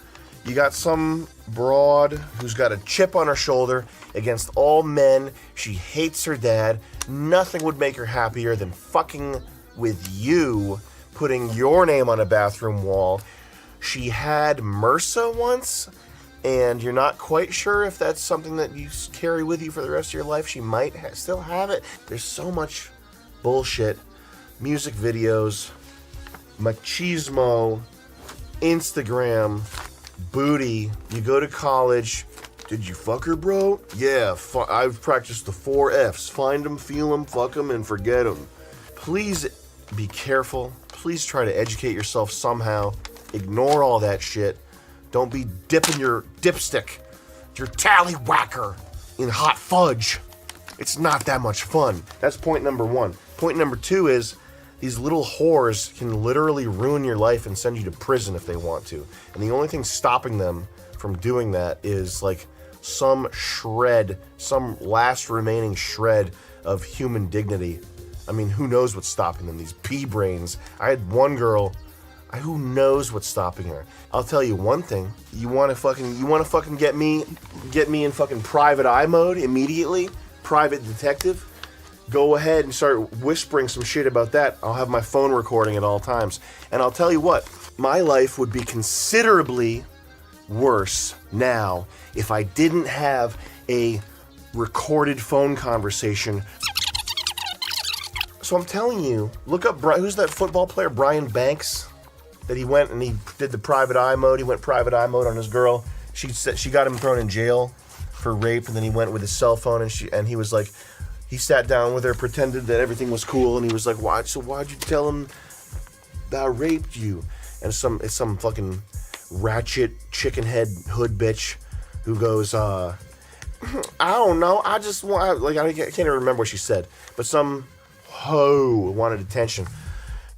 you got some broad who's got a chip on her shoulder against all men. She hates her dad. Nothing would make her happier than fucking with you, putting your name on a bathroom wall. She had MRSA once, and you're not quite sure if that's something that you carry with you for the rest of your life. She might still have it. There's so much bullshit. Music videos, machismo, Instagram, booty. You go to college. Did you fuck her, bro? Yeah, I've practiced the 4 Fs. Find them, feel them, fuck them, and forget them. Please be careful. Please try to educate yourself somehow. Ignore all that shit. Don't be dipping your dipstick, your tallywhacker, in hot fudge. It's not that much fun. That's point number 1. Point number 2 is these little whores can literally ruin your life and send you to prison if they want to. And the only thing stopping them from doing that is like some last remaining shred of human dignity. I mean, who knows what's stopping them? These pea brains. I had one girl, who knows what's stopping her? I'll tell you one thing. You want to fucking get me in fucking private eye mode immediately? Private detective? Go ahead and start whispering some shit about that. I'll have my phone recording at all times. And I'll tell you what, my life would be considerably worse now if I didn't have a recorded phone conversation. So I'm telling you, look up, who's that football player, Brian Banks? That he went and he did the private eye mode. He went private eye mode on his girl. She got him thrown in jail for rape, and then he went with his cell phone, and he was like, he sat down with her, pretended that everything was cool, and he was like, why'd you tell him that I raped you? And it's some fucking ratchet chicken head hood bitch who goes, I don't know, I just want, like, I can't even remember what she said, but some hoe wanted attention.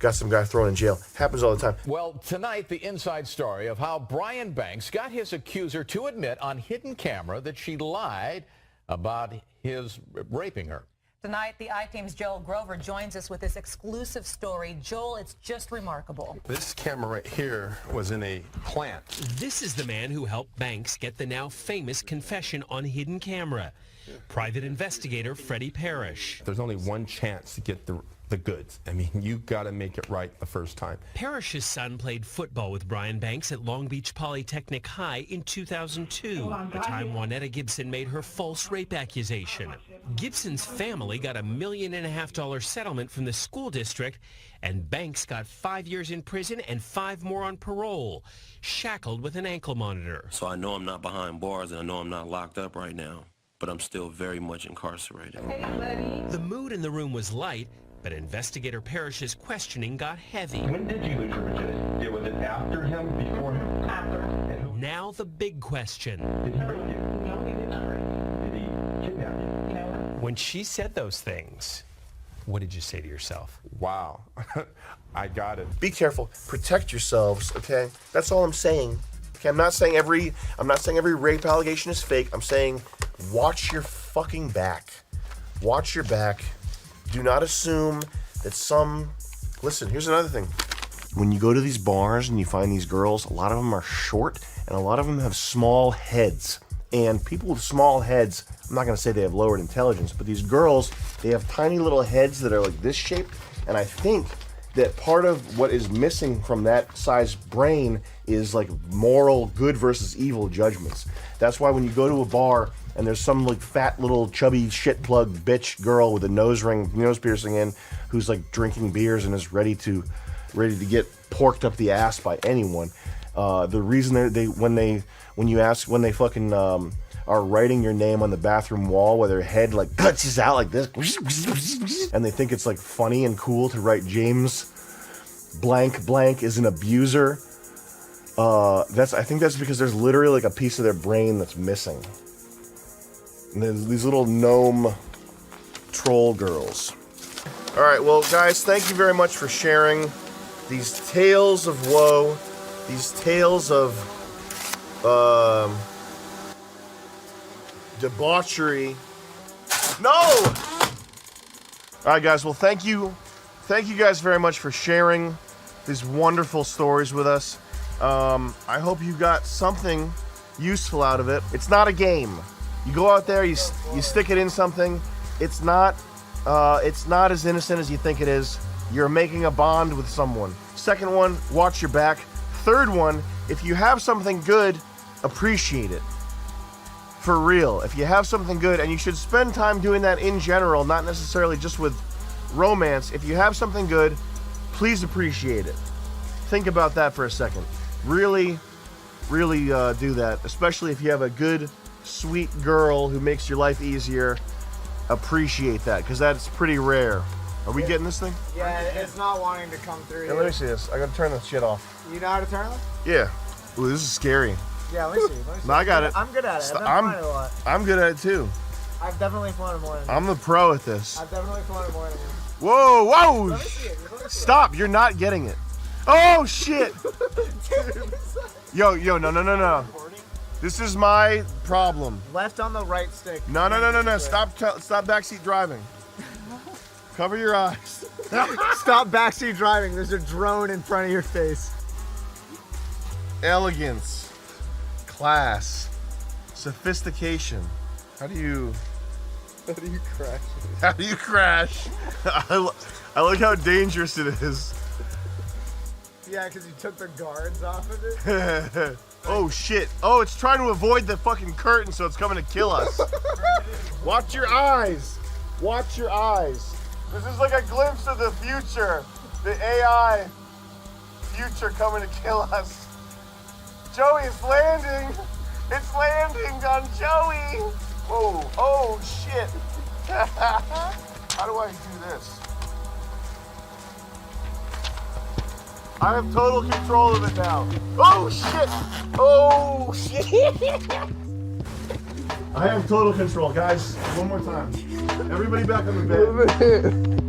got some guy thrown in jail. Happens all the time. Well, tonight, the inside story of how Brian Banks got his accuser to admit on hidden camera that she lied about his raping her. Tonight, the I-Team's Joel Grover joins us with this exclusive story. Joel, it's just remarkable. This camera right here was in a plant. This is the man who helped Banks get the now famous confession on hidden camera. Private investigator Freddie Parrish. There's only one chance to get the goods. I mean, you got to make it right the first time. Parrish's son played football with Brian Banks at Long Beach Polytechnic High in 2002, the time Juanetta Gibson made her false rape accusation. Gibson's family got $1.5 million settlement from the school district, and Banks got 5 years in prison and 5 more on parole, shackled with an ankle monitor. So I know I'm not behind bars, and I know I'm not locked up right now, but I'm still very much incarcerated. The mood in the room was light, but investigator Parrish's questioning got heavy. When did you lose your virginity? Was it after him, before him? After. Now the big question. Did he rape you? No, he did not rape you. Did he kidnap you? No. When she said those things, what did you say to yourself? Wow, I got it. Be careful. Protect yourselves, okay? That's all I'm saying. Okay, I'm not saying every rape allegation is fake. I'm saying watch your fucking back. Watch your back. Do not assume that listen, here's another thing. When you go to these bars and you find these girls, a lot of them are short and a lot of them have small heads. And people with small heads, I'm not going to say they have lowered intelligence, but these girls, they have tiny little heads that are like this shape. And I think that part of what is missing from that size brain is like moral good versus evil judgments. That's why when you go to a bar and there's some like fat little chubby shit plug bitch girl with a nose piercing in who's like drinking beers and is ready to get porked up the ass by anyone. The reason when they fucking are writing your name on the bathroom wall with their head like guts out like this, and they think it's like funny and cool to write James blank blank is an abuser. I think that's because there's literally like a piece of their brain that's missing. And there's these little gnome troll girls. All right, well, guys, thank you very much for sharing these tales of woe, these tales of debauchery. No! All right, guys, well, thank you guys very much for sharing these wonderful stories with us. I hope you got something useful out of it. It's not a game. You go out there, you stick it in something. It's not as innocent as you think it is. You're making a bond with someone. Second one, watch your back. Third one, if you have something good, appreciate it. For real. If you have something good, and you should spend time doing that in general, not necessarily just with romance. If you have something good, please appreciate it. Think about that for a second. Really, really do that, especially if you have a good, sweet girl who makes your life easier. Appreciate that, because that's pretty rare. Are we getting this thing? Yeah, it's not wanting to come through. Hey, let me see this. I gotta turn this shit off. You know how to turn it? Yeah. Ooh, this is scary. Yeah, let me see. No, I got it. I'm good at it. I've been flying a lot. I'm good at it too. I've definitely flown more than you. I'm the pro at this. I've definitely flown more than you. Whoa, whoa! Let me see it. Stop! You're not getting it. Oh shit! Yo, no. This is my problem. Left on the right stick. No. Stop backseat driving. Cover your eyes. Stop backseat driving. There's a drone in front of your face. Elegance, class, sophistication. How do you crash? How do you crash? I like how dangerous it is. Yeah, because you took the guards off of it. Oh shit! Oh, it's trying to avoid the fucking curtain, so it's coming to kill us. Watch your eyes. Watch your eyes. This is like a glimpse of the future. The AI future coming to kill us. Joey, it's landing. It's landing on Joey. Whoa, oh shit. How do I do this? I have total control of it now. Oh shit! Oh shit! I have total control, guys. One more time. Everybody back on the bed.